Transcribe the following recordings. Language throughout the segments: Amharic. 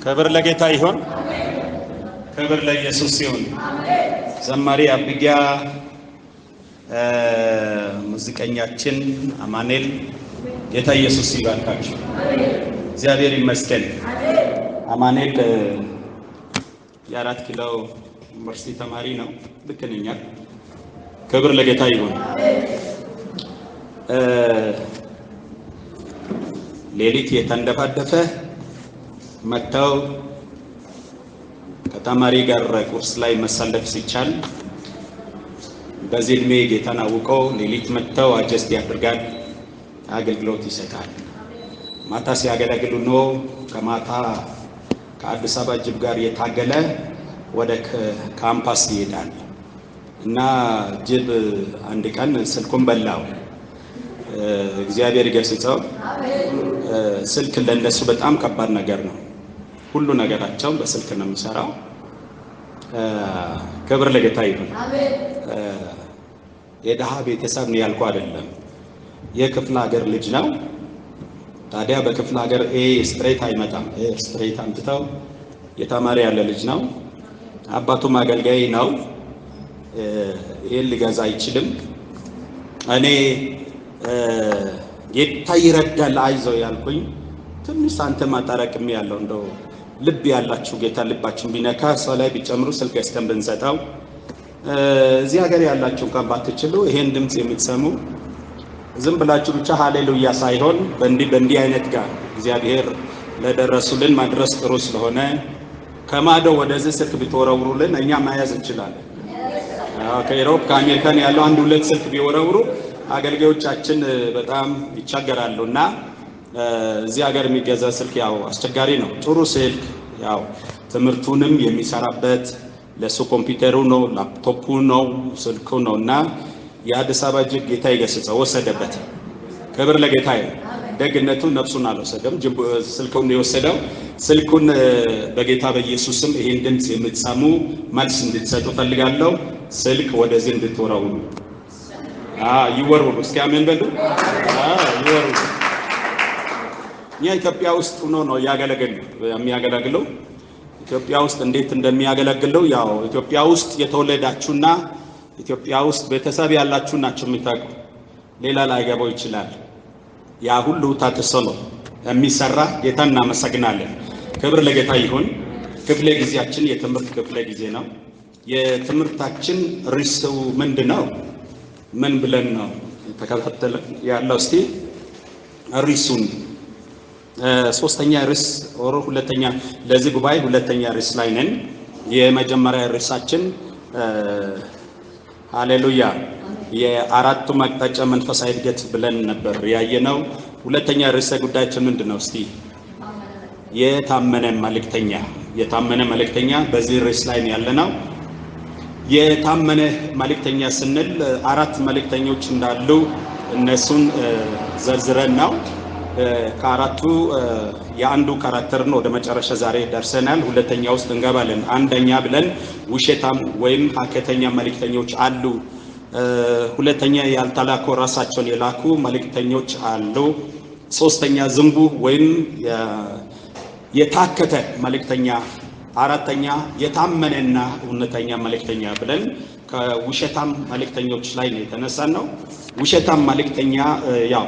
ክብር ለጌታ ይሁን። ክብር ለኢየሱስ ይሁን። ዘማሪ አብጊያ፣ ሙዚቀኛችን አማኑኤል፣ ጌታ ኢየሱስ ይባርካችሁ። እግዚአብሔር ይመስገን። አማኑኤል የ4 ኪሎ ዩኒቨርሲቲ ተማሪ ነው። ልክ ነኝ? ክብር ለጌታ ይሁን። ሌሊት የተንደፋደፈ መተው ከተማሪ ጋር ቁርስ ላይ መሳለፍ ሲቻል በዚህ እድሜ ጌታን አውቀው ሌሊት መተው አጀስት ያደርጋል፣ አገልግሎት ይሰጣል። ማታ ሲያገለግሉ ነው። ከማታ ከአዲስ አበባ ጅብ ጋር የታገለ ወደ ካምፓስ ይሄዳል እና ጅብ አንድ ቀን ስልኩን በላው። እግዚአብሔር ይገስጸው። ስልክ ለነሱ በጣም ከባድ ነገር ነው። ሁሉ ነገራቸው በስልክ ነው የሚሰራው። ክብር ለጌታ ይሁን። የደሃ ቤተሰብ ነው ያልኩ አይደለም፣ የክፍለ ሀገር ልጅ ነው። ታዲያ በክፍለ ሀገር ስትሬት አይመጣም። ስትሬት አምጥተው የተማሪ ያለ ልጅ ነው። አባቱም አገልጋይ ነው። ይሄን ሊገዛ አይችልም። እኔ ጌታ ይረዳል አይዞህ ያልኩኝ ትንሽ ሳንቲም አጠራቅሜ ያለው እንደው ልብ ያላችሁ ጌታ ልባችሁን ቢነካ ሰው ላይ ቢጨምሩ ስልክ እስከም ብንሰጣው እዚህ ሀገር ያላችሁ እንኳን ባትችሉ ይሄን ድምጽ የምትሰሙ ዝም ብላችሁ ብቻ ሃሌሉያ ሳይሆን በእንዲህ አይነት ጋር እግዚአብሔር ለደረሱልን ማድረስ ጥሩ ስለሆነ ከማዶ ወደዚህ ስልክ ቢተወረውሩልን እኛ መያዝ እንችላለን። ከኢሮፕ ከአሜሪካን ያለው አንድ ሁለት ስልክ ቢወረውሩ አገልጋዮቻችን በጣም ይቸገራሉና እዚህ ሀገር የሚገዛ ስልክ ያው አስቸጋሪ ነው። ጥሩ ስልክ ያው ትምህርቱንም የሚሰራበት ለሱ ኮምፒውተሩ ነው፣ ላፕቶፑ ነው፣ ስልኩ ነውና የአዲስ አበባ ጅብ ጌታ ይገስጸው ወሰደበት። ክብር ለጌታ ይሁን። ደግነቱ ነፍሱን አልወሰደም፣ ስልኩን የወሰደው። ስልኩን በጌታ በኢየሱስም ይሄን ድምጽ የምትሰሙ መልስ እንድትሰጡ ፈልጋለሁ። ስልክ ወደዚህ እንድትወረውሩ ይወርውሩ። እስኪ አሜን በሉ። ይወርውሩ። እኛ ኢትዮጵያ ውስጥ ሆኖ ነው የሚያገለግለው። ኢትዮጵያ ውስጥ እንዴት እንደሚያገለግለው ያው ኢትዮጵያ ውስጥ የተወለዳችሁና ኢትዮጵያ ውስጥ ቤተሰብ ያላችሁ ናችሁ የምታውቁ። ሌላ ላይገባው ይችላል። ያ ሁሉ ታትሶ ነው የሚሰራ። ጌታ እናመሰግናለን። ክብር ለጌታ ይሁን። ክፍለ ጊዜያችን የትምህርት ክፍለ ጊዜ ነው። የትምህርታችን ርዕስ ምንድነው? ምን ብለን ነው ተከታተለ ያለው? እስቲ ርዕሱን ሶስተኛ ርዕስ ኦሮ ሁለተኛ ለዚህ ጉባኤ ሁለተኛ ርዕስ ላይ ነን። የመጀመሪያ ርዕሳችን ሃሌሉያ የአራቱ አቅጣጫ መንፈሳዊ እድገት ብለን ነበር ያየነው። ሁለተኛ ርዕሰ ጉዳያችን ምንድነው? እስቲ የታመነ መልእክተኛ በዚህ ርዕስ ላይ ያለነው። የታመነ መልእክተኛ ስንል አራት መልእክተኞች እንዳሉ እነሱን ዘርዝረን ነው። ከአራቱ የአንዱ ካራክተር ነው ወደ መጨረሻ ዛሬ ደርሰናል። ሁለተኛ ውስጥ እንገባለን። አንደኛ ብለን ውሸታም ወይም ሐሰተኛ መልእክተኞች አሉ ሁለተኛ ያልተላኩ ራሳቸውን የላኩ መልእክተኞች አሉ። ሶስተኛ ዝንቡ ወይም የታከተ መልእክተኛ፣ አራተኛ የታመነና እውነተኛ መልእክተኛ ብለን ከውሸታም መልእክተኞች ላይ ነው የተነሳነው። ውሸታም መልእክተኛ ያው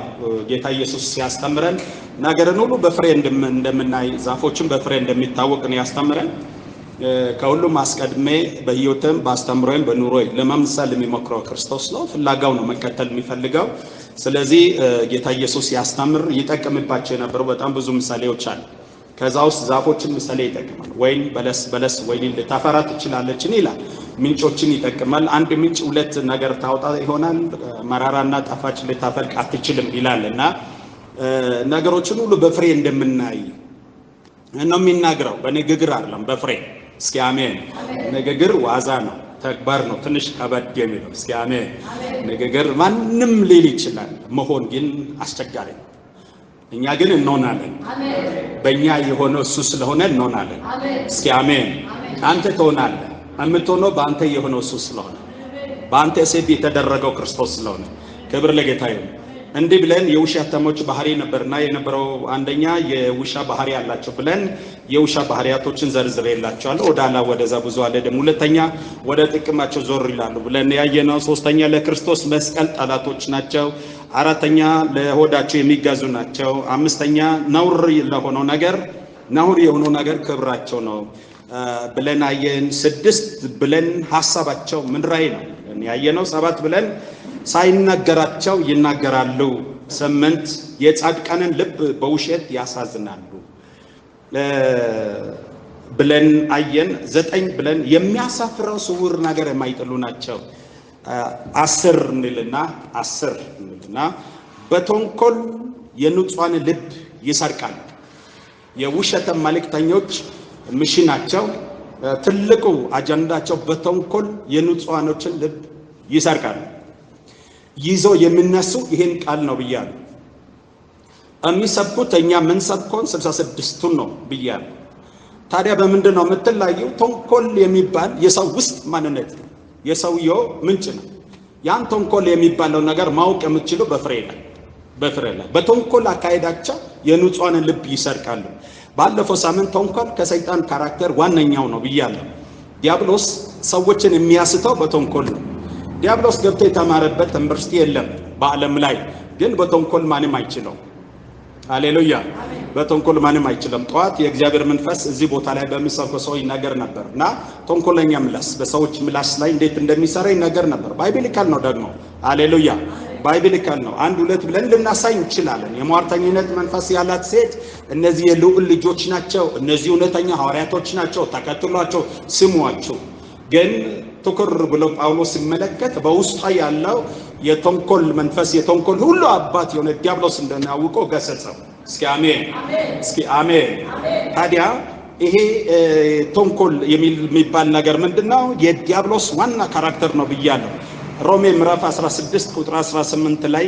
ጌታ ኢየሱስ ሲያስተምረን ነገርን ሁሉ በፍሬ እንደምናይ ዛፎችን በፍሬ እንደሚታወቅ ነው ያስተምረን። ከሁሉም አስቀድሜ በሕይወትም በአስተምሮም በኑሮዬ ለመምሰል የሚሞክረው ክርስቶስ ነው። ፍላጋው ነው መከተል የሚፈልገው። ስለዚህ ጌታ ኢየሱስ ያስተምር ይጠቀምባቸው የነበሩ በጣም ብዙ ምሳሌዎች አሉ። ከዛ ውስጥ ዛፎችን ምሳሌ ይጠቅማል። ወይን በለስ ወይን ልታፈራ ትችላለችን ይላል። ምንጮችን ይጠቅማል። አንድ ምንጭ ሁለት ነገር ታውጣ ይሆናል፣ መራራና ጣፋጭ ልታፈልቅ አትችልም ይላልና ነገሮችን ሁሉ በፍሬ እንደምናይ ነው የሚናገረው። በንግግር አይደለም በፍሬ። እስኪ አሜን። ንግግር ዋዛ ነው፣ ተግባር ነው ትንሽ ከበድ የሚለው። እስኪ አሜን። ንግግር ማንም ሊል ይችላል፣ መሆን ግን አስቸጋሪ ነው። እኛ ግን እንሆናለን። በእኛ የሆነው እሱ ስለሆነ እንሆናለን። እስኪ አሜን። አንተ ትሆናለህ። የምትሆነው በአንተ የሆነው እሱ ስለሆነ፣ በአንተ ሴት የተደረገው ክርስቶስ ስለሆነ ክብር ለጌታ ይሁን። እንዲህ ብለን የውሸታሞች ባህሪ ነበርና የነበረው አንደኛ የውሻ ባህሪ ያላቸው ብለን የውሻ ባህሪያቶችን ዘርዝሬላቸዋለሁ። ወዳላ ወደዛ ብዙ አለ። ደግሞ ሁለተኛ ወደ ጥቅማቸው ዞር ይላሉ ብለን ያየነው። ሶስተኛ ለክርስቶስ መስቀል ጠላቶች ናቸው። አራተኛ ለሆዳቸው የሚጋዙ ናቸው። አምስተኛ ነውር ለሆነው ነገር ነውር የሆነው ነገር ክብራቸው ነው ብለን አየን። ስድስት ብለን ሐሳባቸው ምድራዊ ነው ያየነው። ሰባት ብለን ሳይናገራቸው ይናገራሉ። ስምንት የጻድቃንን ልብ በውሸት ያሳዝናሉ ብለን አየን። ዘጠኝ ብለን የሚያሳፍረው ስውር ነገር የማይጥሉ ናቸው። አስር እንልና በተንኮል የንጹሐን ልብ ይሰርቃሉ። የውሸት መልእክተኞች ሚሽናቸው ትልቁ አጀንዳቸው በተንኮል የንጹሐኖችን ልብ ይሰርቃሉ። ይዞ የሚነሱ ይሄን ቃል ነው ብያለሁ። የሚሰብኩት እኛ ምን ሰብኮን 66ቱን ነው ብያለሁ። ታዲያ በምንድን ነው የምትለየው? ተንኮል የሚባል የሰው ውስጥ ማንነት ነው፣ የሰውየው ምንጭ ነው። ያን ተንኮል የሚባለው ነገር ማወቅ የምትችለው በፍሬ ላይ በተንኮል አካሄዳቸው የንጹሐንን ልብ ይሰርቃሉ። ባለፈው ሳምንት ተንኮል ከሰይጣን ካራክተር ዋነኛው ነው ብያለሁ። ዲያብሎስ ሰዎችን የሚያስተው በተንኮል ነው። ዲያብሎስ ገብቶ የተማረበት ዩኒቨርሲቲ የለም በዓለም ላይ፣ ግን በተንኮል ማንም አይችለው። ሃሌሉያ! በተንኮል ማንም አይችልም። ጠዋት የእግዚአብሔር መንፈስ እዚህ ቦታ ላይ በሚሰብከው ሰው ይናገር ነበር እና ተንኮለኛ ምላስ በሰዎች ምላስ ላይ እንዴት እንደሚሰራ ይናገር ነበር። ባይብሊካል ነው ደግሞ። ሃሌሉያ! ባይብሊካል ነው። አንድ ሁለት ብለን ልናሳይ እንችላለን። የሟርተኝነት መንፈስ ያላት ሴት እነዚህ የልዑል ልጆች ናቸው፣ እነዚህ እውነተኛ ሐዋርያቶች ናቸው፣ ተከትሏቸው ስሟቸው። ግን ትኩር ብሎ ጳውሎስ ሲመለከት በውስጧ ያለው የተንኮል መንፈስ የተንኮል ሁሉ አባት የሆነ ዲያብሎስ እንደሚያውቀው ገሰጸው። እስኪ አሜን፣ እስኪ አሜን። ታዲያ ይሄ ተንኮል የሚባል ነገር ምንድነው? የዲያብሎስ ዋና ካራክተር ነው ብያለሁ። ሮሜ ምዕራፍ 16 ቁጥር 18 ላይ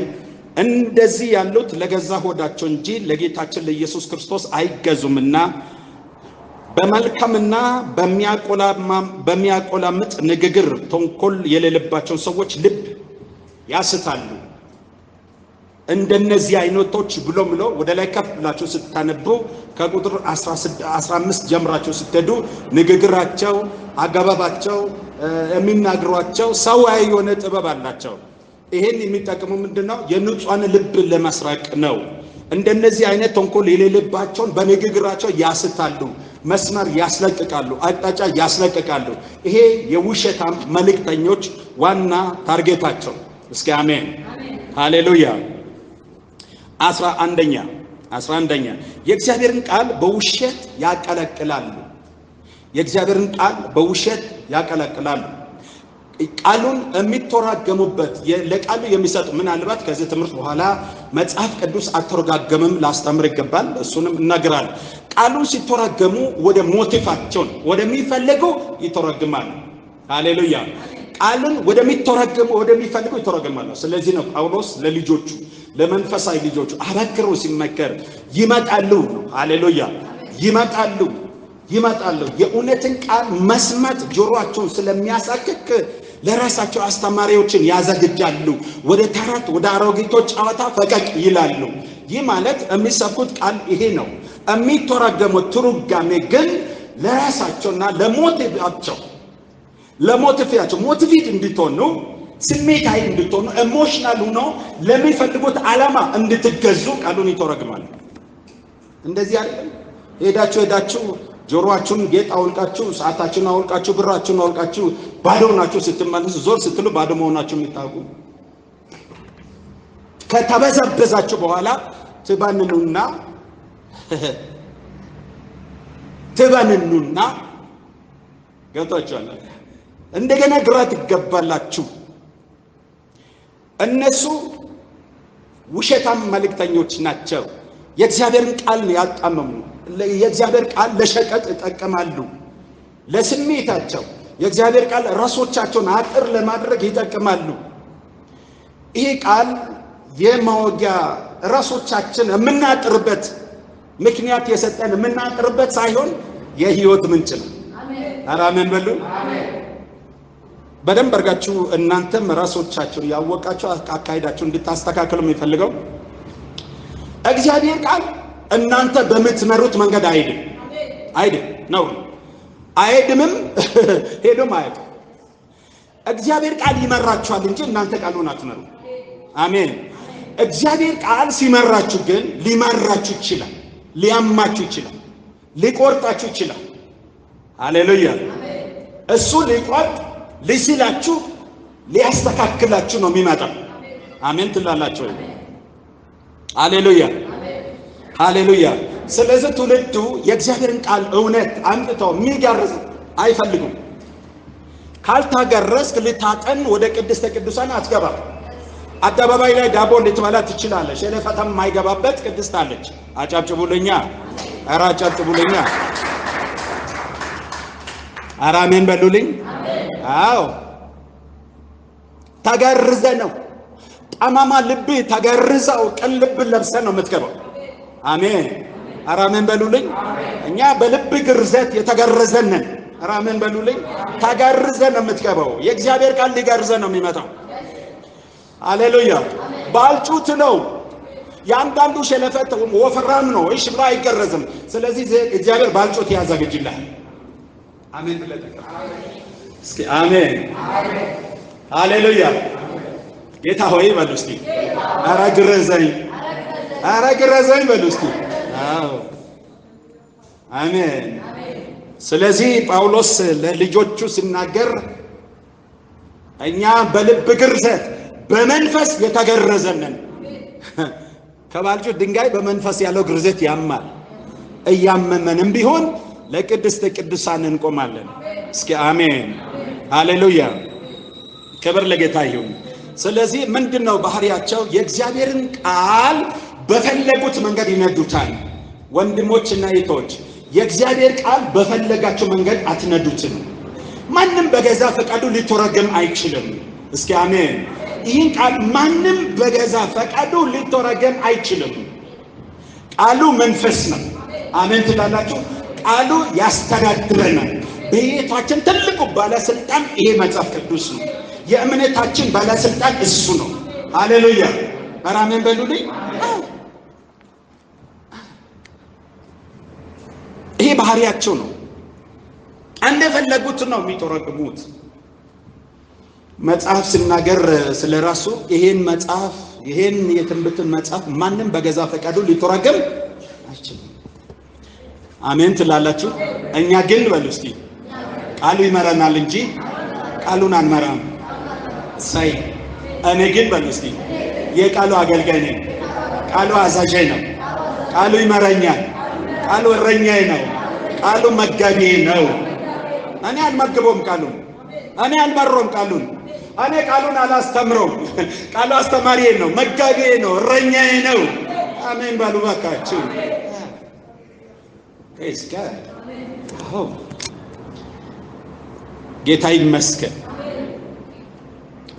እንደዚህ ያሉት ለገዛ ሆዳቸው እንጂ ለጌታችን ለኢየሱስ ክርስቶስ አይገዙምና በመልካምና በሚያቆላምጥ ንግግር ተንኮል የሌለባቸውን ሰዎች ልብ ያስታሉ። እንደነዚህ አይነቶች ብሎ ወደ ላይ ከፍ ብላችሁ ስታነቡ ከቁጥር 15 ጀምራችሁ ስትሄዱ ንግግራቸው፣ አገባባቸው፣ የሚናገሯቸው ሰዋዊ የሆነ ጥበብ አላቸው። ይሄን የሚጠቅሙ ምንድነው? የንጹሐን ልብ ለመስረቅ ነው። እንደነዚህ አይነት ተንኮል የሌለባቸውን በንግግራቸው ያስታሉ፣ መስመር ያስለቅቃሉ፣ አቅጣጫ ያስለቅቃሉ። ይሄ የውሸታም መልእክተኞች ዋና ታርጌታቸው። እስኪ አሜን፣ ሃሌሉያ። 11ኛ የእግዚአብሔርን ቃል በውሸት ያቀለቅላሉ። የእግዚአብሔርን ቃል በውሸት ያቀለቅላሉ። ቃሉን የሚተረጉሙበት ለቃሉ የሚሰጡ ምናልባት ከዚህ ትምህርት በኋላ መጽሐፍ ቅዱስ አተረጋገምም ላስተምር ይገባል። እሱንም እናገራለሁ። ቃሉን ሲተረጉሙ ወደ ሞቲቫቸውን ወደሚፈልጉ ይተረጉማሉ። ሃሌሉያ። ቃሉን ወደሚፈልጉ ይተረጉማሉ። ስለዚህ ነው ጳውሎስ ለልጆቹ ለመንፈሳዊ ልጆቹ አበክሮ ሲመከር ይመጣሉ። ሃሌሉያ። ይመጣሉ። የእውነትን ቃል መስማት ጆሮአቸውን ስለሚያሳክክ ለራሳቸው አስተማሪዎችን ያዘግጃሉ፣ ወደ ተረት ወደ አሮጊቶች ጨዋታ ፈቀቅ ይላሉ። ይህ ማለት የሚሰብኩት ቃል ይሄ ነው። የሚተረጎሙት ትርጓሜ ግን ለራሳቸውና ለሞቲቫቸው ሞቲቬት እንድትሆኑ፣ ስሜታዊ እንድትሆኑ፣ ኢሞሽናል ሆኖ ለሚፈልጉት ዓላማ እንድትገዙ ቃሉን ይተረጉማሉ። እንደዚህ አይደለም። ሄዳችሁ ጆሮአችሁን ጌጥ አውልቃችሁ፣ ሰዓታችሁን አውልቃችሁ፣ ብራችሁን አውልቃችሁ ባዶ ናችሁ ስትመለሱ ዞር ስትሉ ባዶ መሆናችሁ የሚታወቁ ከተበዘበዛችሁ በኋላ ትባንኑና ገብታችኋል። እንደገና ግራ ትገባላችሁ። እነሱ ውሸታም መልእክተኞች ናቸው። የእግዚአብሔርን ቃል ያጣመሙ፣ የእግዚአብሔር ቃል ለሸቀጥ ይጠቀማሉ። ለስሜታቸው የእግዚአብሔር ቃል ራሶቻቸውን አጥር ለማድረግ ይጠቀማሉ። ይሄ ቃል የማወጊያ ራሶቻችን የምናጥርበት ምክንያት የሰጠን የምናጥርበት ሳይሆን የህይወት ምንጭ ነው። አሜን በሉ። በደንብ አድርጋችሁ እናንተም ራሶቻችሁን ያወቃችሁ አካሄዳችሁ እንድታስተካክሉ የሚፈልገው እግዚአብሔር ቃል እናንተ በምትመሩት መንገድ አይሄድም ነው። አይሄድምም ሄዶም አያውቅም። እግዚአብሔር ቃል ይመራችኋል እንጂ እናንተ ቃሉን አትመሩ። አሜን። እግዚአብሔር ቃል ሲመራችሁ ግን ሊመራችሁ ይችላል፣ ሊያማችሁ ይችላል፣ ሊቆርጣችሁ ይችላል። ሃሌሉያ። እሱ ሊቆርጥ ሊስላችሁ ሊያስተካክላችሁ ነው የሚመጣው። አሜን ትላላችሁ። ሃሌሉያ ሃሌሉያ። ስለዚህ ትውልዱ የእግዚአብሔርን ቃል እውነት አምጥተው የሚጋርዝ አይፈልጉም። ካልታገረስክ ልታጠን ወደ ቅድስተ ቅዱሳን አትገባም። አደባባይ ላይ ዳቦ ልትበላ ትችላለች። ሸለፈታም የማይገባበት ቅድስት አለች። አጨብጭቡልኛ። ኧረ አጨብጭቡልኛ። ኧረ አሜን በሉልኝ። አዎ ተገርዘ ነው። ጠማማ ልብ ተገርዘው ቅን ልብ ለብሰ ነው የምትገባው። አሜን። ኧረ አሜን በሉልኝ። እኛ በልብ ግርዘት የተገረዘንን። ኧረ አሜን በሉልኝ። ተገርዘ ነው የምትገባው። የእግዚአብሔር ቃል ሊገርዘ ነው የሚመጣው። ሃሌሉያ። ባልጩት ነው። ያንዳንዱ ሸለፈት ወፍራም ነው። እሺ ብላ አይገረዝም። ስለዚህ እግዚአብሔር ባልጩት ያዘጋጅልሃል። አሜን ብለህ እስኪ አሜን። ሃሌሉያ። ጌታ ሆይ በሉ እስቲ። ኧረ ግረዘኝ፣ ኧረ ግረዘኝ በሉ እስቲ። አዎ አሜን። ስለዚህ ጳውሎስ ለልጆቹ ሲናገር እኛ በልብ ግርዘት በመንፈስ የተገረዘንን። ከባልጩት ድንጋይ በመንፈስ ያለው ግርዘት ያማል። እያመመንም ቢሆን ለቅድስተ ቅዱሳን እንቆማለን። እስኪ አሜን ሃሌሉያ። ክብር ለጌታ ይሁን። ስለዚህ ምንድነው ባህሪያቸው? የእግዚአብሔርን ቃል በፈለጉት መንገድ ይነዱታል። ወንድሞችና እህቶች የእግዚአብሔር ቃል በፈለጋቸው መንገድ አትነዱትም። ማንም በገዛ ፈቃዱ ሊተረጎም አይችልም። እስኪ አሜን። ይህን ቃል ማንም በገዛ ፈቃዱ ሊተረጎም አይችልም። ቃሉ መንፈስ ነው። አሜን ትላላችሁ። ቃሉ ያስተዳድረናል። በሕይወታችን ትልቁ ባለስልጣን ይሄ መጽሐፍ ቅዱስ ነው። የእምነታችን ባለስልጣን እሱ ነው። ሃሌሉያ። ኧረ አሜን በሉልኝ። ይሄ ባህሪያቸው ነው። እንደፈለጉት ነው የሚተረጉሙት። መጽሐፍ ሲናገር ስለራሱ ይሄን የትንቢትን መጽሐፍ ማንም በገዛ ፈቃዱ ሊተረጎም አይችልም። አሜን ትላላችሁ። እኛ ግን በሉ እስቲ ቃሉ ይመራናል እንጂ ቃሉን አንመራም። ሳይ እኔ ግን በሉ እስቲ የቃሉ አገልጋይ ነኝ። ቃሉ አዛዥ ነው። ቃሉ ይመራኛል። ቃሉ እረኛዬ ነው። ቃሉ መጋቢዬ ነው። እኔ አልመግበውም ቃሉን። እኔ አልመራውም ቃሉን። እኔ ቃሉን አላስተምረውም። ቃሉ አስተማሪዬ ነው፣ መጋቢዬ ነው፣ እረኛዬ ነው። አሜን በሉ ባካችሁ። ጌታ ይመስገን።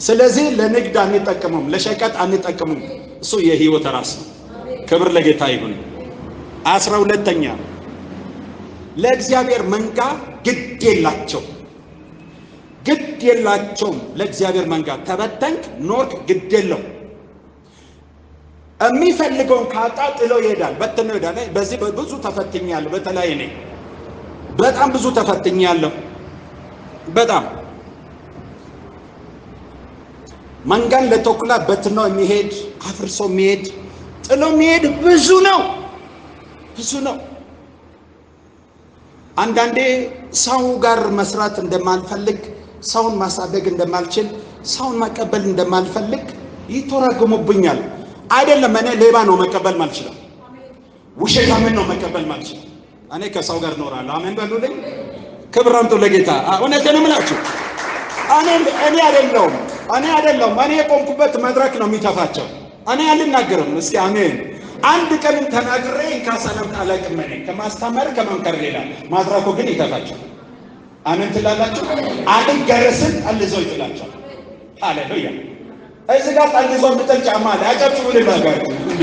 ስለዚህ ለንግድ አንጠቀሙም፣ ለሸቀጥ አንጠቀሙም። እሱ የህይወት ራስ ነው። ክብር ለጌታ ይሁን። 12ኛ ለእግዚአብሔር መንጋ ግድ የላቸው። ግድ የላቸውም ለእግዚአብሔር መንጋ። ተበተንክ ኖርክ ግድ የለው። የሚፈልገውን ካጣ ጥሎ ይሄዳል፣ በትነው ይሄዳል። በዚህ ብዙ ተፈትኛለሁ። በተለይ እኔ በጣም ብዙ ተፈትኛለሁ። በጣም መንጋን ለተኩላ በትነው የሚሄድ አፍርሶ የሚሄድ ጥሎ የሚሄድ ብዙ ነው። አንዳንዴ ሰው ጋር መስራት እንደማልፈልግ፣ ሰውን ማሳደግ እንደማልችል፣ ሰውን መቀበል እንደማልፈልግ ይተረጉሙብኛል። አይደለም እኔ ሌባ ነው መቀበል ማልችለው፣ ውሸታምን ነው መቀበል ማልችለው። እኔ ከሰው ጋር እኖራለሁ። አሜን በሉልኝ። ክብር አምጡ ለጌታ። እውነቴን ነው የምላችሁ። እኔ አይደለሁም። እኔ የቆምኩበት መድረክ ነው የሚተፋቸው። እኔ አልናገርም። እስኪ አሜን። አንድ ቀን ተናግሬ እንካሰለም አላውቅም። እኔ ከማስተማር ከመምከር ሌላ መድረኩ ግን ይተፋቸው። አሜን ትላላችሁ። አልገረስን አልዘው ይጥላቸው። ሃሌሉያ። እዚህ ጋር ጠልዞ ምጥል ጫማ ላይ አጨብጭቡ ልናገራችሁ እንዴ!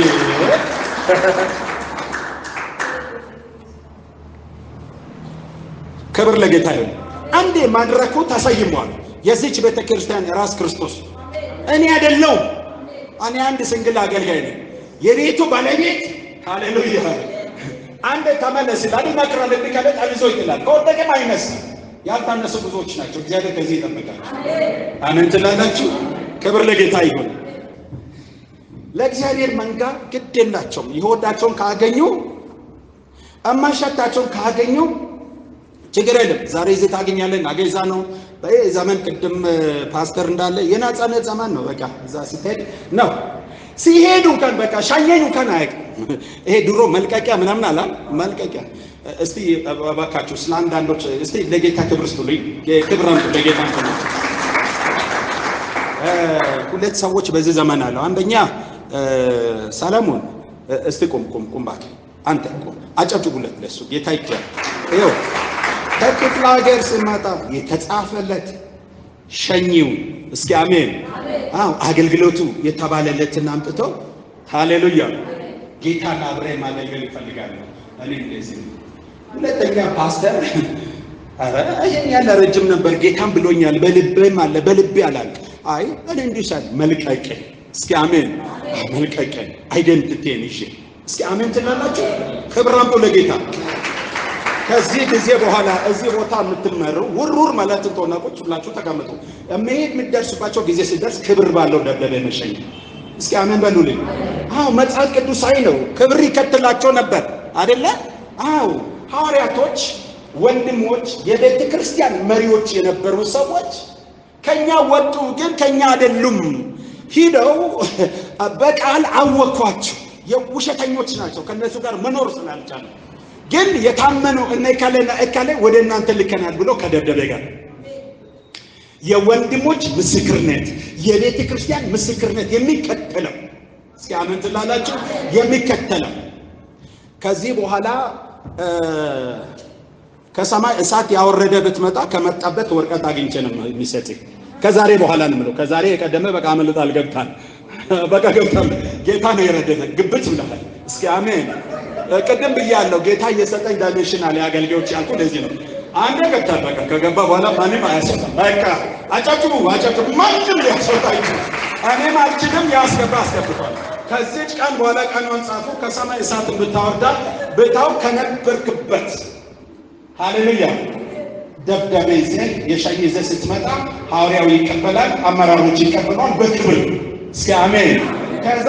ክብር ለጌታ ይሁን። አንዴ መድረኩ ተሰይሟል። የዚች ቤተክርስቲያን ራስ ክርስቶስ እኔ አይደለሁም። እኔ አንድ ስንግል አገልጋይ ነኝ። የቤቱ ባለቤት ሃሌሉያ። አንድ ተመለስ ይላል፣ ይመክራል፣ እንዲካለ ጠልዞ ይጥላል። ከወደቀም አይነሳም። ያልታነሱ ብዙዎች ናቸው። እግዚአብሔር ከዚህ ይጠብቃቸው። አሜን ትላላችሁ። ክብር ለጌታ ይሁን። ለእግዚአብሔር መንጋ ግድ የላቸውም። ይወዳቸውን ካገኙ እማሸታቸውን ካገኙ ችግር የለም። ዛሬ እዚህ ታገኛለህ፣ ነገ እዛ ነው። ዘመን ቅድም ፓስተር እንዳለ የነጻነት ዘመን ነው። በቃ እዛ ስትሄድ ነው። ሲሄዱ እንኳን በቃ ሻኘኝ እንኳን አያውቅም። ይሄ ድሮ መልቀቂያ ምናምን አላ መልቀቂያ። እስቲ እባካችሁ ስለ አንዳንዶች እስቲ ለጌታ ክብር ስጡልኝ። ክብር አምጡ ለጌታ። ሁለት ሰዎች በዚህ ዘመን አለው። አንደኛ ሰለሞን። እስቲ ቁም ባክ አንተ ቁም፣ አጨብጭቡለት ለሱ። ጌታ ይክበር። ይኸው ከክፍለ ሀገር ሲመጣ የተጻፈለት ሸኚው። እስኪ አሜን። አገልግሎቱ የተባለለትን አምጥተው ሃሌሉያ። ጌታን አብሬ ማገልገል ይፈልጋለሁ። እኔ እንደዚህ። ሁለተኛ ፓስተር ይሄን ያለ ረጅም ነበር፣ ጌታን ብሎኛል፣ በልቤም አለ፣ በልቤ አላል። አይ እኔ እንዲሻል መልቀቅ። እስኪ አሜን። መልቀቅ አይደንቲቲን ይዤ እስኪ አሜን ትላላችሁ። ክብር አምጡ ለጌታ። ከዚህ ጊዜ በኋላ እዚህ ቦታ የምትመሩ ውርውር ማለት እንደሆነ ቁጭ ብላችሁ ተቀምጡ። መሄድ የምትደርሱባቸው ጊዜ ሲደርስ ክብር ባለው ደብዳቤ መሸኝ። እስኪ አሜን በሉልኝ። መጽሐፍ ቅዱሳዊ ነው። ክብር ይከተላቸው ነበር አይደለ? ሐዋርያቶች፣ ወንድሞች፣ የቤተ ክርስቲያን መሪዎች የነበሩ ሰዎች ከኛ ወጡ፣ ግን ከኛ አይደሉም። ሂደው በቃል አወኳቸው። የውሸተኞች ናቸው። ከነሱ ጋር መኖር ስላልቻለ ግን የታመኑ እከሌ ወደ እናንተ ልከናል ብሎ ከደብዳቤ ጋር የወንድሞች ምስክርነት፣ የቤተ ክርስቲያን ምስክርነት የሚከተለው እስኪ አሜን ትላላችሁ። የሚከተለው ከዚህ በኋላ ከሰማይ እሳት ያወረደ ብትመጣ ከመጣበት ወርቀት አግኝቼ ነው የሚሰጥህ። ከዛሬ በኋላ ነው የምለው። ከዛሬ የቀደመ በቃ አመልጣል ገብታል። በቃ ገብታል። ጌታ ነው የረደፈ ግብት ብለሃል። እስኪ አሜን። ቅድም ብያለሁ። ጌታ እየሰጠኝ ዳይሜንሽናል አገልጋዮች ያልኩ ለዚህ ነው። አንዴ ገብታል። በቃ ከገባ በኋላ ማንም አያሰጣም። በቃ አጨብጭቡ። ማንም ሊያስወጣ ይችላል። እኔም አልችልም። ያስገባ አስገብቷል። ከዚህች ቀን በኋላ ቀኗን ጻፉ። ከሰማይ እሳትን ብታወርዳ ብታው ከነበርክበት ሃሌሉያ ደብዳቤ ይዘህ የሻይ ይዘህ ስትመጣ ሐዋርያው ይቀበላል፣ አመራሮች ይቀበላል በክብር። እስኪ አሜን። ከዛ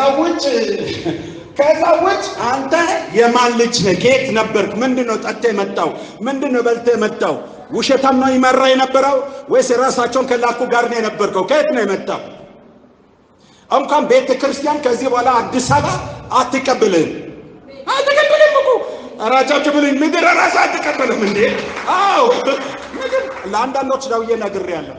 ውጭ አንተ የማን ልጅ ነህ? ከየት ነበርክ? ምንድነው ጠጥተህ የመጣው? ምንድነው በልተህ የመጣው? ውሸታም ነው ይመራ የነበረው ወይስ ራሳቸውን ከላኩ ጋር ነው የነበርከው? ከየት ነው የመጣው? እንኳን ቤተ ክርስቲያን ከዚህ በኋላ አዲስ አበባ አትቀበልም እኮ አራጫችሁ ብለኝ ምድር ራስ አትቀበልም እንዴ? ምድር ለአንዳንዶች ዳውዬ ነግሬያለሁ።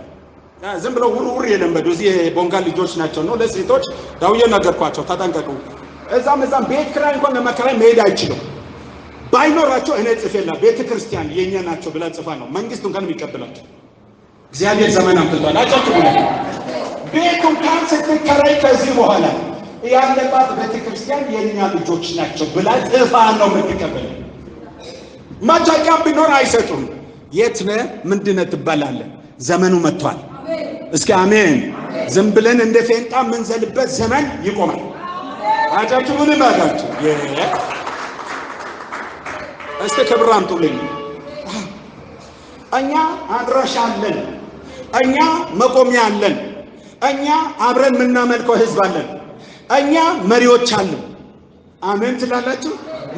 ዝም ብለው ውር የለመዱ እዚህ ቦንጋ ልጆች ናቸው ነው። ለሴቶች ዳውዬ ነገርኳቸው፣ ተጠንቀቁ። እዛም ቤት ኪራይ እንኳን ለመከራይ መሄድ አይችሉም። ባይኖራቸው እኔ ጽፌላ ቤተ ክርስቲያን የኛ ናቸው ብላ ጽፋ ነው መንግስት እንኳን የሚቀበላቸው። እግዚአብሔር ዘመን አምጥቷል። አጫጭቁ ነው ቤቱን ካን ስትከራይ ከዚህ በኋላ ያለባት ቤተ ክርስቲያን የኛ ልጆች ናቸው ብላ ጽፋ ነው የምትቀበለው። ማጫቂያም ቢኖር አይሰጡም። የት ነህ ምንድነህ ትባላለህ። ዘመኑ መጥቷል። እስኪ አሜን። ዝም ብለን እንደ ፌንጣ የምንዘልበት ዘመን ይቆማል። አጫችሁ ምን ባታችሁ እስቲ ክብር አምጡልኝ። እኛ አድራሻ አለን፣ እኛ መቆሚያ አለን፣ እኛ አብረን የምናመልከው ህዝብ አለን፣ እኛ መሪዎች አለን። አሜን ትላላችሁ?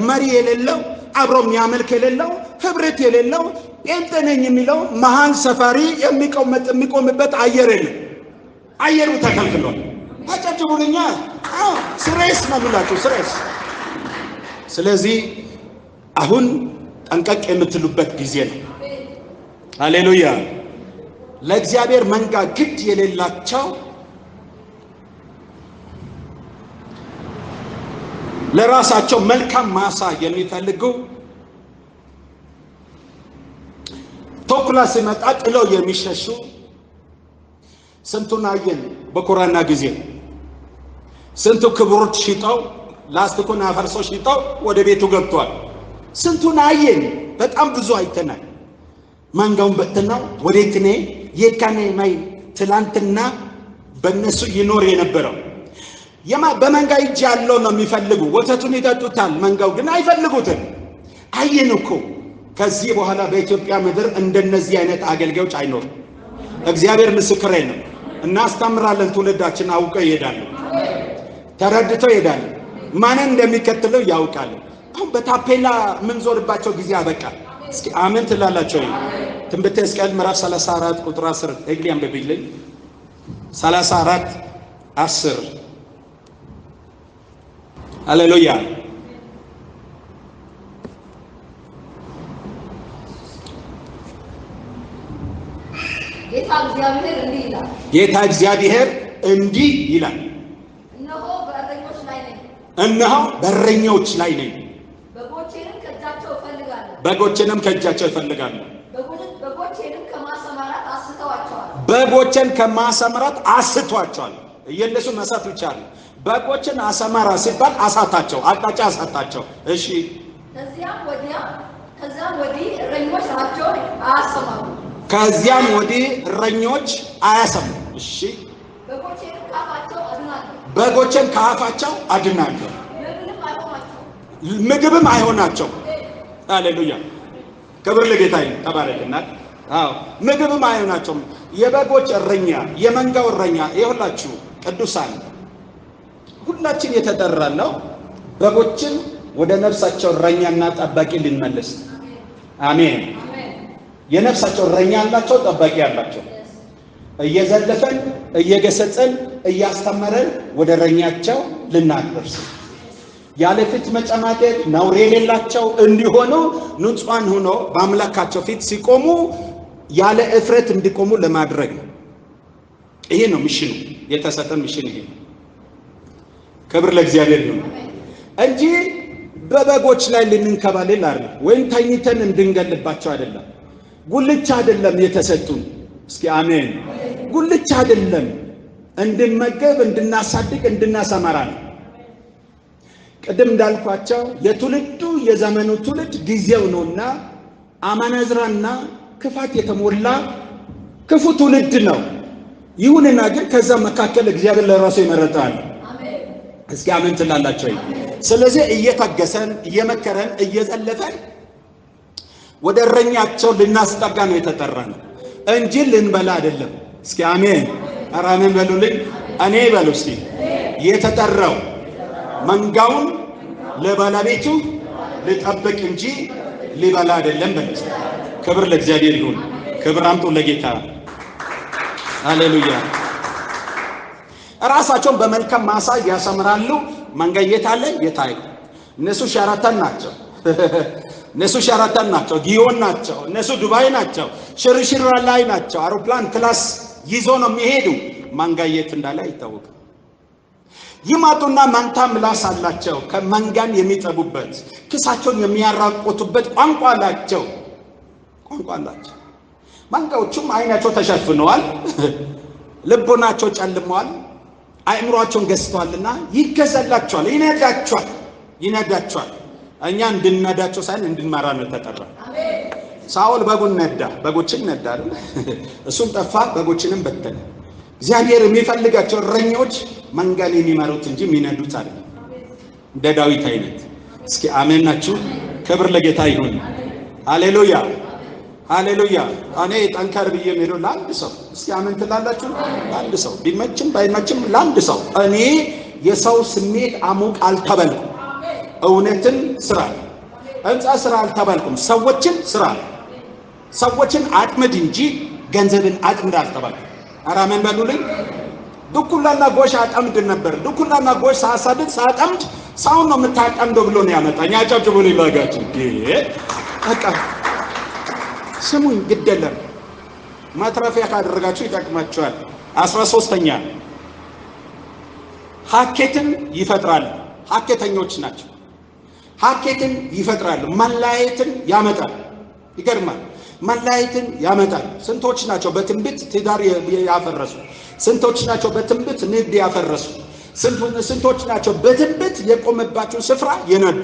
መሪ የሌለው አብሮ የሚያመልክ የሌለው ህብረት የሌለው ጴንጤ ነኝ የሚለው መሃል ሰፋሪ የሚቆምበት አየር የለም። አየሩ ተከልክሏል። አጫጭቡልኛ ስሬስ ነው ብላችሁ ስሬስ። ስለዚህ አሁን ጠንቀቅ የምትሉበት ጊዜ ነው። ሃሌሉያ። ለእግዚአብሔር መንጋ ግድ የሌላቸው ለራሳቸው መልካም ማሳ የሚፈልጉ ተኩላ ሲመጣ ጥለው የሚሸሹ ስንቱን አየን በኮሮና ጊዜ። ስንቱ ክብሮች ሽጠው ላስቲኩን አፈርሰው ሽጠው ወደ ቤቱ ገብቷል። ስንቱን አየን፣ በጣም ብዙ አይተናል። መንጋውን በትነው ወዴት ነው የካኔ ማይ ትላንትና በእነሱ ይኖር የነበረው በመንጋ እጅ ያለው ነው የሚፈልጉ። ወተቱን ይጠጡታል፣ መንጋው ግን አይፈልጉትም። አየን እኮ። ከዚህ በኋላ በኢትዮጵያ ምድር እንደነዚህ አይነት አገልጋዮች አይኖርም። እግዚአብሔር ምስክሬ ነው። እናስተምራለን። ትውልዳችን አውቀው ይሄዳሉ፣ ተረድተው ይሄዳሉ። ማንን እንደሚከተለው ያውቃሉ። አሁን በታፔላ ምን ዞርባቸው ጊዜ አበቃ። እስኪ አሜን ትላላችሁ? ትንቢተ ሕዝቅኤል ምዕራፍ 34 ቁጥር 10 እግሊ አንብብልኝ። 34 10 ሃሌሉያ። ጌታ እግዚአብሔር እንዲህ ይላል። ጌታ እግዚአብሔር እንዲህ ይላል። እነሆ በእረኞች ላይ ነኝ። እነሆ በእረኞች ላይ ነኝ። በጎቼንም ከእጃቸው እፈልጋለሁ። በጎቼንም ከእጃቸው እፈልጋለሁ። በጎቼንም ከማሰማራት አስተዋቸዋል። በጎቼን ከማሰማራት አስቷቸዋል። እየነሱ መሳት ብቻ ነው። በጎችን አሰማራ ሲባል አሳታቸው፣ አቅጣጫ አሳታቸው። እሺ። ከዚያም ወዲህ እረኞች ራሳቸውን አያሰማሩ። ከዚያም ወዲህ እረኞች አያሰሙ። እሺ። በጎቼን ከአፋቸው አድናለሁ፣ ምግብም አይሆናቸው። ሃሌሉያ። ክብር ለጌታ ይሁን። ተባረክናል። አዎ፣ ምግብም አይሆናቸውም። የበጎች እረኛ፣ የመንጋው እረኛ ይሁላችሁ ቅዱሳን። ሁላችን የተጠራን ነው በጎችን ወደ ነፍሳቸው እረኛና ጠባቂ ልንመልስ። አሜን። የነፍሳቸው እረኛ አላቸው፣ ጠባቂ አላቸው። እየዘለፈን እየገሰጸን እያስተመረን ወደ እረኛቸው ልናደርስ፣ ያለ ፊት መጨማደድ ነውር የሌላቸው እንዲሆኑ ንጹሐን ሆኖ በአምላካቸው ፊት ሲቆሙ ያለ እፍረት እንዲቆሙ ለማድረግ ነው። ይሄ ነው ሚሽኑ፣ የተሰጠን ሚሽን ይሄ። ክብር ለእግዚአብሔር ይሁን እንጂ በበጎች ላይ ልንንከባለል አይደለም፣ ወይም ተኝተን እንድንገልባቸው አይደለም። ጉልቻ አይደለም የተሰጡን። እስኪ አሜን። ጉልቻ አይደለም፣ እንድንመገብ፣ እንድናሳድግ፣ እንድናሰማራ ነው። ቅድም እንዳልኳቸው የትውልዱ የዘመኑ ትውልድ ጊዜው ነውና አመናዝራና ክፋት የተሞላ ክፉ ትውልድ ነው። ይሁንና ግን ከዛ መካከል እግዚአብሔር ለራሱ ይመረጣል። እስኪ አሜን ትላላችሁ? ስለዚህ እየታገሰን እየመከረን እየዘለፈን ወደ እረኛቸው ልናስጠጋ ነው የተጠራነው እንጂ ልንበላ አይደለም። እስኪ አሜን። ኧረ አሜን በሉልኝ። እኔ በሉ እስኪ የተጠራው መንጋውን ለባለቤቱ ልጠብቅ እንጂ ሊበላ አይደለም በሉ። ክብር ለእግዚአብሔር ይሁን። ክብር አምጡ ለጌታ። ሃሌሉያ። ራሳቸውን በመልካም ማሳ ያሰምራሉ። መንጋ የታለ የታይ? እነሱ ሸራተን ናቸው። እነሱ ሸራተን ናቸው። ጊዮን ናቸው። እነሱ ዱባይ ናቸው። ሽርሽር ላይ ናቸው። አውሮፕላን ክላስ ይዞ ነው የሚሄዱ። መንጋ የት እንዳለ አይታወቅም። ይማጡና መንታ ምላስ አላቸው። ከመንጋን የሚጠቡበት ክሳቸውን የሚያራቆቱበት ቋንቋ አላቸው። ቋንቋ አላቸው። መንጋዎቹም አይናቸው ተሸፍነዋል፣ ልቦናቸው ጨልመዋል፣ አእምሯቸውን ገዝተዋልና ይገዛላቸዋል፣ ይነዳቸዋል። እኛ እንድንነዳቸው ሳይሆን እንድንመራ ነው ተጠራ። ሳኦል በጉን ነዳ፣ በጎችን ነዳ አይደል? እሱም ጠፋ፣ በጎችንም በተነ። እግዚአብሔር የሚፈልጋቸው እረኞች መንጋን የሚመሩት እንጂ የሚነዱት አይደለም። እንደ ዳዊት አይነት። እስኪ አሜን ናችሁ? ክብር ለጌታ ይሁን። ሃሌሉያ ሃሌሉያ። እኔ ጠንከር ብዬ የምሄደው ለአንድ ሰው፣ እስኪ አሜን ትላላችሁ? ለአንድ ሰው ቢመችም ባይመችም ለአንድ ሰው። እኔ የሰው ስሜት አሙቅ አልተበልኩም፣ እውነትን ስራ ህንፃ ስራ አልተባልኩም። ሰዎችን ስራ ሰዎችን አጥምድ እንጂ ገንዘብን አጥምድ አልተባልኩም። ኧረ አሜን በሉልኝ። ድኩላና ጎሽ አጠምድ ነበር። ድኩላና ጎሽ ሳጠምድ ሰውን ነው የምታጠምደው ብሎ ነው ያመጣኝ። አጨብጭቡ ሊላጋችሁ በቃ ስሙኝ፣ ግደለም ማትረፊያ ካደረጋችሁ ይጠቅማችኋል። 13ኛ ሀኬትን ይፈጥራል። ሀኬተኞች ናቸው። ሀኬትን ይፈጥራሉ። መለያየትን ያመጣል። ይገርማል። መለያየትን ያመጣል። ስንቶች ናቸው በትንቢት ትዳር ያፈረሱ? ስንቶች ናቸው በትንቢት ንግድ ያፈረሱ? ስንቶች ናቸው በትንቢት የቆመባቸው ስፍራ የነዱ?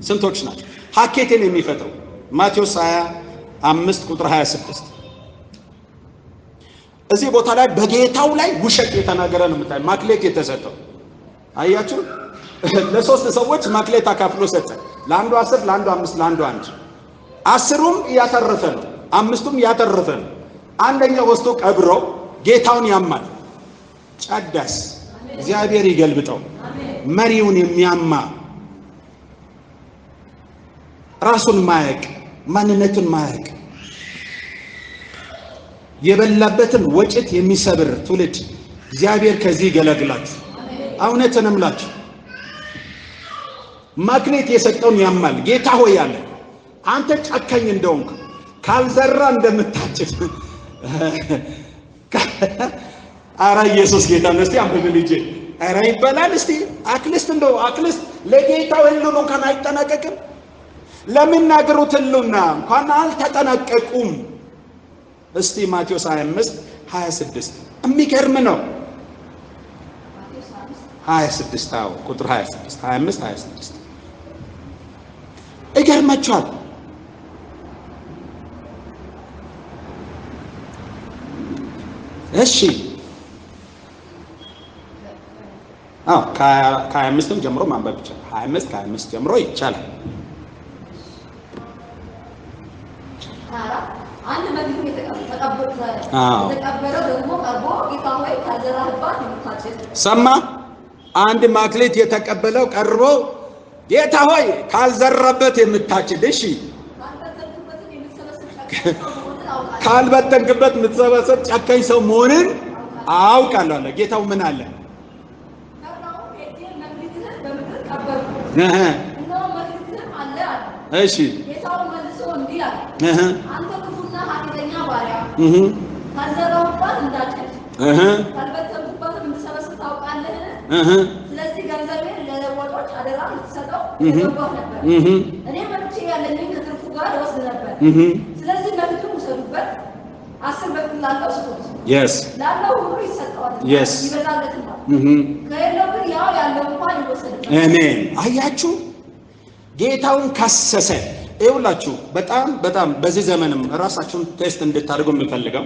ስንቶች ናቸው ሀኬትን የሚፈጥሩ? ማቴዎስ 25 ቁጥር 26 እዚህ ቦታ ላይ በጌታው ላይ ውሸት የተናገረ ነው የምታይ። ማክሌት የተሰጠው አያችሁ። ለሶስት ሰዎች ማክሌት አካፍሎ ሰጠ። ለአንዱ 10፣ ለአንዱ 5፣ ለአንዱ 1። 10ሩም ያተረፈ ነው፣ 5ቱም ያተረፈ ነው። አንደኛው ወስዶ ቀብሮ ጌታውን ያማል። ጨዳስ እግዚአብሔር ይገልብጠው። መሪውን የሚያማ ራሱን ማያቅ ማንነቱን ማያቅ የበላበትን ወጭት የሚሰብር ትውልድ እግዚአብሔር ከዚህ ይገላግላችሁ። እውነትን እምላችሁ ማክሌት የሰጠውን ያማል። ጌታ ሆይ ያለ አንተ ጨካኝ እንደሆንክ ካልዘራ እንደምታጭድ አረ ኢየሱስ ጌታ ነው። እስቲ አንብብ ልጄ። አረ ይበላል። እስቲ አክሊስት እንደው አክሊስት ለጌታው ሁሉ እንኳን አይጠናቀቅም። ለሚናገሩት ሁሉና እንኳን አልተጠናቀቁም። እስቲ ማቴዎስ 25 26 የሚገርም ነው። 26 አዎ ቁጥር 26 25 26 ይገርማችኋል። እሺ አዎ ከ25 ጀምሮ ማንበብ ይቻላል። 25 ከ25 ጀምሮ ይቻላል። አንድ መግቢት የተቀበለው ደግሞ ቀርቦ ጌታ ሆይ ካልዘራህባት የምታጭድ ሰማ። አንድ ማክሌት የተቀበለው ቀርቦ ጌታ ሆይ ካልዘራበት የምታጭድ። እሺ ካልበተንክበት የምትሰበሰብ ጨካኝ ሰው መሆንን አውቃለሁ አለ። ጌታው ምን አለ? እሺ ጌታው መልሶ እንዲህ አለ፣ አንተ ክፉና ኃጢአተኛ ባሪያ ካልዘራሁባት እንዳጭድ ካልበተንኩባትም እንድሰበስብ ታውቃለህን? ስለዚህ ገንዘቤን ለለዋጮች አደራ ልትሰጠው ይገባህ ነበር። እኔ መጥቼ ያለኝን ከትርፉ ጋር እወስድ ነበር። ስለዚህ በፊቱም ውሰዱበት፣ 10 በኩል ላለው ስጡት፣ ላለው ሁሉ ይሰጠዋል፣ ይበዛለትማል። ከሌለው ግን ያው ያለው እንኳን ይወሰድበታል። አሜን። አያችሁ ጌታውን ካሰሰ። ይኸውላችሁ በጣም በዚህ ዘመንም ራሳችሁን ቴስት እንድታደርጉ የምፈልገው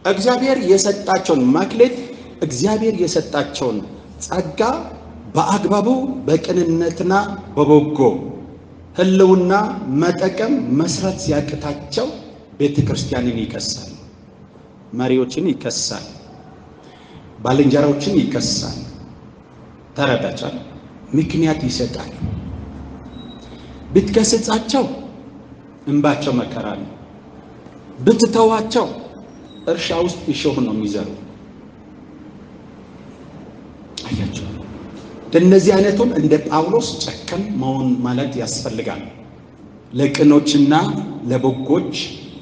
እግዚአብሔር የሰጣቸውን ማክሌት እግዚአብሔር የሰጣቸውን ጸጋ በአግባቡ በቅንነትና በበጎ ህልውና መጠቀም መስራት ሲያቅታቸው ቤተክርስቲያንን ይከሳል፣ መሪዎችን ይከሳል፣ ባልንጀራዎችን ይከሳል። ተረዳቻል። ምክንያት ይሰጣል። ብትገስጻቸው እንባቸው መከራ ነው። ብትተዋቸው እርሻ ውስጥ እሾህ ነው የሚዘሩ። አያቸው። እንደነዚህ አይነቱን እንደ ጳውሎስ ጨከን መሆን ማለት ያስፈልጋል። ለቅኖችና ለበጎች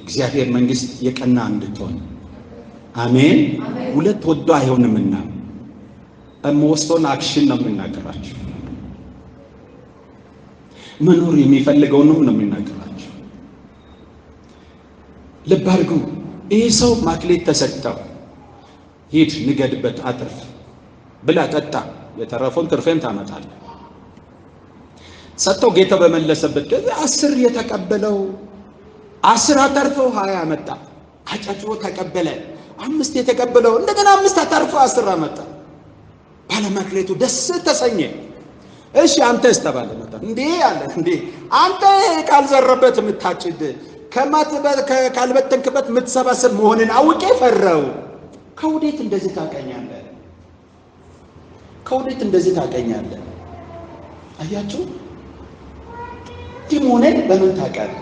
እግዚአብሔር መንግስት የቀና እንድትሆን አሜን። ሁለት ወዶ አይሆንምና እምወስዶን አክሽን ነው የምናገራቸው። መኖር የሚፈልገውንም ነው የምናገራቸው። ልብ አድርጉ። ይህ ሰው ማክሌት ተሰጠው። ሂድ ንገድበት፣ አትርፍ፣ ብላ፣ ጠጣ፣ የተረፈውን ትርፌን ታመጣለህ። ሰጥቶ ጌታ በመለሰበት ጊዜ 10 የተቀበለው 10 አተርፎ 20 አመጣ። አጨብጭቦ ተቀበለ። 5 የተቀበለው እንደገና 5 አተርፎ 10 አመጣ። ባለማክሌቱ ደስ ተሰኘ። እሺ አንተስ ተባለ መጣ። እንዴ አለ እንዴ አንተ ካልዘረበት የምታጭድ ካልበተንክበት የምትሰባሰብ መሆንን አውቄ ፈራው። ከወዴት እንደዚህ ታቀኛለህ? ከወዴት እንደዚህ ታቀኛለህ? አያችሁ እንዲህ መሆንን በምን ታውቃለህ?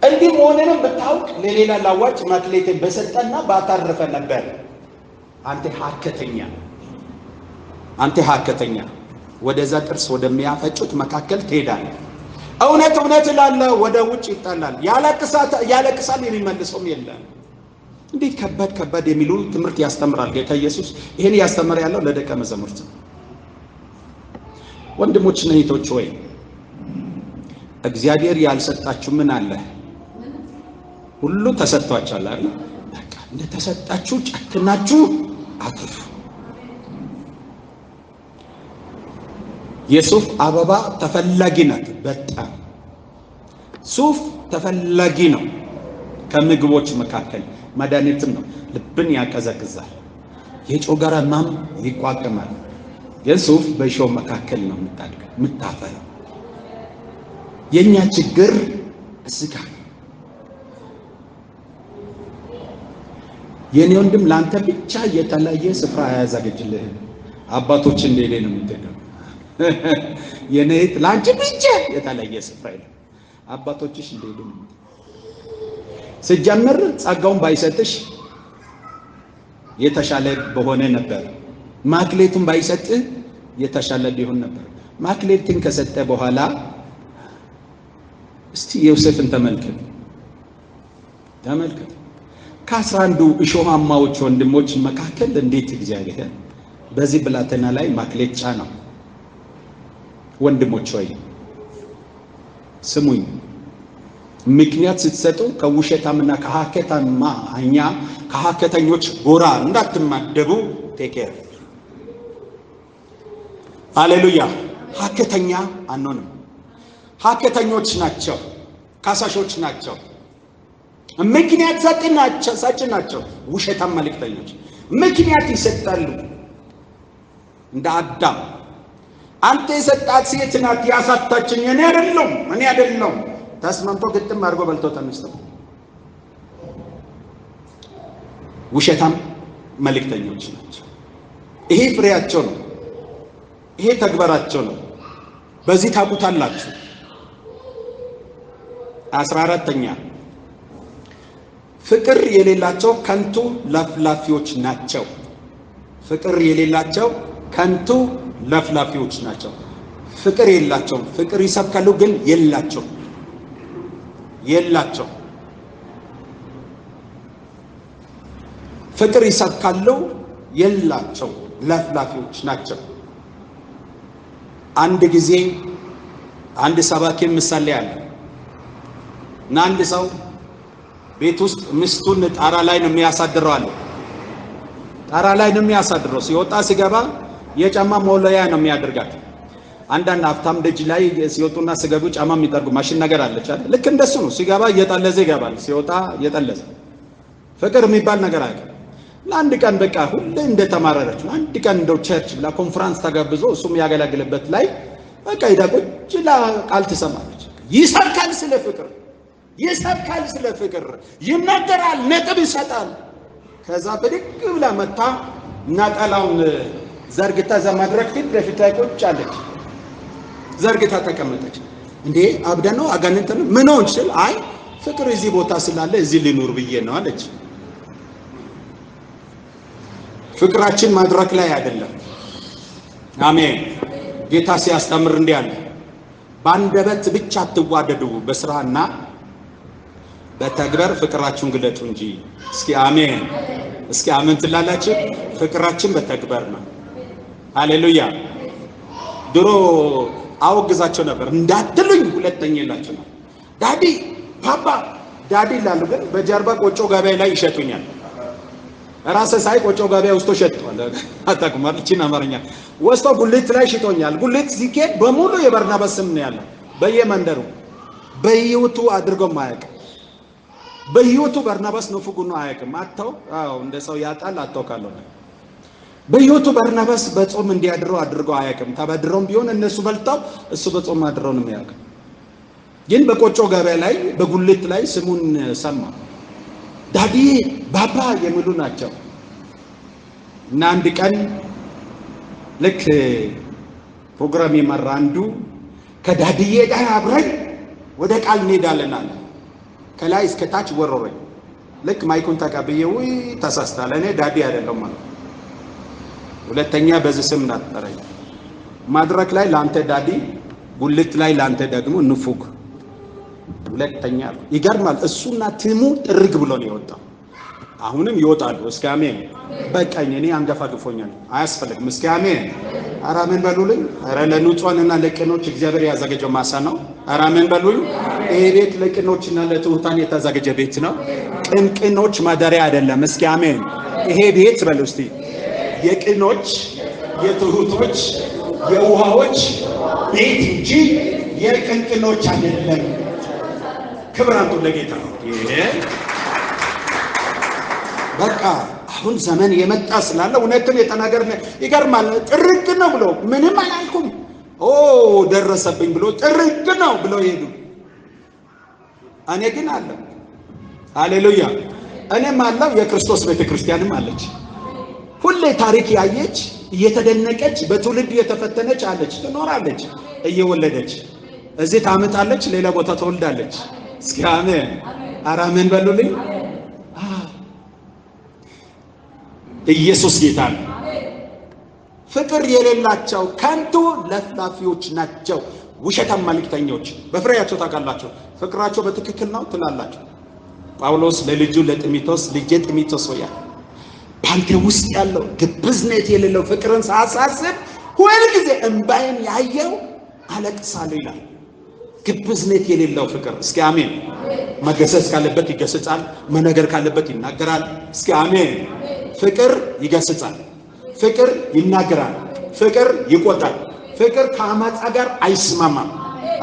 እንዲህ መሆንንም ብታውቅ ለሌላ ላዋጭ ማክሌትን በሰጠና ባታረፈ ነበር። አንተ ሀከተኛ ወደዛ ጥርስ ወደሚያፈጩት መካከል ትሄዳለህ። እውነት እውነት እላለሁ ወደ ውጭ ይጣላል። ያለቅሳል የሚመልሰውም የለም። እንዴት ከባድ የሚሉ ትምህርት ያስተምራል ጌታ ኢየሱስ። ይሄን ያስተምር ያለው ለደቀ መዛሙርት ነው። ወንድሞችና እህቶች ሆይ እግዚአብሔር ያልሰጣችሁ ምን አለ? ሁሉ ተሰጥቷችኋል አይደል? በቃ እንደተሰጣችሁ ጨክናችሁ አትርፉ። የሱፍ አበባ ተፈላጊ ናት። በጣም ሱፍ ተፈላጊ ነው። ከምግቦች መካከል መድኃኒትም ነው። ልብን ያቀዘቅዛል። የጮጋራ ህመም ይቋቋማል። የሱፍ በእሾህ መካከል ነው የምታፈራው። የኛ ችግር እዚህ ጋር የኔ ወንድም ላንተ ብቻ የተለየ ስፍራ አያዘጋጅልህ። አባቶች እንደሌለ ነው የሚገደው። የኔ ላንቺ ብቻ የተለየ ስፍራ የለም። አባቶችሽ እንደሌለ ነው። ሲጀምር ጸጋውን ባይሰጥሽ የተሻለ በሆነ ነበር። ማክሌቱን ባይሰጥህ የተሻለ ቢሆን ነበር። ማክሌትን ከሰጠ በኋላ እስቲ ዮሴፍን ተመልከት። ከ11 እሾሃማዎች ወንድሞች መካከል እንዴት እግዚአብሔር በዚህ ብላቴና ላይ ማክሌት ጫነው? ወንድሞች ሆይ ስሙኝ። ምክንያት ስትሰጡ ከውሸታምና ከሐሰተኞች ጎራ እንዳትማደቡ ቴኬር። ሃሌሉያ። ሐሰተኛ አንሆንም። ሐሰተኞች ናቸው፣ ካሳሾች ናቸው፣ ምክንያት ሰጪ ናቸው። ውሸታም መልእክተኞች ምክንያት ይሰጣሉ። እንደ አዳም አንተ የሰጣት ሴት ናት ያሳታችኝ፣ እኔ አይደለም። ተስማምቶ ግጥም አድርጎ በልቶ ተነስተው። ውሸታም መልእክተኞች ናቸው። ይሄ ፍሬያቸው ነው። ይሄ ተግባራቸው ነው። በዚህ ታውቁታላችሁ። 14ኛ ፍቅር የሌላቸው ከንቱ ለፍላፊዎች ናቸው። ፍቅር የሌላቸው ከንቱ ለፍላፊዎች ናቸው። ፍቅር የላቸውም። ፍቅር ይሰብካሉ ግን የላቸው ፍቅር ይሰብካሉ የላቸው ለፍላፊዎች ናቸው። አንድ ጊዜ አንድ ሰባኪ ምሳሌ አለ እና አንድ ሰው ቤት ውስጥ ሚስቱን ጣራ ላይ ነው የሚያሳድረው አለ። ጣራ ላይ ነው የሚያሳድረው። ሲወጣ ሲገባ የጫማ መወለያ ነው የሚያደርጋት። አንዳንድ ሀብታም ደጅ ላይ ሲወጡና ሲገቡ ጫማ የሚጠርጉ ማሽን ነገር አለች አይደል? ልክ እንደሱ ነው። ሲገባ እየጠለዘ ይገባል፣ ሲወጣ እየጠለዘ። ፍቅር የሚባል ነገር አለ። ለአንድ ቀን በቃ ሁሌ እንደተማረረች አንድ ቀን እንደው ቸርች ብላ ኮንፈረንስ ተጋብዞ እሱም ያገለግልበት ላይ በቃ ሄዳ ቁጭ ብላ ቃል ትሰማለች። ይሰብካል ስለ ፍቅር ይናገራል፣ ነጥብ ይሰጣል። ከዛ ብድግ ብላ መታ ነጠላውን ዘርግታ እዛ መድረክ ፊት ለፊት ላይ ቁጭ አለች። ዘርግታ ተቀመጠች። እንዴ አብደ ነው አጋንንት ነው ምን ሆንሽ ስል አይ ፍቅር እዚህ ቦታ ስላለ እዚህ ሊኖር ብዬ ነው አለች። ፍቅራችን መድረክ ላይ አይደለም። አሜን። ጌታ ሲያስተምር እንዲህ አለ፣ በአንደበት ብቻ አትዋደዱ፣ በስራና በተግባር ፍቅራችሁን ግለጡ እንጂ። እስኪ አሜን ትላላችሁ? ፍቅራችን በተግባር ነው። ሃሌሉያ። ድሮ አወግዛቸው ነበር እንዳትሉኝ፣ ሁለተኛ ይላችሁ ነው ዳዲ ፓፓ ዳዲ ይላሉ፣ ግን በጀርባ ቆጮ ገበያ ላይ ይሸጡኛል። ራሴ ሳይ ቆጮ ገበያ ውስጥ ሸጥቷል። አታውቁም እቺን አማርኛ ወስቶ ጉልት ላይ ሽጦኛል። ጉልት ሲኬድ በሙሉ የበርናባስ ስም ነው ያለው በየመንደሩ በህይወቱ አድርጎ ማያውቅ በህይወቱ በርናባስ ነው ፍጉን አያውቅም። አጣው አዎ እንደ ሰው ያጣል አጣው ካለው በህይወቱ በርናባስ በጾም እንዲያድረው አድርጎ አያውቅም። ተበድሮም ቢሆን እነሱ በልጣው እሱ በጾም አድረው ነው የሚያውቅ። ግን በቆጮ ገበያ ላይ በጉልት ላይ ስሙን ሰማ። ዳዲ ባባ የሚሉ ናቸው። እና አንድ ቀን ልክ ፕሮግራም የመራ አንዱ ከዳዲዬ ጋር አብረን ወደ ቃል እንሄዳለን አለ። ከላይ እስከ ታች ወረረኝ። ልክ ማይኩን ተቀብዬ ወይ ተሳስታለ እኔ ዳዲ አይደለም ማለት ሁለተኛ በዚህ ስም እንዳትጠራኝ ማድረክ ላይ ላንተ ዳዲ ጉልት ላይ ላንተ ደግሞ ንፉግ ሁለተኛ ይገርማል። እሱና ትሙ ጥርግ ብሎ ነው የወጣው። አሁንም ይወጣሉ። እስኪ አሜን። በቃኝ እኔ አንገፋግፎኛል አያስፈልግም። እስኪ አሜን። ኧረ አሜን በሉልኝ። ኧረ ለንጹሃንና ለቅኖች እግዚአብሔር ያዘጋጀው ማሳ ነው። ኧረ አሜን በሉልኝ። ይሄ ቤት ለቅኖችና ለትሑታን የተዘጋጀ ቤት ነው። ቅንቅኖች ማደሪያ አይደለም። እስኪ አሜን። ይሄ ቤት በሉ እስቲ የቅኖች የትሑቶች የውሃዎች ቤት እንጂ የቅንቅኖች አይደለም። ክብር አምጡ ለጌታ። በቃ አሁን ዘመን የመጣ ስላለ እውነትን የተናገርን ይገርማል። ጥርግ ነው ብሎ ምንም አላልኩም ኦ ደረሰብኝ ብሎ ጥርግ ነው ብሎ ይሄዱ። እኔ ግን አለ ሃሌሉያ እኔም አለው የክርስቶስ ቤተክርስቲያንም አለች። ሁሌ ታሪክ ያየች እየተደነቀች በትውልድ የተፈተነች አለች። ትኖራለች እየወለደች እዚህ ታመጣለች፣ ሌላ ቦታ ትወልዳለች። እስኪ አሜን። ኧረ አሜን በሉልኝ። ኢየሱስ ጌታ ነው። ፍቅር የሌላቸው ከንቱ ለፍላፊዎች ናቸው፣ ውሸታም መልእክተኞች። በፍሬያቸው ታውቃላችሁ። ፍቅራቸው በትክክል ነው ትላላችሁ። ጳውሎስ ለልጁ ለጢሞቴዎስ ልጄ ጢሞቴዎስ ሆይ ባንተ ውስጥ ያለው ግብዝነት የሌለው ፍቅርን ሳሳስብ ሁልጊዜ እንባዬን ያየው አለቅሳለሁ ይላል። ግብዝነት የሌለው ፍቅር። እስኪ አሜን። መገሰጽ ካለበት ይገስጻል፣ መነገር ካለበት ይናገራል። እስኪ አሜን። ፍቅር ይገስጻል፣ ፍቅር ይናገራል፣ ፍቅር ይቆጣል። ፍቅር ከአመፃ ጋር አይስማማም።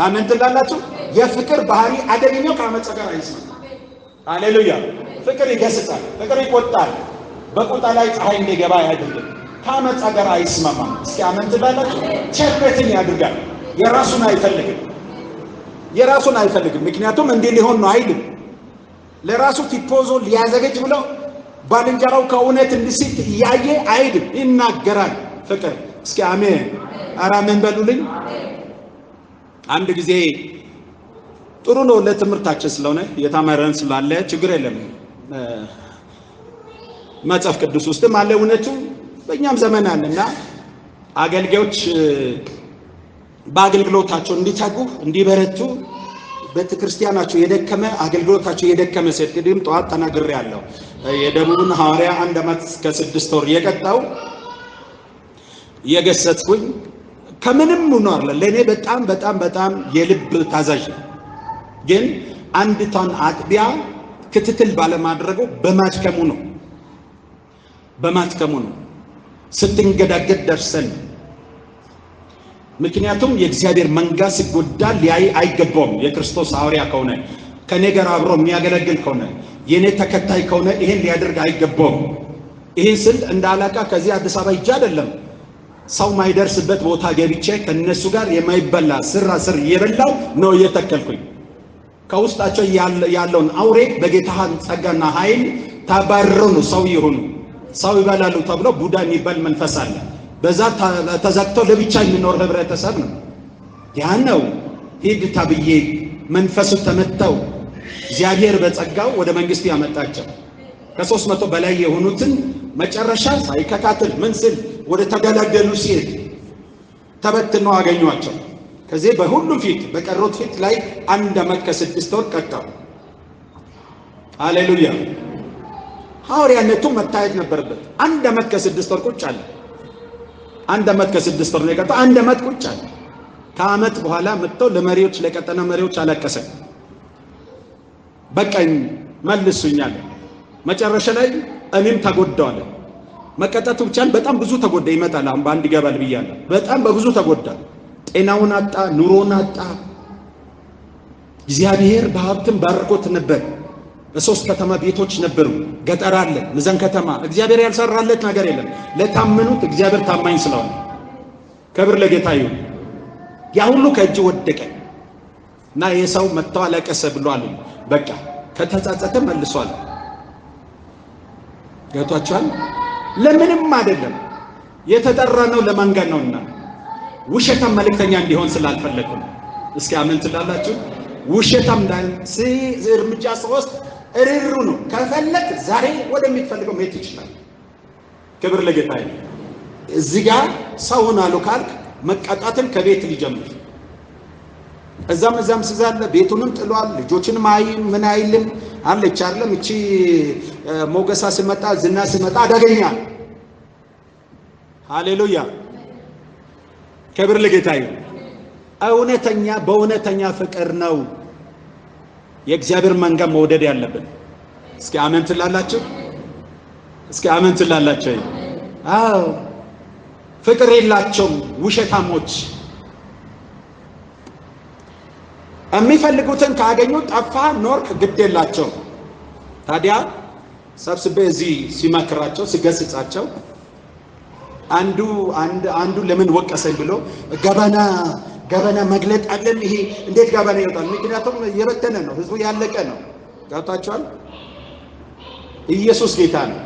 አሜን ትላላችሁ። የፍቅር ባህሪ አደገኛው ከአመፃ ጋር አይስማማም። ሃሌሉያ። ፍቅር ይገስጻል፣ ፍቅር ይቆጣል። በቁጣ ላይ ፀሐይ እንዲገባ አያደርግም። ከአመፃ ጋር አይስማማም። እስኪ አሜን ትላላችሁ። ቸርነትን ያድርጋል። የራሱን አይፈልግም፣ የራሱን አይፈልግም። ምክንያቱም እንዲህ ሊሆን ነው አይልም። ለራሱ ቲፖዞ ሊያዘገጅ ብለው ባልንጀራው ከእውነት እንዲስት እያየ አይድም፣ ይናገራል። ፍቅር። እስኪ አሜን። ኧረ አሜን በሉልኝ። አንድ ጊዜ ጥሩ ነው ለትምህርታችን ስለሆነ የተማረን ስላለ ችግር የለም። መጽሐፍ ቅዱስ ውስጥም አለ እውነቱ፣ በእኛም ዘመን አለና አገልጋዮች በአገልግሎታቸው እንዲተጉ እንዲበረቱ ቤተክርስቲያናቸው የደከመ አገልግሎታቸው የደከመ ሴት ቅድም ጠዋት ተናግሬያለሁ። የደቡብን ሐዋርያ 1 ዓመት ከ6 ወር የቀጣው የገሰጽኩኝ ከምንም ሆኗል። ለኔ በጣም በጣም በጣም የልብ ታዛዥ ግን አንዲቷን አጥቢያ ክትትል ባለማድረጉ በማድከሙ ነው ስትንገዳገድ ደርሰን። ምክንያቱም የእግዚአብሔር መንጋ ሲጎዳ ሊያይ አይገባውም። የክርስቶስ ሐዋርያ ከሆነ ከኔ ጋር አብሮ የሚያገለግል ከሆነ የኔ ተከታይ ከሆነ ይሄን ሊያደርግ አይገባውም። ይሄን ስል እንደ አለቃ ከዚህ አዲስ አበባ ሂጄ አይደለም፣ ሰው ማይደርስበት ቦታ ገብቼ ከነሱ ጋር የማይበላ ስራ ስር እየበላው ነው እየተከልኩኝ። ከውስጣቸው ያለውን አውሬ በጌታ ጸጋና ኃይል ታባረው ነው ሰው ይሆኑ ሰው ይበላሉ ተብሎ ቡዳ የሚባል መንፈስ አለ። በዛ ተዘግቶ ለብቻ የሚኖር ህብረተሰብ ነው። ያን ነው ሂድ ተብዬ መንፈሱ ተመተው እግዚአብሔር በጸጋው ወደ መንግስት ያመጣቸው። ከ300 በላይ የሆኑትን መጨረሻ ሳይከታተል ምን ስል ወደ ተገላገሉ ሲሄድ ተበትነው አገኟቸው። ከዚህ በሁሉም ፊት በቀሩት ፊት ላይ 1 ዓመት ከ6 ወር ቀጣው። ሃሌሉያ። ሐዋርያነቱ መታየት ነበረበት። 1 ዓመት ከ6 ወር ቁጭ አለ። 1 ዓመት ከ6 ወር ነው የቀጣው። 1 ዓመት ቁጭ አለ። ከዓመት በኋላ መጥተው ለመሪዎች ለቀጠና መሪዎች አለቀሰ። በቃኝ መልሱኛል። መጨረሻ ላይ እኔም ተጎዳዋለ። መቀጣቱ ብቻን በጣም ብዙ ተጎዳ። ይመጣል አሁን በአንድ ይገባል ብያለሁ። በጣም በብዙ ተጎዳ። ጤናውን አጣ፣ ኑሮውን አጣ። እግዚአብሔር በሀብትም ባርኮት ነበር። በሶስት ከተማ ቤቶች ነበሩ። ገጠር አለ፣ ምዘን ከተማ። እግዚአብሔር ያልሰራለት ነገር የለም። ለታመኑት እግዚአብሔር ታማኝ ስለሆነ ክብር ለጌታ ይሁን። ያ ሁሉ ከእጅ ወደቀ እና የሰው መጥቶ አለቀሰ ብሏል። በቃ ከተጻጸተ መልሷል። ገብቷችኋል? ለምንም አይደለም የተጠራ ነው ለማንጋን ነውና ውሸታም መልእክተኛ እንዲሆን ስላልፈለኩ ነው። እስኪ አሜን ትላላችሁ? ውሸታም እንዳል እርምጃ 3 እርሩ ነው። ከፈለክ ዛሬ ወደሚፈልገው መሄድ ይችላል። ክብር ለጌታ ይሁን። እዚህ ጋር ሰውን አሉ ካልክ መቀጣትን ከቤት ሊጀምር እዛም ስዛለ ቤቱንም ጥሏል። ልጆችንም ምን አይልም አለች አይደለም። እቺ ሞገሳ ሲመጣ ዝና ሲመጣ አደገኛ። ሃሌሉያ ክብር ለጌታ ይሁን። በእውነተኛ ፍቅር ነው የእግዚአብሔር መንጋ መውደድ ያለብን። እስኪ አሜን ትላላችሁ? እስኪ አሜን ትላላችሁ? አዎ ፍቅር የላቸውም ውሸታሞች። የሚፈልጉትን ካገኙ ጠፋ ኖርክ ግድ የላቸው። ታዲያ ሰብስቤ እዚህ ሲመክራቸው ሲገስጻቸው አንዱ ለምን ወቀሰኝ ብሎ ገበና መግለጥ አለን። ይሄ እንዴት ገበና ይወጣል? ምክንያቱም የበተነ ነው፣ ህዝቡ ያለቀ ነው። ገብታችኋል? ኢየሱስ ጌታ ነው።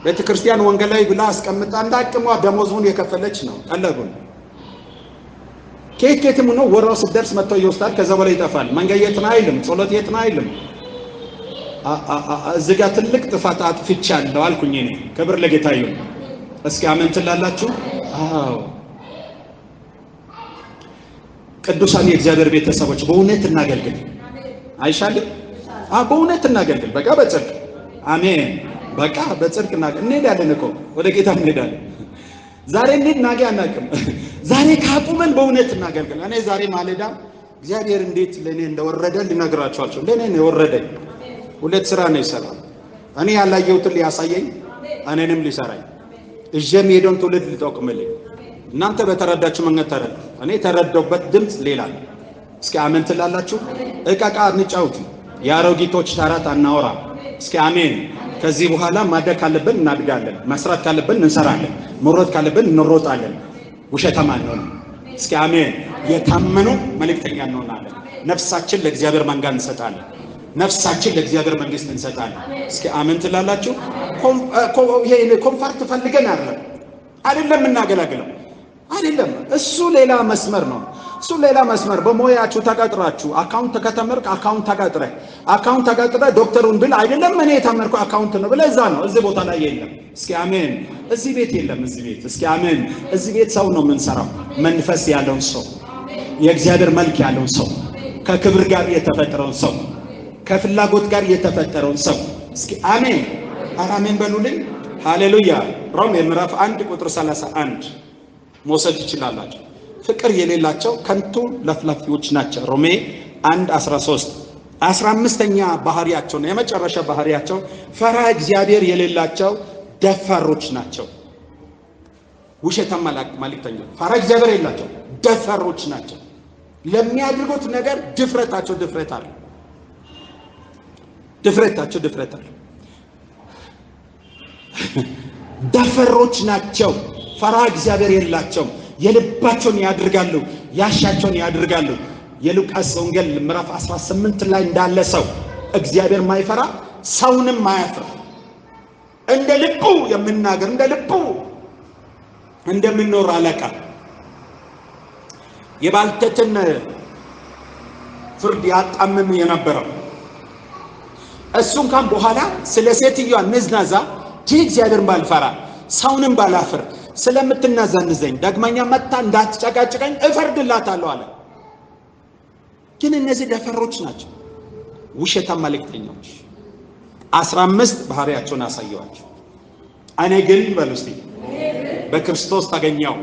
ቤተክርስቲያን ወንጌላዊ ብላ አስቀምጣ እንዳቅሟ ደሞዙን የከፈለች ነው። ቀለቡን ከየትም ነው ወራው ሲደርስ መጥቶ ይወስዳል። ከዛ በላይ ይጠፋል። መንገድ የት ነው አይልም፣ ጸሎት የት ነው አይልም። እዚህ ጋር ትልቅ ጥፋት አጥፍቻለሁ አልኩኝ እኔ። ክብር ለጌታ ይሁን። እስኪ አሜን ትላላችሁ? አዎ ቅዱሳን የእግዚአብሔር ቤተሰቦች በእውነት እናገልግል አይሻልም? በእውነት እናገልግል። በቃ በጽድቅ አሜን። በቃ በጽድቅ እንሄዳለን እኮ ወደ ጌታ እንሄዳለን። ዛሬ እንዴት ናገ አናውቅም። ዛሬ ካቁመን በእውነት እናገልግል። እኔ ዛሬ ማለዳ እግዚአብሔር እንዴት ለኔ እንደወረደ ልነግራችኋለሁ። ለኔ ነው የወረደኝ። ሁለት ስራ ነው ይሰራል። እኔ ያላየሁትን ሊያሳየኝ፣ እኔንም ሊሰራኝ፣ እጀም ሄዶን ትውልድ ሊጠቁምልኝ። እናንተ በተረዳችሁ መንገድ ተረዱ። እኔ ተረዳውበት ድምጽ ሌላ ነው። እስኪ አሜን ትላላችሁ? እቃቃ እንጫውት፣ የአሮጊቶች ተረት አናወራ። እስኪ አሜን። ከዚህ በኋላ ማደግ ካለብን እናድጋለን፣ መስራት ካለብን እንሰራለን፣ መሮጥ ካለብን እንሮጣለን። ውሸታም አንሆንም። እስኪ አሜን። የታመኑ መልእክተኛ እንሆናለን። ነፍሳችን ለእግዚአብሔር መንጋ እንሰጣለን። ነፍሳችን ለእግዚአብሔር መንግስት እንሰጣለን። እስኪ አሜን ትላላችሁ? ይሄ ኮምፎርት ፈልገን አይደለም እናገለግለው አይደለም። እሱ ሌላ መስመር ነው። እሱ ሌላ መስመር። በሞያችሁ ተቀጥራችሁ አካውንት ከተመርክ አካውንት ተቀጥረ ዶክተሩን ብል አይደለም እኔ የተመርኩ አካውንት ነው ብለህ እዛ ነው። እዚህ ቦታ ላይ የለም። እስኪ አሜን። እዚህ ቤት የለም። እዚህ ቤት እስኪ አሜን። እዚህ ቤት ሰው ነው የምንሰራው። መንፈስ ያለውን ሰው፣ የእግዚአብሔር መልክ ያለውን ሰው፣ ከክብር ጋር የተፈጠረውን ሰው፣ ከፍላጎት ጋር የተፈጠረውን ሰው። እስኪ አሜን። አሜን በሉልኝ። ሃሌሉያ። ሮሜ ምዕራፍ 1 ቁጥር 31 መውሰድ ይችላላችሁ። ፍቅር የሌላቸው ከንቱ ለፍላፊዎች ናቸው። ሮሜ 1:13 15ኛ ባህሪያቸው ነው። የመጨረሻ ባህሪያቸው ፈራ እግዚአብሔር የሌላቸው ደፋሮች ናቸው። ውሸታም መልእክተኛ ፈራ እግዚአብሔር የሌላቸው ደፋሮች ናቸው። ለሚያድርጉት ነገር ድፍረታቸው ድፍረት አለ። ደፋሮች ናቸው። ፈራ እግዚአብሔር የሌላቸው የልባቸውን ያድርጋሉ፣ ያሻቸውን ያድርጋሉ። የሉቃስ ወንጌል ምዕራፍ 18 ላይ እንዳለ ሰው እግዚአብሔር ማይፈራ ሰውንም ማያፍር እንደ ልቡ የምናገር እንደ ልቡ እንደምንኖር አለቃ የባልቴትን ፍርድ ያጣምም የነበረው እሱ እንኳን በኋላ ስለ ሴትዮዋ ንዝናዛ እግዚአብሔርን ባልፈራ ሰውንም ባላፍር ስለምትናዘንዘኝ ዳግመኛ መጣ እንዳትጨቃጭቀኝ እፈርድላታለሁ አለ። ግን እነዚህ ደፈሮች ናቸው፣ ውሸታም መልእክተኞች። 15 ባህሪያቸውን አሳየዋቸው። እኔ ግን በሉ እስቲ በክርስቶስ ተገኘው፣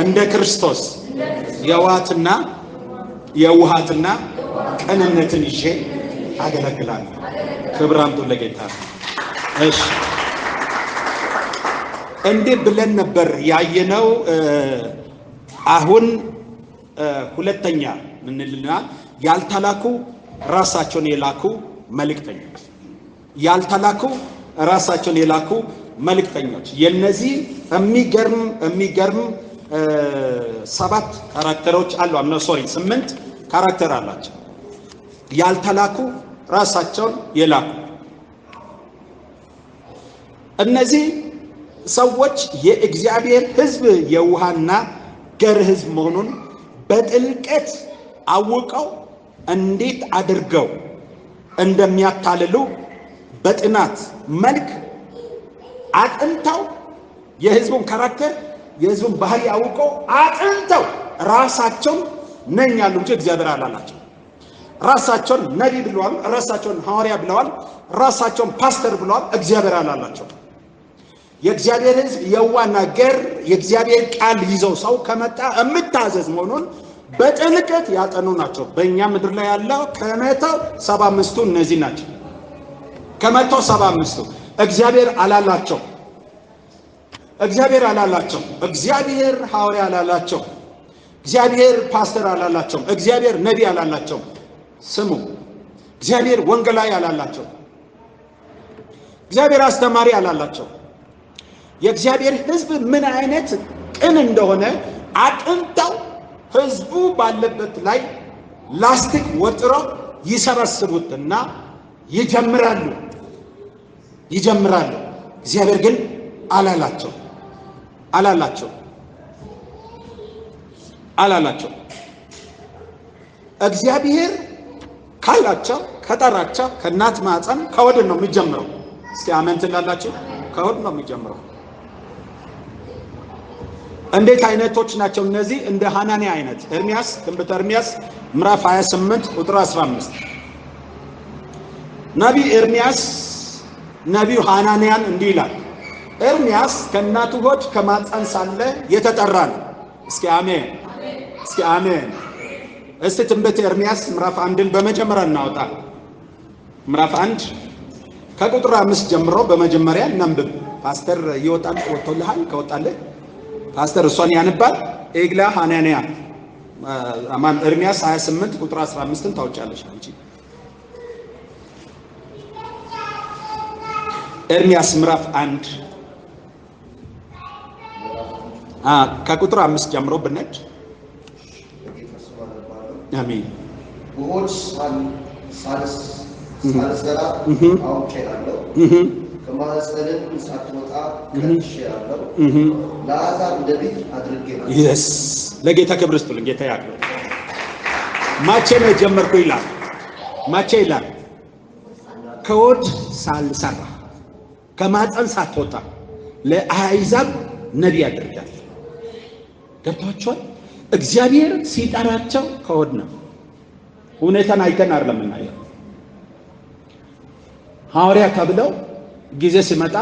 እንደ ክርስቶስ የዋሃትና ቅንነትን ይዤ አገለግላለሁ። ክብር አምጡ ለጌታ። እሺ እንዴ ብለን ነበር ያየነው። አሁን ሁለተኛ ምንልና ያልተላኩ ራሳቸውን የላኩ መልእክተኞች፣ ያልተላኩ ራሳቸውን የላኩ መልእክተኞች። የነዚህ የሚገርም 7 ካራክተሮች አሉ። 8 ካራክተር አላቸው። ያልተላኩ ራሳቸውን የላኩ እነዚህ ሰዎች የእግዚአብሔር ሕዝብ የውሃና ገር ሕዝብ መሆኑን በጥልቀት አውቀው እንዴት አድርገው እንደሚያታልሉ በጥናት መልክ አጥንተው የሕዝቡን ካራክተር የሕዝቡን ባህሪ አውቀው አጥንተው ራሳቸውን ነኝ ያሉ እንጂ እግዚአብሔር አላላቸው። ራሳቸውን ነቢይ ብለዋል፣ ራሳቸውን ሐዋርያ ብለዋል፣ ራሳቸውን ፓስተር ብለዋል። እግዚአብሔር አላላቸው። የእግዚአብሔር ሕዝብ የዋና ገር የእግዚአብሔር ቃል ይዘው ሰው ከመጣ የምታዘዝ መሆኑን በጥልቀት ያጠኑ ናቸው። በእኛ ምድር ላይ ያለው ከ175ቱ እነዚህ ናቸው። ከ175ቱ እግዚአብሔር አላላቸው። እግዚአብሔር አላላቸው። እግዚአብሔር ሐዋርያ አላላቸው። እግዚአብሔር ፓስተር አላላቸው። እግዚአብሔር ነቢይ አላላቸው። ስሙ፣ እግዚአብሔር ወንጌላዊ አላላቸው። እግዚአብሔር አስተማሪ አላላቸው። የእግዚአብሔር ሕዝብ ምን አይነት ቅን እንደሆነ አጥንተው ሕዝቡ ባለበት ላይ ላስቲክ ወጥረው ይሰበስቡትና ይጀምራሉ። እግዚአብሔር ግን አላላቸው። እግዚአብሔር ካላቸው ከጠራቸው ከእናት ማፀን ከወድ ነው የሚጀምረው። እስቲ አሜን ትላላችሁ? ከወድ ነው የሚጀምረው። እንዴት አይነቶች ናቸው እነዚህ? እንደ ሐናንያ አይነት። ኤርምያስ ትንቢተ ኤርምያስ ምዕራፍ 28 ቁጥር 15 ነቢይ ኤርምያስ ነቢዩ ሐናንያን እንዲህ ይላል። ኤርምያስ ከእናቱ ሆድ ከማፀን ሳለ የተጠራ ነው። እስኪ አሜን፣ እስኪ አሜን። እስቲ ትንቢተ ኤርምያስ ምዕራፍ 1ን በመጀመሪያ እናውጣ። ምዕራፍ 1 ከቁጥር 5 ጀምሮ በመጀመሪያ እናንብብ። ፓስተር ይወጣል፣ ወጥቶልሃል። ከወጣለህ ፓስተር እሷን ያነባል። ኤግላ ሐናንያ ኤርምያስ 28 ቁጥር 15ን ታውጫለሽ አንቺ። ኤርምያስ ምዕራፍ 1 ከቁጥር 5 ጀምሮ ብነድ። አሜን። በሆድ ሳልሰራ አውቄአለሁ፣ ከማኅፀንም ሳትወጣ ቀድሼአለሁ፣ ለአሕዛብ ነቢይ አድርጌአለሁ። ይስ ለጌታ ክብር ይስጡልኝ። ጌታ ያክብር። መቼ ነው የጀመርኩ ይላል? መቼ ይላል? ከሆድ ሳልሰራ ከማኅፀን ሳትወጣ ለአሕዛብ ነቢይ አድርጌአለሁ። ገብቷችኋል? እግዚአብሔር ሲጠራቸው ከሆድ ነው። ሁኔታን አይተን አይደለም የምናየው። ሐዋርያ ተብለው ጊዜ ሲመጣ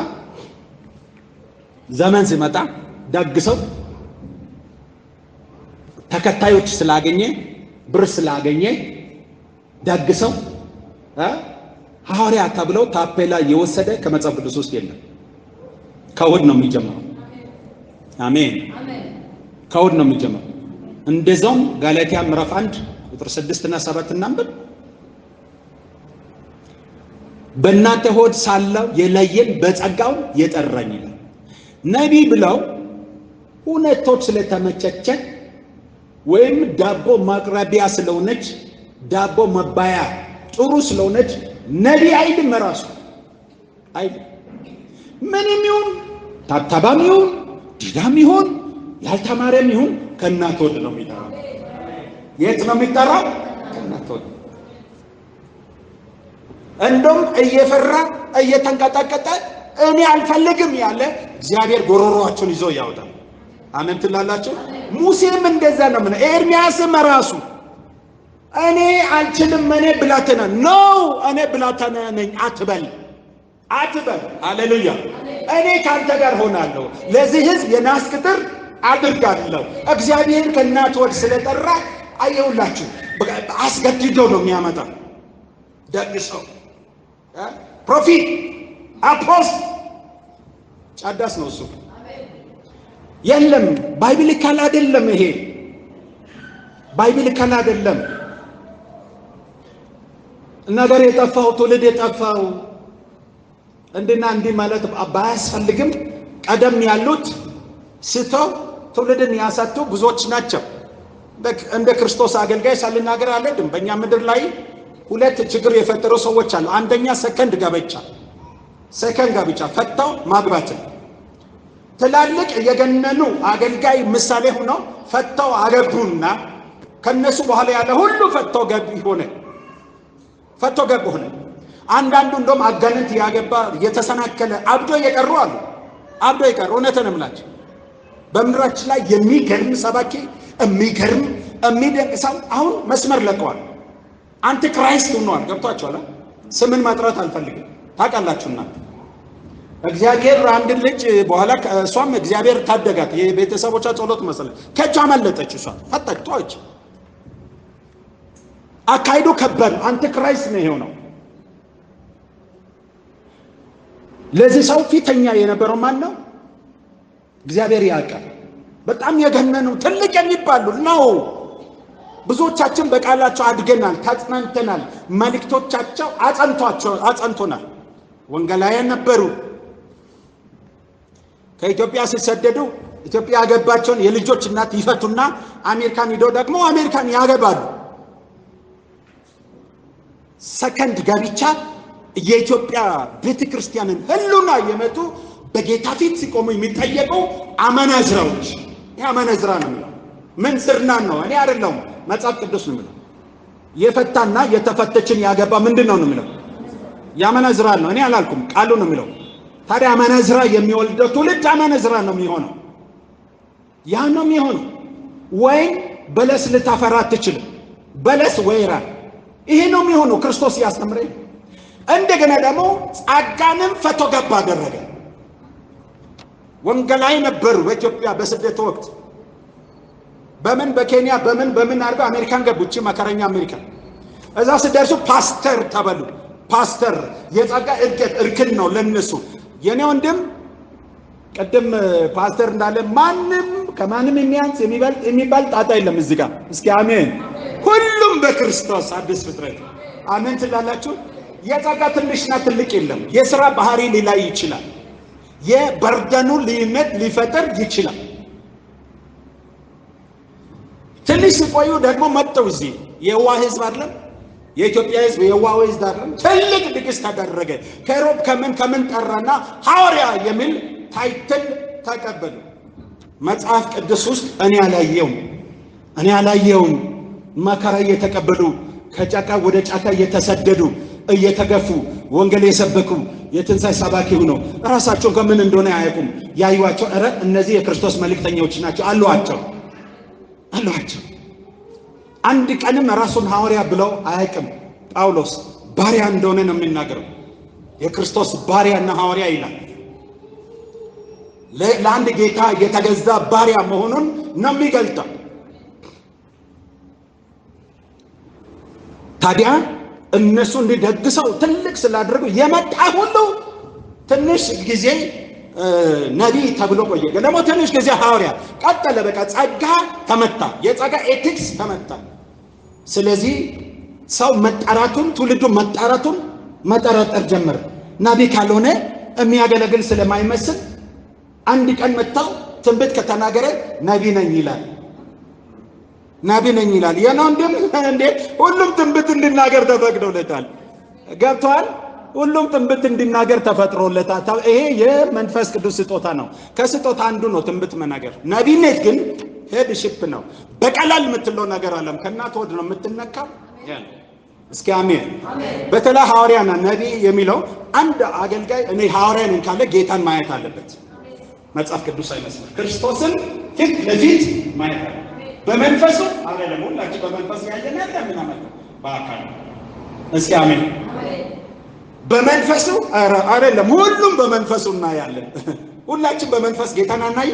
ዘመን ሲመጣ ደግሰው ተከታዮች ስላገኘ ብር ስላገኘ ደግሰው ሐዋርያ ተብለው ታፔላ የወሰደ ከመጽሐፍ ቅዱስ ውስጥ የለም። ከሆድ ነው የሚጀምረው። አሜን። ከሆድ ነው የሚጀምረው። እንደዛውም ጋላትያ ምዕራፍ 1 ቁጥር 6 እና 7 እናንብብ። በእናንተ ሆድ ሳለው የለየን በጸጋው የጠራኝ ይላል። ነቢይ ብለው ሁነቶች ስለተመቸቸን ወይም ዳቦ ማቅረቢያ ስለሆነች ዳቦ መባያ ጥሩ ስለሆነች ነቢይ አይልም። ራሱ አይልም። ምንም ይሁን ታብታባም ይሁን ዲዳም ይሁን ያልተማረም ይሁን ከእናት ሆድ ነው የሚጠራው። የት ነው የሚጠራው? ከእናት ሆድ። እንደውም እየፈራ እየተንቀጠቀጠ እኔ አልፈልግም ያለ እግዚአብሔር ጎሮሮአቸውን ይዞ ያወጣል። አሜን ትላላችሁ? ሙሴም እንደዛ ነው። ምን ኤርሚያስም ራሱ እኔ አልችልም፣ እኔ ብላቴና ነው፣ እኔ ብላቴና ነኝ አትበል። ሃሌሉያ። እኔ ካንተ ጋር ሆናለሁ፣ ለዚህ ህዝብ የናስ ቅጥር አድርጋለሁ። እግዚአብሔር ከእናት ሆድ ስለጠራ አየውላችሁ፣ አስገድዶ ነው የሚያመጣ። ደግሰው ፕሮፊት አፖስት ጫዳስ ነው እሱ። የለም ባይብሊካል አይደለም፣ ይሄ ባይብሊካል አይደለም። ነገር የጠፋው ትውልድ የጠፋው እንድና እንዲህ ማለት ባያስፈልግም ቀደም ያሉት ስተው ትውልድን ያሳቱ ብዙዎች ናቸው። እንደ ክርስቶስ አገልጋይ ሳልናገር አልሄድም። በእኛ ምድር ላይ ሁለት ችግር የፈጠሩ ሰዎች አሉ። አንደኛ ሰከንድ ጋብቻ ፈተው ማግባትን ትላልቅ የገነኑ አገልጋይ ምሳሌ ሆነው ፈተው አገቡና ከነሱ በኋላ ያለ ሁሉ ፈተው ገብ ሆነ። አንዳንዱ እንደውም አጋንንት ያገባ የተሰናከለ አብዶ የቀሩ አሉ። እውነትን እምላችሁ በምድራችን ላይ የሚገርም ሰባኪ የሚደንቅ ሰው አሁን መስመር ለቀዋል። አንቲ ክራይስት ሆኗል። ገብቷችኋል? ስምን መጥራት አልፈልግም። ታውቃላችሁና እግዚአብሔር አንድ ልጅ በኋላ እሷም እግዚአብሔር ታደጋት። የቤተሰቦቿ ጸሎት መሰለኝ ከእጇ አመለጠች። እሷ ፈጠቅቷች አካይዱ ከበድ አንቲ ክራይስት ነው ይሄው ነው። ለዚህ ሰው ፊተኛ የነበረው ማን ነው? እግዚአብሔር ያውቃል። በጣም የገነኑ ትልቅ የሚባሉ ነው። ብዙዎቻችን በቃላቸው አድገናል፣ ተጽናንተናል። መልእክቶቻቸው አጸንቶናል። ወንጌላውያን ነበሩ። ከኢትዮጵያ ሲሰደዱ ኢትዮጵያ ያገባቸውን የልጆች እናት ይፈቱና አሜሪካን ሄደው ደግሞ አሜሪካን ያገባሉ። ሰከንድ ጋብቻ የኢትዮጵያ ቤተክርስቲያንን ህሉና የመጡ በጌታ ፊት ሲቆሙ የሚጠየቁ አመናዝራዎች። ይህ አመናዝራ ነው የሚለው ምንዝርና ነው። እኔ አይደለሁም፣ መጽሐፍ ቅዱስ ነው የሚለው። የፈታና የተፈተችን ያገባ ምንድን ነው የሚለው? ያመናዝራ ነው። እኔ አላልኩም፣ ቃሉ ነው የሚለው። ታዲያ አመናዝራ የሚወልደው ትውልድ አመናዝራ ነው የሚሆነው። ያ ነው የሚሆነው። ወይን በለስ ልታፈራ አትችልም። በለስ ወይራ፣ ይሄ ነው የሚሆነው። ክርስቶስ ያስተምረኝ። እንደገና ደግሞ ጸጋንም ፈቶ ገባ አደረገ። ወንጌላዊ ነበሩ በኢትዮጵያ በስደት ወቅት በኬንያ በምን አድርገው አሜሪካን ገቡ። እቺ መከረኛ አሜሪካ። እዛ ሲደርሱ ፓስተር ተበሉ። ፓስተር የጸጋ እርክን ነው ለነሱ። የኔ ወንድም ቀደም ፓስተር እንዳለ ማንም ከማንም የሚያንስ የሚባል ጣጣ የለም እዚህ ጋር። እስኪ አሜን። ሁሉም በክርስቶስ አዲስ ፍጥረት አሜን ትላላችሁ። የጸጋ ትንሽና ትልቅ የለም። የሥራ ባህሪ ሊላይ ይችላል። የበርደኑ ልዩነት ሊፈጠር ይችላል። ትንሽ ሲቆዩ ደግሞ መጥተው እዚህ የዋህ ህዝብ አይደለም የኢትዮጵያ ህዝብ የዋህ ህዝብ አይደለም። ትልቅ ድግስ ተደረገ። ከሮብ ከምን ጠራና ሐዋርያ የሚል ታይትል ተቀበሉ። መጽሐፍ ቅዱስ ውስጥ እኔ አላየውም መከራ እየተቀበሉ ከጫካ ወደ ጫካ እየተሰደዱ እየተገፉ ወንጌል የሰበኩ የትንሣኤ ሰባኪ ሆነው ራሳቸውን ከምን እንደሆነ አያውቁም። ያዩዋቸው እነዚህ የክርስቶስ መልእክተኞች ናቸው አሏቸው። አንድ ቀንም ራሱን ሐዋርያ ብለው አያውቅም። ጳውሎስ ባሪያ እንደሆነ ነው የሚናገረው። የክርስቶስ ባሪያና ሐዋርያ ይላል። ለአንድ ጌታ የተገዛ ባሪያ መሆኑን ነው የሚገልጠው። ታዲያ እነሱ እንዲደግሰው ትልቅ ስላደረጉ የመጣ ሁሉ ትንሽ ጊዜ ነቢይ ተብሎ ቆየ። ደግሞ ትንሽ ጊዜ ሐዋርያ ቀጠለ። በቃ ጸጋ ተመታ፣ የጸጋ ኤቲክስ ተመታ። ስለዚህ ሰው መጣራቱን ትውልዱ መጣራቱን መጠራጠር ጀመረ። ነቢይ ካልሆነ የሚያገለግል ስለማይመስል አንድ ቀን መጣው ትንቢት ከተናገረ ነቢይ ነኝ ይላል። የነው እንዴ ሁሉም ትንቢት እንዲናገር ተፈቅዶለታል። ገብቷል? ሁሉም ትንቢት እንዲናገር ተፈጥሮለታል። ይሄ የመንፈስ ቅዱስ ስጦታ ነው። ከስጦታ አንዱ ነው ትንቢት መናገር። ነቢይነት ግን ሄድሺፕ ነው። በቀላል የምትለው ነገር አለም ከእናት ወድ ነው የምትነካው። እስኪ አሜን። በተለይ ሐዋርያና ነቢይ የሚለው አንድ አገልጋይ እኔ ሐዋርያ ነኝ ካለ ጌታን ማየት አለበት። መጽሐፍ ቅዱስ አይመስልም። ክርስቶስን ፊት ለፊት ማየት አለበት። በመንፈሱ አይደለም። ሁላችን በመንፈስ ያየን ምን አመጣ በአካል። እስኪ አሜን። በመንፈሱ አይደለም፣ ሁሉም በመንፈሱ እናያለን። ሁላችን በመንፈስ ጌታን አናይ።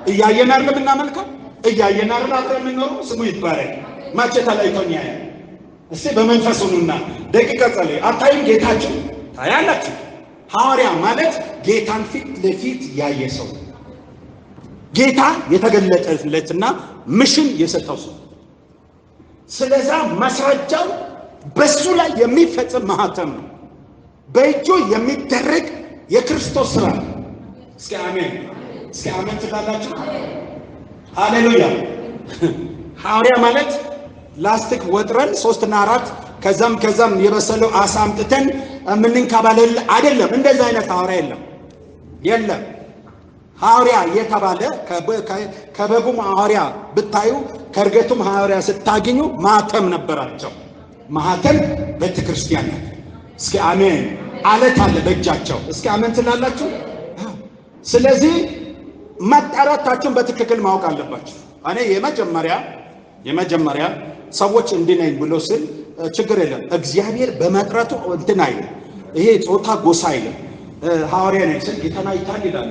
እያየን አይደለም እናመልከው፣ እያየን አይደለም አብረን የምንኖረው። ስሙ ይባረክ። ማቼ ተለይቶኝ ያያል እስቲ በመንፈስ ሁኑና ደቂቃ ጸልዩ። አታይም ጌታችሁ? ታያላችሁ። ሐዋርያ ማለት ጌታን ፊት ለፊት ያየ ሰው፣ ጌታ የተገለጠለትና ሚሽን የሰጠው ሰው። ስለዛ ማስረጃው በሱ ላይ የሚፈጽም ማህተም ነው፣ በእጁ የሚደረግ የክርስቶስ ስራ። እስኪ አሜን፣ እስኪ አሜን ትላላችሁ? ሃሌሉያ። ሐዋርያ ማለት ላስቲክ ወጥረን 3 እና 4 ከዛም የበሰለው አሳ አምጥተን ምንንከባለል አይደለም። እንደዛ አይነት ሐዋርያ የለም። ሐዋርያ የተባለ ከበጉም ሐዋርያ ብታዩ ከእርገቱም ሐዋርያ ስታገኙ ማህተም ነበራቸው። ማህተም ቤተክርስቲያን ነው። እስኪ አሜን። አለት አለ በእጃቸው። እስኪ አሜን ትላላችሁ? ስለዚህ መጠራታችሁን በትክክል ማወቅ አለባችሁ። እኔ የመጀመሪያ ሰዎች እንዲህ ነኝ ብሎ ስል ችግር የለም። እግዚአብሔር በመጥራቱ እንትን አይልም። ይሄ ጾታ ጎሳ አይልም። ሐዋርያ ነኝ ስል ጌታን አይታል ይላል።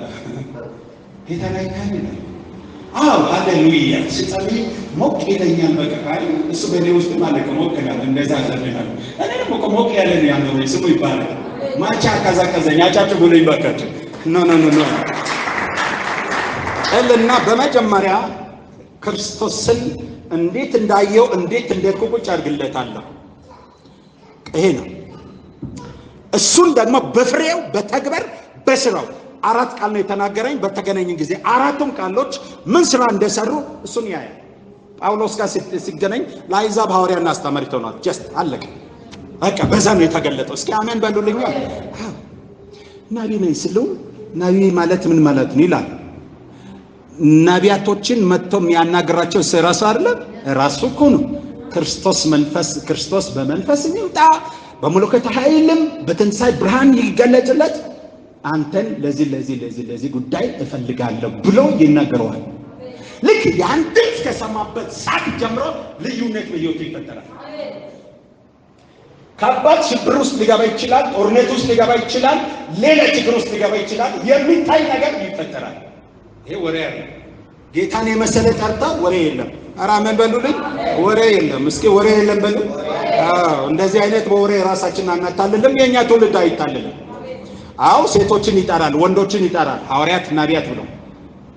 ጌታን አይታል ይላል። አዎ ሃሌሉያ። ሲጸልይ ሞቅ ይለኛል። በቃ እሱ በእኔ ውስጥ ማለት ሞቅ ይላል። እንደዛ ዘልናል። እኔ ደግሞ ሞቅ ያለ ነው ያለው ስሙ ይባላል። ማቻ ካዛካዘኛ አጫጭ ብሎ ይባካች ኖ እልና በመጀመሪያ ክርስቶስን እንዴት እንዳየው እንዴት እንደቁጭ አድርግለታለሁ። ይሄ ነው። እሱን ደግሞ በፍሬው በተግባር በስራው 4 ቃል ነው የተናገረኝ። በተገናኘ ጊዜ 4ቱም ቃሎች ምን ስራ እንደሰሩ እሱን ያያል። ጳውሎስ ጋር ሲገናኝ ለአሕዛብ ሐዋርያና አስተማሪ ሆኗል። ጀስት አለቀ በቃ። በዛ ነው የተገለጠው። እስኪ አሜን በሉልኝ። ነቢይ ነኝ ስሉ ነቢይ ማለት ምን ማለት ነው ይላል። ነቢያቶችን መጥቶ የሚያናግራቸው ራሱ አይደለም፣ ራሱ እኮ ነው። ክርስቶስ በመንፈስ ይምጣ በመለኮት ኃይልም በትንሣኤ ብርሃን ይገለጽለት፣ አንተን ለዚህ ጉዳይ እፈልጋለሁ ብሎ ይናገረዋል። ልክ ያን ድምፅ ከሰማበት ሰዓት ጀምሮ ልዩነት በሕይወቱ ይፈጠራል። ከባድ ሽብር ውስጥ ሊገባ ይችላል፣ ጦርነት ውስጥ ሊገባ ይችላል፣ ሌላ ችግር ውስጥ ሊገባ ይችላል። የሚታይ ነገር ይፈጠራል። ይሄ ወሬ ያለ ጌታን የመሰለ ጠርታ ወሬ የለም። ኧረ አሜን በሉልኝ። ወሬ የለም። እስኪ ወሬ የለም በሉ። እንደዚህ አይነት በወሬ ራሳችንን አናታልልም። የኛ ትውልድ አይታልልም። አው ሴቶችን ይጠራል፣ ወንዶችን ይጠራል፣ ሐዋርያት ነቢያት ብሎ።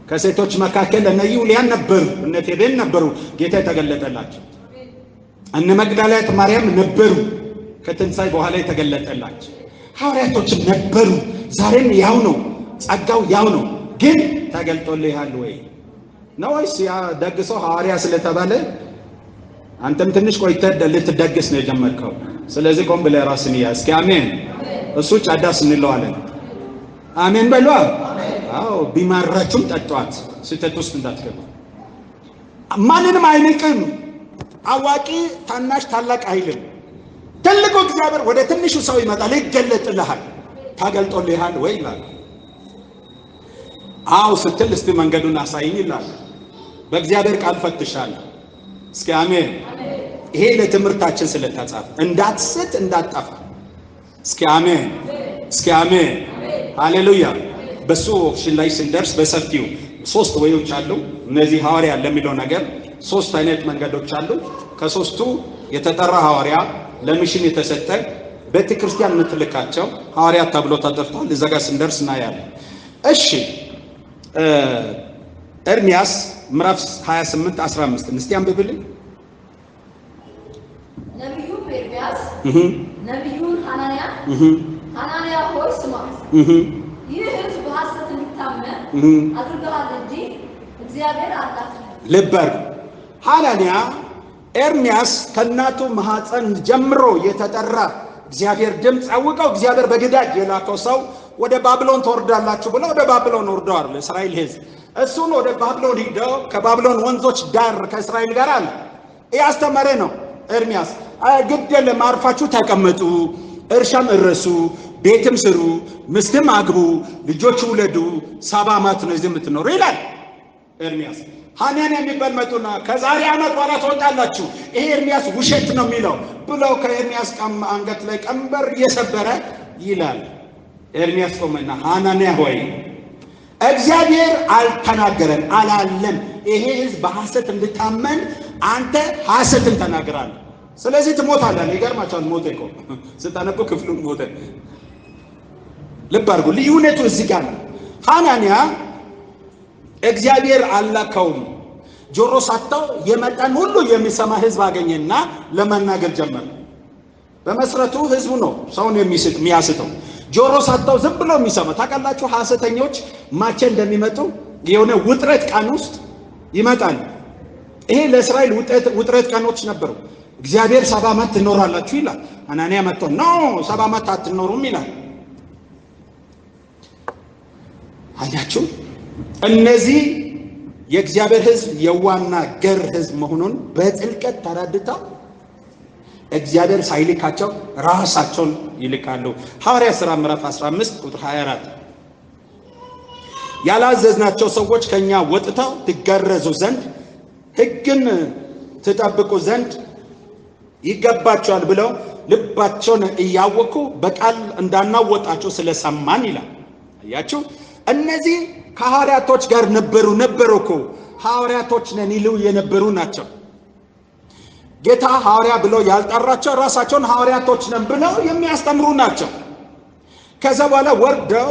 ከሴቶች መካከል እነ ዩልያን ነበሩ፣ እነ ቴቤን ነበሩ፣ ጌታ የተገለጠላቸው። እነ መግደላዊት ማርያም ነበሩ፣ ከትንሣኤ በኋላ የተገለጠላቸው። ሐዋርያቶችም ነበሩ፣ ዛሬም ያው ነው፣ ጸጋው ያው ነው። ግን ተገልጦልሃል ወይ ነው ወይስ ያ ደግሰው ሐዋርያ ስለተባለ አንተም ትንሽ ቆይተህ ልትደግስ ነው የጀመርከው? ስለዚህ ቆም ብለህ ራስን ያዝ። እስኪ አሜን። እሱ ጫዳስ እንለዋለን። አሜን በሉ። አዎ ቢማራችሁም ጠጧት፣ ስህተት ውስጥ እንዳትገቡ። ማንንም አይንቅም። አዋቂ ታናሽ ታላቅ አይልም። ትልቁ እግዚአብሔር ወደ ትንሹ ሰው ይመጣል፣ ይገለጥልሃል። ታገልጦልሃል ወይ ይላል። አው ስትል እስቲ መንገዱን አሳይኝ ይላል። በእግዚአብሔር ቃል ፈትሻለሁ። እስኪ አሜን። ይሄ ለትምህርታችን ስለተጻፈ እንዳትስት እንዳትጠፋ። እስኪ አሜን፣ እስኪ አሜን፣ ሃሌሉያ። በሱ ኦፕሽን ላይ ስንደርስ በሰፊው 3 ወዮች አሉ። እነዚህ ሐዋርያ ለሚለው ነገር 3 አይነት መንገዶች አሉ። ከ3ቱ የተጠራ ሐዋርያ ለሚሽን የተሰጠ ቤተክርስቲያን የምትልካቸው ሐዋርያት ተብሎ ተጠርቷል። እዛ ጋር ስንደርስ እናያለን። እሺ ኤርምያስ ምዕራፍ 28:15 እስቲ አንብብልኝ። ነቢዩ ኤርምያስ ነቢዩን ሐናንያ ሆይ ስማ፣ ይህ ሕዝብ በሐሰት እንዲታመን አድርገሃል እንጂ እግዚአብሔር አላከም። ልብ አድርጉ። ሐናንያ ኤርምያስ ከእናቱ ማኅፀን ጀምሮ የተጠራ እግዚአብሔር ድምፅ አውቀው እግዚአብሔር በግዳጅ የላከው ሰው ወደ ባቢሎን ትወርዳላችሁ ብለው ወደ ባቢሎን ወርደዋል። እስራኤል ሕዝብ እሱን ወደ ባቢሎን ሂደው ከባቢሎን ወንዞች ዳር ከእስራኤል ጋር አለ ያስተማረ ነው ኤርምያስ። ግድ የለም አርፋችሁ ተቀመጡ፣ እርሻም እረሱ፣ ቤትም ስሩ፣ ምስትም አግቡ፣ ልጆች ውለዱ፣ 70 ዓመት ነው እዚህ የምትኖሩ ይላል ኤርምያስ። ሐናንያ የሚባል መጡና ከዛሬ ዓመት በኋላ ትወጣላችሁ፣ ይሄ ኤርምያስ ውሸት ነው የሚለው ብለው ከኤርምያስ አንገት ላይ ቀንበር እየሰበረ ይላል። ኤርምያስ ቆመና ሐናንያ ሆይ እግዚአብሔር አልተናገረን አላለም። ይሄ ሕዝብ በሐሰት እንድታመን አንተ ሐሰትን ተናግራለህ። ስለዚህ ትሞታለህ። ይገርማችኋል። ሞተ እኮ ስታነቁ ክፍሉን ሞተ። ልብ አድርጉ። ልዩነቱ እዚህ ጋር ነው። ሐናንያ እግዚአብሔር አላከውም። ጆሮ ሰጥተው የመጣን ሁሉ የሚሰማ ህዝብ አገኘና ለመናገር ጀመረ። በመሰረቱ ህዝቡ ነው ሰውን የሚያስተው። ጆሮ ሰጥተው ዝም ብሎ የሚሰማ ታውቃላችሁ። ሐሰተኞች ማቼ እንደሚመጡ የሆነ ውጥረት ቀን ውስጥ ይመጣል። ይሄ ለእስራኤል ውጥረት ቀኖች ነበሩ። እግዚአብሔር 70 ዓመት ትኖራላችሁ ይላል። ሐናንያ መጥቶ ኖ 70 ዓመት አትኖሩም ይላል። አያችሁ፣ እነዚህ የእግዚአብሔር ህዝብ የዋና ገር ህዝብ መሆኑን በጥልቀት ተረድተው እግዚአብሔር ሳይልካቸው ራሳቸውን ይልካሉ። ሐዋርያት ሥራ ምዕራፍ 15 ቁጥር 24 ያላዘዝናቸው ሰዎች ከኛ ወጥተው ትገረዙ ዘንድ ሕግን ትጠብቁ ዘንድ ይገባቸዋል ብለው ልባቸውን እያወቁ በቃል እንዳናወጣቸው ስለሰማን ይላል። አያችሁ፣ እነዚህ ከሐዋርያቶች ጋር ነበሩ እኮ ሐዋርያቶች ነን ይሉ የነበሩ ናቸው። ጌታ ሐዋርያ ብለው ያልጠራቸው ራሳቸውን ሐዋርያቶች ነን ብለው የሚያስተምሩ ናቸው። ከዛ በኋላ ወርደው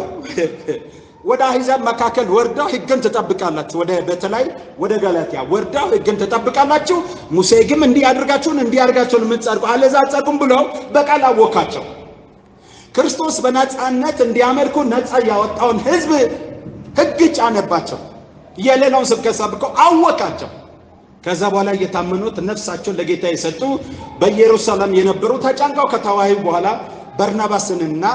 ወደ አሕዛብ መካከል ወርደው ሕግን ትጠብቃላችሁ፣ በተለይ ወደ ገላትያ ወርደው ሕግን ትጠብቃላችሁ፣ ሙሴ ግን እንዲህ አድርጋችሁን የምትጸድቁ አለዛ አትጸድቁም ብለው በቃል አወካቸው። ክርስቶስ በነጻነት እንዲያመልኩ ነጻ ያወጣውን ሕዝብ ሕግ ጫነባቸው። የሌላውን ስብከት ሰብከው አወካቸው። ከዛ በኋላ እየታመኑት ነፍሳቸውን ለጌታ የሰጡ በኢየሩሳሌም የነበሩ ተጨንቀው ከተዋዩ በኋላ በርናባስንና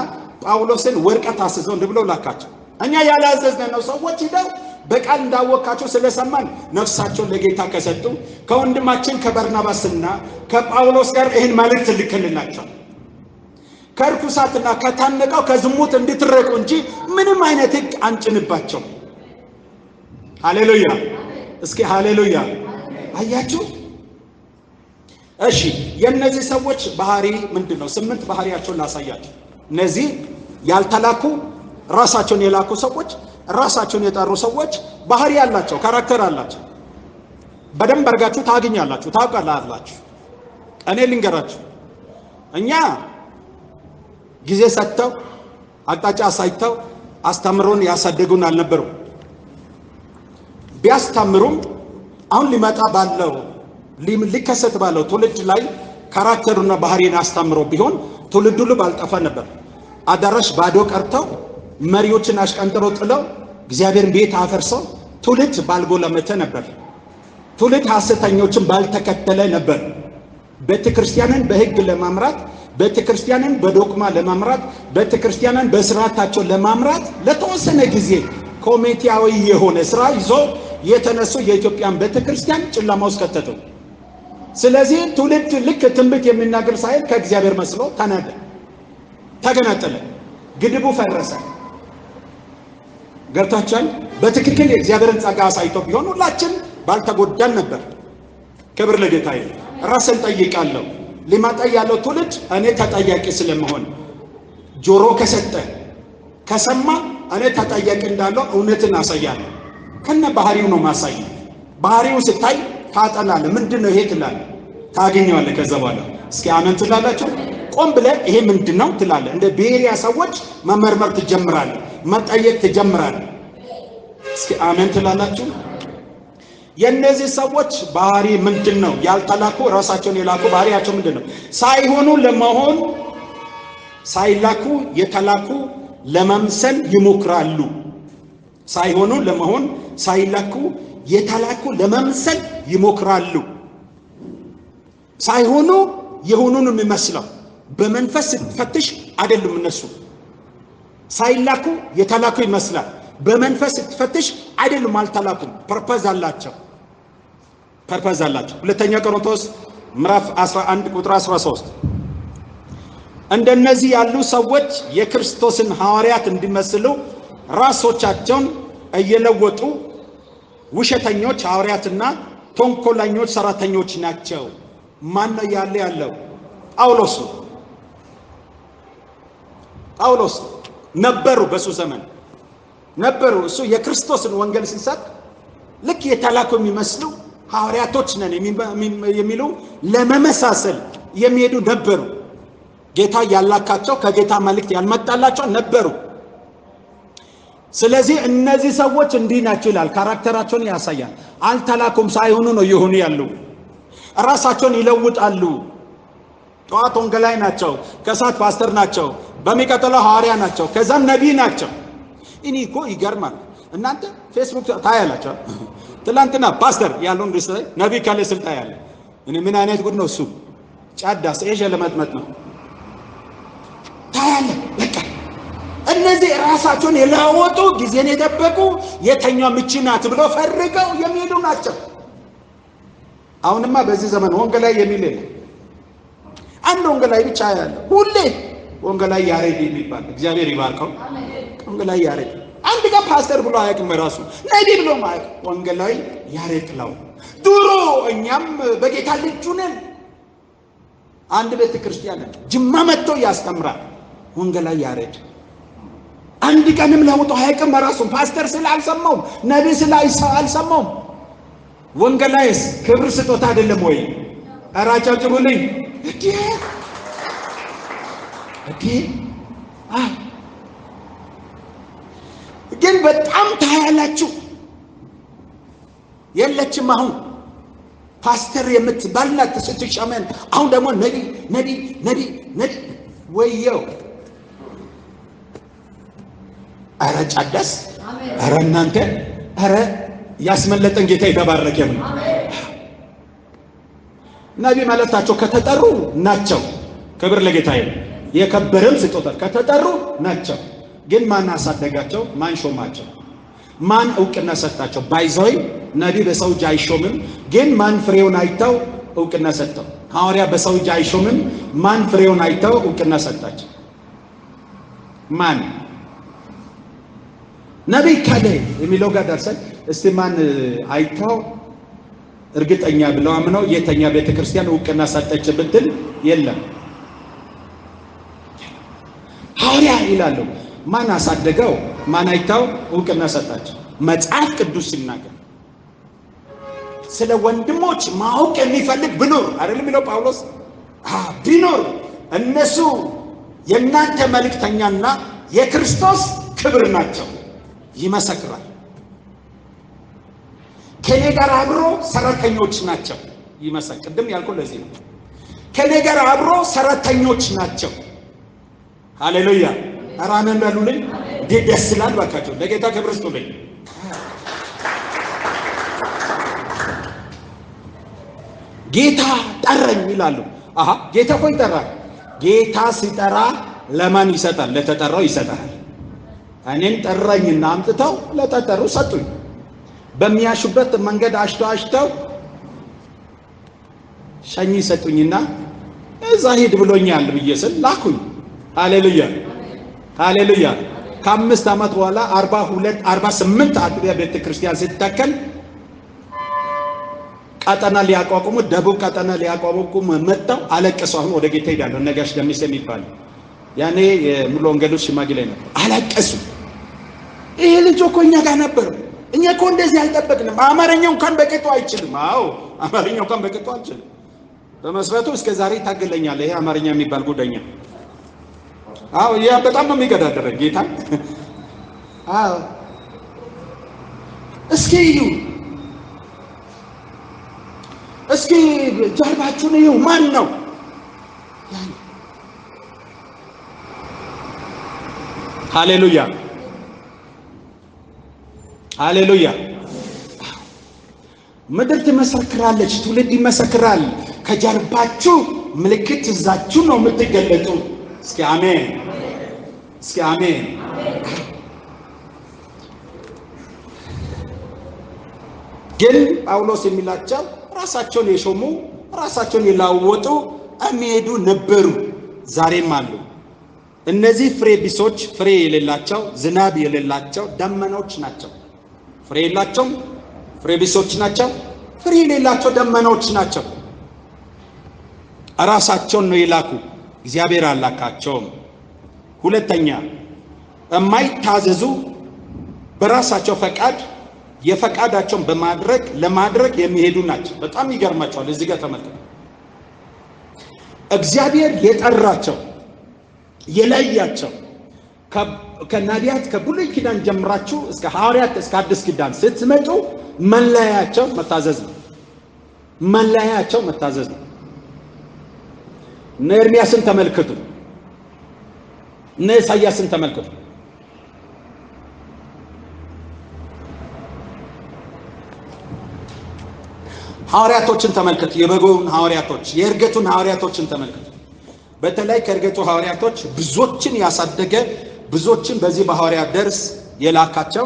ጳውሎስን ወረቀት አስይዘው እንዲህ ብለው ላካቸው። እኛ ያላዘዝነው ሰዎች ሂደው በቃል እንዳወካቸው ስለሰማን ነፍሳቸውን ለጌታ ከሰጡ ከወንድማችን ከበርናባስና ከጳውሎስ ጋር ይህን መልእክት ልክልናቸው ከርኩሳትና ከታነቀው ከዝሙት እንድትረቁ እንጂ ምንም አይነት ሕግ አንጭንባቸው። ሃሌሉያ! እስኪ ሃሌሉያ! አያችሁ። እሺ፣ የነዚህ ሰዎች ባህሪ ምንድነው? 8 ባህሪያቸውን ላሳያችሁ። እነዚህ ያልተላኩ ራሳቸውን የላኩ ሰዎች፣ ራሳቸውን የጠሩ ሰዎች ባህሪ ያላቸው፣ ካራክተር አላቸው። በደንብ አድርጋችሁ ታገኛላችሁ፣ ታውቃላችሁ። እኔ ልንገራችሁ፣ እኛ ጊዜ ሰጥተው አቅጣጫ አሳይተው አስተምሮን ያሳደጉን አልነበሩም። ቢያስተምሩም አሁን ሊመጣ ባለው ሊከሰት ባለው ትውልድ ላይ ካራክተሩና ባህሪን አስተምሮ ቢሆን ትውልዱ ሁሉ ባልጠፋ ነበር። አዳራሽ ባዶ ቀርተው መሪዎችን አሽቀንጥረው ጥለው እግዚአብሔርን ቤት አፈርሰው ትውልድ ባልጎለመተ ነበር። ትውልድ ሐሰተኞችን ባልተከተለ ነበር። ቤተክርስቲያንን በሕግ ለማምራት፣ ቤተክርስቲያንን በዶቅማ ለማምራት፣ ቤተክርስቲያንን በስርዓታቸው ለማምራት ለተወሰነ ጊዜ ኮሚቴያዊ የሆነ ስራ ይዞ የተነሱ የኢትዮጵያን ቤተክርስቲያን ጨለማ ውስጥ ከተቱ። ስለዚህ ትውልድ ልክ ትንቢት የሚናገር ሳይል ከእግዚአብሔር መስሎ ተናደ፣ ተገነጠለ፣ ግድቡ ፈረሰ። ገብታችኋል? በትክክል የእግዚአብሔርን ጸጋ አሳይቶ ቢሆን ሁላችን ባልተጎዳን ነበር። ክብር ለጌታ ይሁን። ራስን ጠይቃለሁ። ሊመጣ ያለው ትውልድ እኔ ተጠያቂ ስለመሆን ጆሮ ከሰጠ ከሰማ እኔ ተጠያቂ እንዳለው እውነትን አሳያለሁ። ከነ ባህሪው ነው ማሳይ። ባህሪው ስታይ ታጠላለህ። ምንድነው ይሄ ትላለህ፣ ታገኘዋለህ። ከዛ በኋላ እስኪ አሜን ትላላችሁ። ቆም ብለህ ይሄ ምንድነው ትላለህ። እንደ ብሔሪያ ሰዎች መመርመር ትጀምራለህ፣ መጠየቅ ትጀምራለህ። እስኪ አሜን ትላላችሁ። የነዚህ ሰዎች ባህሪ ምንድነው? ያልተላኩ ራሳቸውን የላኩ ባህሪያቸው ምንድነው? ሳይሆኑ ለመሆን ሳይላኩ የተላኩ ለመምሰል ይሞክራሉ። ሳይሆኑ ለመሆን ሳይላኩ የተላኩ ለመምሰል ይሞክራሉ። ሳይሆኑ የሆኑን የሚመስለው በመንፈስ ስትፈትሽ አይደሉም። እነሱ ሳይላኩ የተላኩ ይመስላል። በመንፈስ ስትፈትሽ አይደሉም፣ አልተላኩም። ፐርፐዝ አላቸው። ሁለተኛ ቆሮንቶስ ምዕራፍ 11 ቁጥር 13 እንደነዚህ ያሉ ሰዎች የክርስቶስን ሐዋርያት እንዲመስሉ ራሶቻቸውን እየለወጡ ውሸተኞች ሐዋርያትና ተንኮለኞች ሰራተኞች ናቸው። ማን ነው ያለው? ጳውሎስ ነበሩ። በሱ ዘመን ነበሩ። እሱ የክርስቶስን ወንጌል ሲሰጥ ልክ የተላኩ የሚመስሉ ሐዋርያቶች ነን የሚሉ ለመመሳሰል የሚሄዱ ነበሩ። ጌታ ያላካቸው ከጌታ መልእክት ያልመጣላቸው ነበሩ። ስለዚህ እነዚህ ሰዎች እንዲህ ናቸው ይላል። ካራክተራቸውን ያሳያል። አልተላኩም ሳይሆኑ ነው ይሁኑ ያሉ። ራሳቸውን ይለውጣሉ። ጠዋት ወንጌላዊ ናቸው፣ ከሰዓት ፓስተር ናቸው፣ በሚቀጥለው ሐዋርያ ናቸው፣ ከዛም ነቢይ ናቸው። እኔ እኮ ይገርማል። እናንተ ፌስቡክ ታያላችሁ። ትላንትና ፓስተር ያለውን ርዕስ ላይ ነቢይ ካለ ስልጣ ያለ እኔ ምን አይነት ጉድ ነው እሱ? ጫዳስ ኤጀ ለመጥመጥ ነው ታያለ። በቃ እነዚህ ራሳቸውን የለወጡ ጊዜን የጠበቁ የተኛው ምቹ ናት ብለው ፈርገው የሚሄዱ ናቸው። አሁንማ በዚህ ዘመን ወንጌላዊ የሚል የለም። አንድ ወንጌላዊ ብቻ ያለ ሁሌ ወንጌላዊ ያሬድ የሚባል እግዚአብሔር ይባርከው። ወንጌላዊ ያሬድ አንድ ቀን ፓስተር ብሎ አያውቅም። ራሱ ነቢይ ብሎ ማለት ወንጌላዊ ያሬድ ነው። ድሮ እኛም በጌታ ልጅ ነን። አንድ ቤተ ክርስቲያን ጅማ መጥቶ ያስተምራል ወንጌላዊ ያሬድ። አንድ ቀንም ለውጦ አያውቅም። ራሱ ፓስተር ስላልሰማውም ነቢይ ስላልሰማውም ወንጌላዊስ ክብር ስጦታ አይደለም ወይ? አራጫው ጭቡልኝ ግን በጣም ታያላችሁ። የለችም አሁን ፓስተር የምትባላት ስትሻመን፣ አሁን ደግሞ ነቢይ ወየው። አረ ጫዳስ፣ አረ እናንተ፣ አረ ያስመለጠን ጌታ የተባረከ ነው። ነቢይ ማለታቸው ከተጠሩ ናቸው። ክብር ለጌታ ይሁን። የከበረም ስጦታ ከተጠሩ ናቸው። ግን ማን አሳደጋቸው? ማን ሾማቸው? ማን እውቅና ሰጣቸው? ባይዘይ ነቢይ በሰው እጅ አይሾምም። ግን ማን ፍሬውን አይተው እውቅና ሰጠው? ሐዋርያ በሰው እጅ አይሾምም። ማን ፍሬውን አይተው እውቅና ሰጣቸው? ማን? ነቢይ ካለ የሚለው ጋር ደርሰን እስቲ ማን አይተው እርግጠኛ ብለው አምነው የተኛ ቤተክርስቲያን እውቅና ሰጠች ብትል የለም። ሐዋርያ ይላሉ። ማን አሳደገው? ማን አይተው እውቅና ሰጣቸው? መጽሐፍ ቅዱስ ሲናገር ስለ ወንድሞች ማወቅ የሚፈልግ ቢኖር አይደለም የሚለው ጳውሎስ። ቢኖር እነሱ የእናንተ መልእክተኛና የክርስቶስ ክብር ናቸው፣ ይመሰክራል። ከኔ ጋር አብሮ ሰራተኞች ናቸው፣ ይመሰክራል። ቅድም ያልኩት ለዚህ ነው። ከኔ ጋር አብሮ ሰራተኞች ናቸው። ሃሌሉያ! አራመን በሉልኝ። ደስ ይላል። ባካቸው ለጌታ ክብር ስጡልኝ። ጌታ ጠራኝ ይላሉ። ጌታ እኮ ይጠራል። ጌታ ሲጠራ ለማን ይሰጣል? ለተጠራው ይሰጣል። እኔን ጠራኝና አምጥተው ለተጠሩ ሰጡኝ። በሚያሹበት መንገድ አሽተው ሸኝ ሰጡኝና እዛ ሂድ ብሎኛል ብዬ ስል ላኩኝ። ሃሌሉያ ሃሌሉያ። ከ5 ዓመት በኋላ 48 አጥቢያ ቤተክርስቲያን ሲተከል ቀጠና ሊያቋቁሙ ደቡብ ቀጠና ሊያቋቁሙ መጣው አለቀሱ። አሁን ወደ ጌታ ሄዳለሁ። ነጋሽ ደምሴ የሚባል ያኔ የሙሉ ወንጌሎች ሽማግሌ ነበር። አለቀሱ። ይሄ ልጅ እኮ እኛ ጋር ነበር። እኛ እኮ እንደዚህ አልጠበቅንም። አማርኛው እንኳን በቅጡ አይችልም። አዎ አማርኛው እንኳን በቅጡ አይችልም። በመስረቱ እስከ ዛሬ ታገለኛል። ይሄ አማርኛ የሚባል ጉደኛ። አዎ ያ በጣም ነው የሚገዳደረኝ ጌታ። አዎ እስኪ እዩ፣ እስኪ ጀርባችሁን እዩ። ማን ነው? ሃሌሉያ ሃሌሉያ። ምድር ትመሰክራለች፣ ትውልድ ይመሰክራል። ከጀርባችሁ ምልክት ይዛችሁ ነው የምትገለጡ። እስኪ አሜን፣ እስኪ አሜን። ግን ጳውሎስ የሚላቸው ራሳቸውን የሾሙ ራሳቸውን የላወጡ የሚሄዱ ነበሩ፣ ዛሬም አሉ። እነዚህ ፍሬ ቢሶች፣ ፍሬ የሌላቸው፣ ዝናብ የሌላቸው ደመናዎች ናቸው። ፍሬ የላቸውም፣ ፍሬ ቢሶች ናቸው። ፍሬ የሌላቸው ደመናዎች ናቸው። ራሳቸውን ነው የላኩ፣ እግዚአብሔር አላካቸውም። ሁለተኛ የማይታዘዙ በራሳቸው ፈቃድ የፈቃዳቸውን ለማድረግ የሚሄዱ ናቸው። በጣም ይገርማቸዋል። እዚህ ጋር ተመልከቱ። እግዚአብሔር የጠራቸው የለያቸው ከነቢያት ከብሉይ ኪዳን ጀምራችሁ እስከ ሐዋርያት እስከ አዲስ ኪዳን ስትመጡ መለያቸው መታዘዝ ነው። መለያቸው መታዘዝ ነው። እነ ኤርምያስን ተመልከቱ፣ እነ ኢሳይያስን ተመልከቱ። ሐዋርያቶችን ተመልከቱ። የበጎውን ሐዋርያቶች የእርገቱን ሐዋርያቶችን ተመልከቱ። በተለይ ከእርገቱ ሐዋርያቶች ብዙዎችን ያሳደገ ብዙዎችን በዚህ በሐዋርያ ደርስ የላካቸው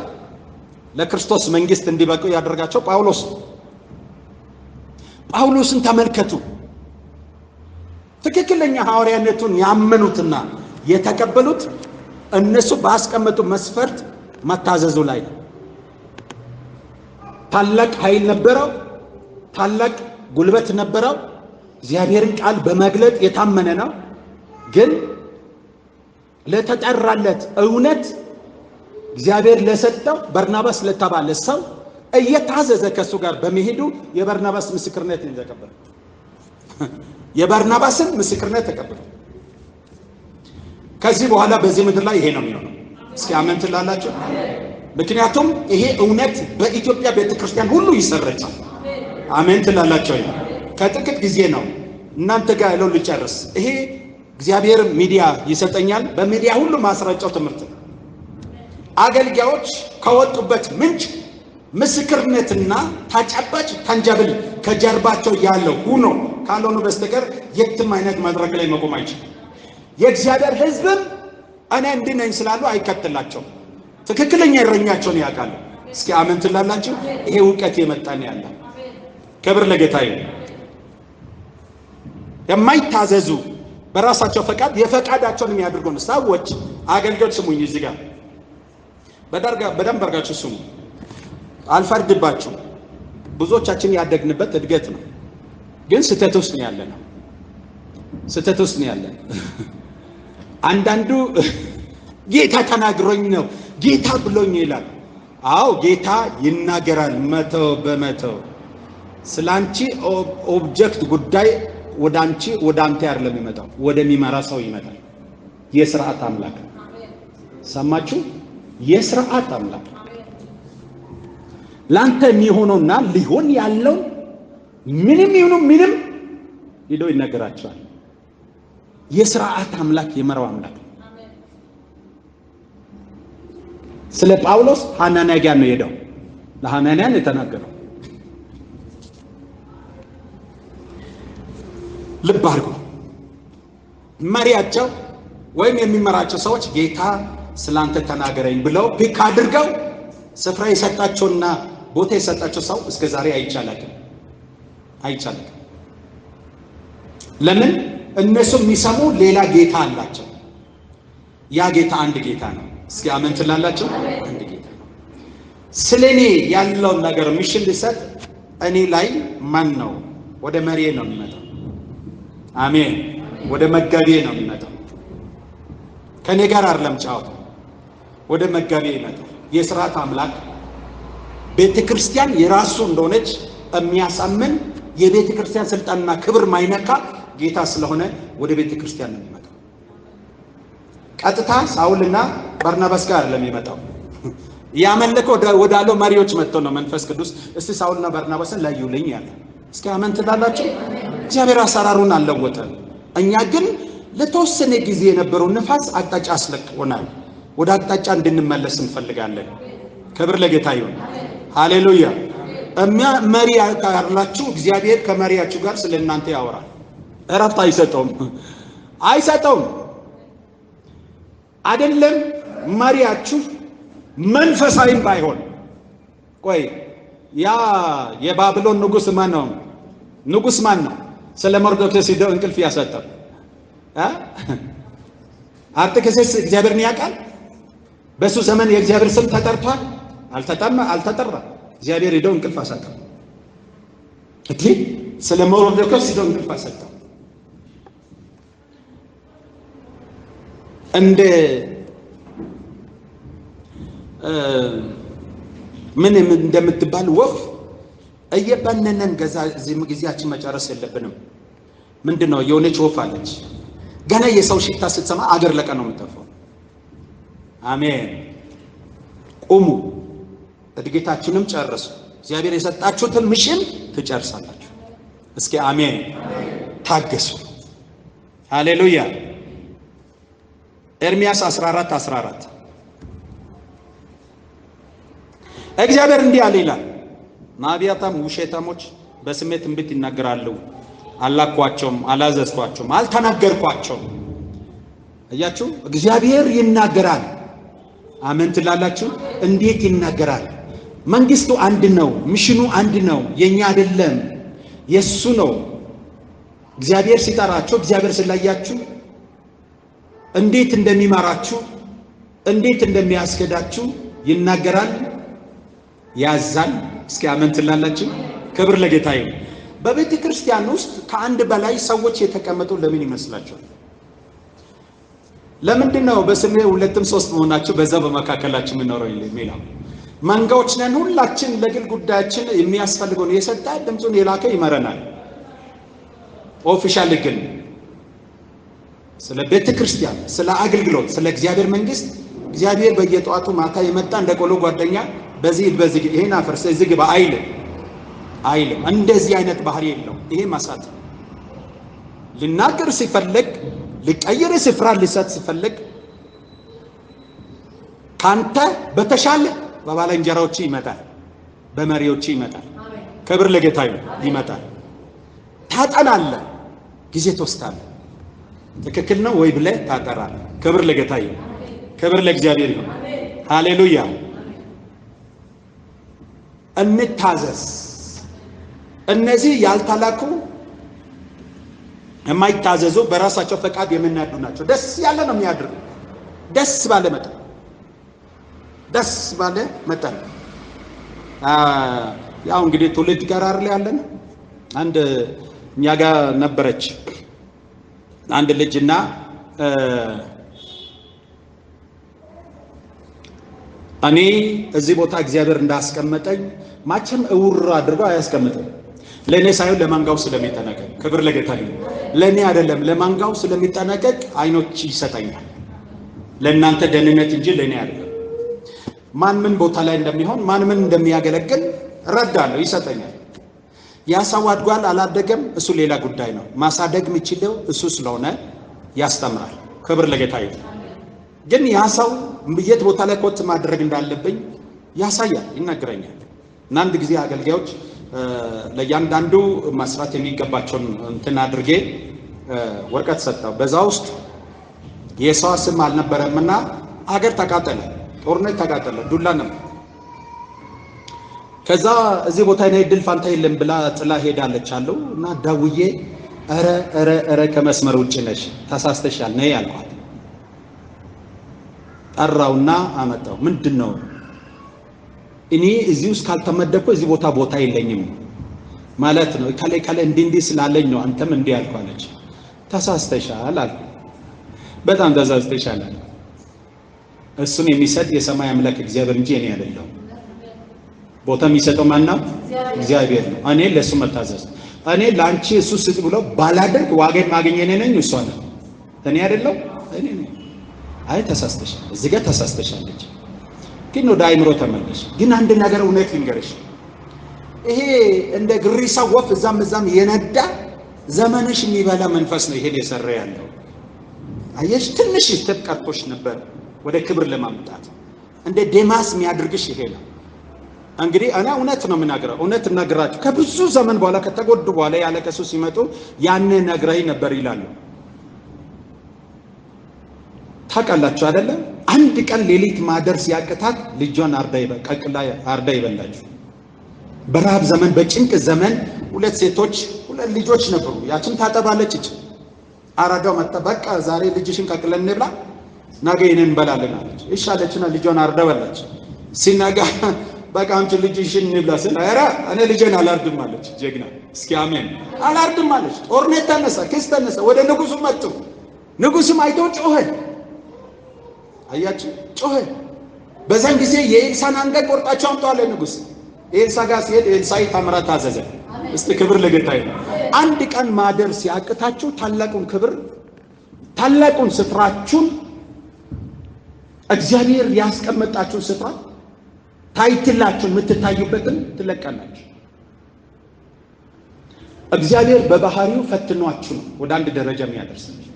ለክርስቶስ መንግስት እንዲበቁ ያደረጋቸው ጳውሎስ። ጳውሎስን ተመልከቱ። ትክክለኛ ሐዋርያነቱን ያመኑትና የተቀበሉት እነሱ ባስቀመጡ መስፈርት መታዘዙ ላይ ነው። ታላቅ ኃይል ነበረው። ታላቅ ጉልበት ነበረው። እግዚአብሔርን ቃል በመግለጥ የታመነ ነው። ግን ለተጠራለት እውነት እግዚአብሔር ለሰጠው በርናባስ ለተባለ ሰው እየታዘዘ ከሱ ጋር በመሄዱ የበርናባስ ምስክርነት ተቀበለ። የበርናባስን ምስክርነት ተቀበለ። ከዚህ በኋላ በዚህ ምድር ላይ ይሄ ነው የሚሆነው። እስኪ አሜን ትላላችሁ? ምክንያቱም ይሄ እውነት በኢትዮጵያ ቤተክርስቲያን ሁሉ ይሰረጫል። አሜን ትላላችሁ? ከጥቂት ጊዜ ነው እናንተ ጋር ያለው ልጨርስ። ይሄ እግዚአብሔር ሚዲያ ይሰጠኛል። በሚዲያ ሁሉ ማስረጫው ትምህርት ነው። አገልጋዮች ከወጡበት ምንጭ ምስክርነትና ተጨባጭ ተንጀብል ከጀርባቸው ያለው ሆኖ ካልሆነ በስተቀር የትም አይነት መድረክ ላይ መቆም አይችልም። የእግዚአብሔር ሕዝብም እኔ እንዲህ ነኝ ስላሉ አይከተላቸውም። ትክክለኛ እረኛቸውን ያውቃሉ። እስኪ አሜን ትላላችሁ? ይሄ እውቀት የመጣ ነው ያለ። ክብር ለጌታ ይሁን። የማይታዘዙ በራሳቸው ፈቃድ የፈቃዳቸውን የሚያደርጉ ሰዎች አገልጋዮች ስሙኝ፣ እዚህ ጋር በደንብ አድርጋችሁ ስሙ። አልፈርድባችሁ። ብዙዎቻችን ያደግንበት እድገት ነው፣ ግን ስህተት ውስጥ ነው ያለነው። ስህተት ውስጥ ነው ያለነው። አንዳንዱ ጌታ ተናግሮኝ ነው ጌታ ብሎኝ ይላል። አዎ ጌታ ይናገራል፣ መቶ በመቶ ስላንቺ ኦብጀክት ጉዳይ ወደ አንቺ ወደ አንተ አይደለም የሚመጣው፣ ወደሚመራ ሰው ይመጣል። የሥርዓት አምላክ ሰማችሁ? የሥርዓት አምላክ ላንተ የሚሆነውና ሊሆን ያለው ምንም ይሁን ምንም ሄዶ ይነገራቸዋል። የሥርዓት አምላክ የመራው አምላክ። ስለ ጳውሎስ ሐናንያ ጋር ነው ሄደው ለሐናንያ ነው የተናገረው። ልብ አድርጉ። መሪያቸው ወይም የሚመራቸው ሰዎች ጌታ ስላንተ ተናገረኝ ብለው ፒክ አድርገው ስፍራ የሰጣቸውና ቦታ የሰጣቸው ሰው እስከ ዛሬ አይቻልም። ለምን? እነሱ የሚሰሙ ሌላ ጌታ አላቸው። ያ ጌታ አንድ ጌታ ነው። እስኪ አሜን ትላላችሁ? አንድ ጌታ ነው። ስለኔ ያለውን ነገር ሚሽን ሊሰጥ እኔ ላይ ማን ነው? ወደ መሪዬ ነው የሚመጣው። አሜን። ወደ መጋቤ ነው የሚመጣው። ከኔ ጋር አይደለም ጫወታው፣ ወደ መጋቤ ይመጣል። የሥርዓት አምላክ ቤተክርስቲያን የራሱ እንደሆነች የሚያሳምን የቤተክርስቲያን ስልጣንና ክብር ማይነካ ጌታ ስለሆነ ወደ ቤተክርስቲያን ነው የሚመጣው። ቀጥታ ሳውልና በርናባስ ጋር አይደለም የሚመጣው። ያመለከው ወዳለው መሪዎች መጥቶ ነው መንፈስ ቅዱስ እስቲ ሳውልና በርናባስን ለዩልኝ ያለ። እስኪ አሜን ትላላችሁ? እግዚአብሔር አሰራሩን አልለወጠም። እኛ ግን ለተወሰነ ጊዜ የነበረው ንፋስ አቅጣጫ አስለቅቆናል። ወደ አቅጣጫ እንድንመለስ እንፈልጋለን። ክብር ለጌታ ይሁን። ሃሌሉያ። መሪ ያላችሁ እግዚአብሔር ከመሪያችሁ ጋር ስለ እናንተ ያወራል። እረፍት አይሰጠውም። አይደለም መሪያችሁ መንፈሳዊም ባይሆን። ቆይ ያ የባቢሎን ንጉስ ማን ነው? ንጉስ ማን ነው? ስለ መርዶክዮስ ሄደው እንቅልፍ ያሰጠው አርጤክስስ እግዚአብሔርን ያውቃል? በሱ ዘመን የእግዚአብሔር ስም ተጠርቷል? አልተጠራ። እግዚአብሔር ሄደው እንቅልፍ አሰጠው። እቴ ስለ መርዶክዮስ ሄደው እንቅልፍ አሰጠው። እንደ ምን እንደምትባል ወፍ እየበነነን ጊዜያችን መጨረስ የለብንም። ምንድነው የሆነች ወፍ አለች። ገና የሰው ሽታ ስትሰማ አገር ለቀ ነው የምትጠፋው። አሜን። ቁሙ፣ እድገታችሁንም ጨርሱ። እግዚአብሔር የሰጣችሁትን ሚሽን ትጨርሳላችሁ። እስኪ አሜን። ታገሱ። ሃሌሉያ። ኤርምያስ 14:14 እግዚአብሔር እንዲህ አለ ይላል፣ ነቢያትም ውሸታሞች በስሜት ትንቢት ይናገራሉ፣ አላኳቸውም፣ አላዘዝኳቸውም፣ አልተናገርኳቸውም። አያችሁ፣ እግዚአብሔር ይናገራል። አሜን ትላላችሁ? እንዴት ይናገራል? መንግስቱ አንድ ነው፣ ሚሽኑ አንድ ነው። የኛ አይደለም፣ የሱ ነው። እግዚአብሔር ሲጠራችሁ፣ እግዚአብሔር ስላያችሁ እንዴት እንደሚመራችሁ፣ እንዴት እንደሚያስገዳችሁ ይናገራል፣ ያዛል። እስኪ አሜን ትላላችሁ? ክብር ለጌታ ይሁን። በቤተ ክርስቲያን ውስጥ ከአንድ በላይ ሰዎች የተቀመጡ ለምን ይመስላችኋል? ለምንድን ነው በስሜ ሁለትም ሶስት መሆናችሁ በዛ በመካከላችሁ የሚኖረው የሚለው? መንጋዎች ነን ሁላችን። ለግል ጉዳያችን የሚያስፈልገውን የሰጠ ድምፁን የላከ ይመረናል። ኦፊሻል ግን ስለ ቤተ ክርስቲያን፣ ስለ አገልግሎት፣ ስለ እግዚአብሔር መንግስት እግዚአብሔር በየጠዋቱ ማታ የመጣ እንደ ቆሎ ጓደኛ በዚህ ይሄን አፈርስ እዚህ ግባ አይልም። እንደዚህ አይነት ባህሪ የለው። ይሄ ማሳት ልናገር ሲፈልግ፣ ሊቀይር ስፍራ ሊሰጥ ሲፈልግ ካንተ በተሻለ በባልንጀራዎች ይመጣል፣ በመሪዎች ይመጣል። ክብር ለጌታ ይመጣል። ታጠናለህ፣ ጊዜ ትወስዳለህ። ትክክል ነው ወይ ብለህ ታጠራለህ። ክብር ለጌታ ይሁን። ክብር ለእግዚአብሔር ይሁን። ሃሌሉያ። እንታዘዝ። እነዚህ ያልተላኩ የማይታዘዙ በራሳቸው ፈቃድ የሚናዱ ናቸው። ደስ ያለ ነው የሚያድርጉ። ደስ ባለ መጠን ያው እንግዲህ ትውልድ ጋር አይደል ያለን። አንድ እኛ ጋር ነበረች አንድ ልጅና እኔ እዚህ ቦታ እግዚአብሔር እንዳስቀመጠኝ ማቸም እውር አድርገው አያስቀምጥም። ለኔ ሳይሆን ለማንጋው ስለሚጠነቀቅ፣ ክብር ለጌታ ይሁን። ለኔ አይደለም ለማንጋው ስለሚጠነቀቅ አይኖች ይሰጠኛል። ለእናንተ ደህንነት እንጂ ለኔ አይደለም። ማን ምን ቦታ ላይ እንደሚሆን፣ ማን ምን እንደሚያገለግል እረዳለሁ፣ ይሰጠኛል። ያ ሰው አድጓል አላደገም እሱ ሌላ ጉዳይ ነው። ማሳደግ የሚችለው እሱ ስለሆነ ያስተምራል። ክብር ለጌታ ይሁን። ግን ያ ሰው የት ቦታ ላይ ኮት ማድረግ እንዳለብኝ ያሳያል፣ ይነግረኛል። እና አንድ ጊዜ አገልጋዮች ለእያንዳንዱ መስራት የሚገባቸውን እንትን አድርጌ ወረቀት ሰጠው። በዛ ውስጥ የሰው ስም አልነበረምና አገር ተቃጠለ፣ ጦርነት ተቃጠለ፣ ዱላ ነበር። ከዛ እዚህ ቦታ ላይ ድል ፋንታ የለም ብላ ጥላ ሄዳለች አለው። እና ዳውዬ ኧረ ከመስመር ውጭ ነሽ፣ ተሳስተሻል ነይ ያልኳት። ጠራውና አመጣው። ምንድነው? እኔ እዚህ ውስጥ ካልተመደብኩ እዚህ ቦታ የለኝም ማለት ነው። ካለ እንዲህ ስላለኝ ነው አንተም እንዲህ ያልኳለች። ተሳስተሻል አልኩ። በጣም ተሳስተሻል አለ። እሱን የሚሰጥ የሰማይ አምላክ እግዚአብሔር እንጂ እኔ አይደለሁም። ቦታ የሚሰጠው ማን ነው? እግዚአብሔር ነው። እኔ ለሱ መታዘዝ፣ እኔ ላንቺ እሱ ስጥ ብሎ ባላደርግ ዋጋን ማግኘት እኔ ነኝ፣ እሷ ነው። እኔ አይደለሁ፣ እኔ ነኝ። አይ ተሳስተሻል፣ እዚህ ጋር ተሳስተሻለች። ግን ወደ አይምሮ ተመለሽ። ግን አንድ ነገር እውነት ልንገርሽ፣ ይሄ እንደ ግሪሳ ወፍ እዛም የነዳ ዘመንሽ የሚበላ መንፈስ ነው ይሄን የሰራ ያለው። አየሽ፣ ትንሽ ስቴፕ ቀርቶሽ ነበር ወደ ክብር ለማምጣት። እንደ ዴማስ የሚያደርግሽ ይሄ ነው። እንግዲህ እኔ እውነት ነው የምናገረው፣ እውነት እናገራችሁ። ከብዙ ዘመን በኋላ ከተጎዱ በኋላ ያለቀሱ ሲመጡ ያን ነግረኝ ነበር ይላሉ። ታውቃላችሁ አይደለ? አንድ ቀን ሌሊት ማደር ሲያቅታት ልጇን ቀቅላ አርዳ ይበላችሁ። በረሃብ ዘመን፣ በጭንቅ ዘመን ሁለት ሴቶች ሁለት ልጆች ነበሩ። ያችን ታጠባለች። አራዳው መጣ። በቃ ዛሬ ልጅሽን ቀቅለን እንብላ፣ ነገ ይሄንን እንበላለን አለች። እሺ አለችና ልጇን አርዳ በላች። ሲነጋ በቃ አንቺ ልጅሽን እንብላ ስለ ኧረ እኔ ልጄን አላርድም አለች። ጀግና! እስኪ አሜን። አላርድም አለች። ጦርነት ተነሳ፣ ክስ ተነሳ። ወደ ንጉሱ መጡ። ንጉሱም አይቶ ጮኸ። አያችሁ፣ ጮኸ። በዛን ጊዜ የኤልሳን አንገት ቆርጣቸው አምጡ አለ ንጉስ። ኤልሳ ጋር ሲሄድ ኤልሳዕ ታምራት ታዘዘ። እስቲ ክብር ለጌታ ይሁን። አንድ ቀን ማደር ሲያቅታችሁ ታላቁን ክብር ታላቁን ስፍራችሁን እግዚአብሔር ያስቀመጣችሁን ስፍራ ታይትላችሁ የምትታዩበትን ትለቃላችሁ። እግዚአብሔር በባህሪው ፈትኗችሁ ነው ወደ አንድ ደረጃ የሚያደርሳችሁ።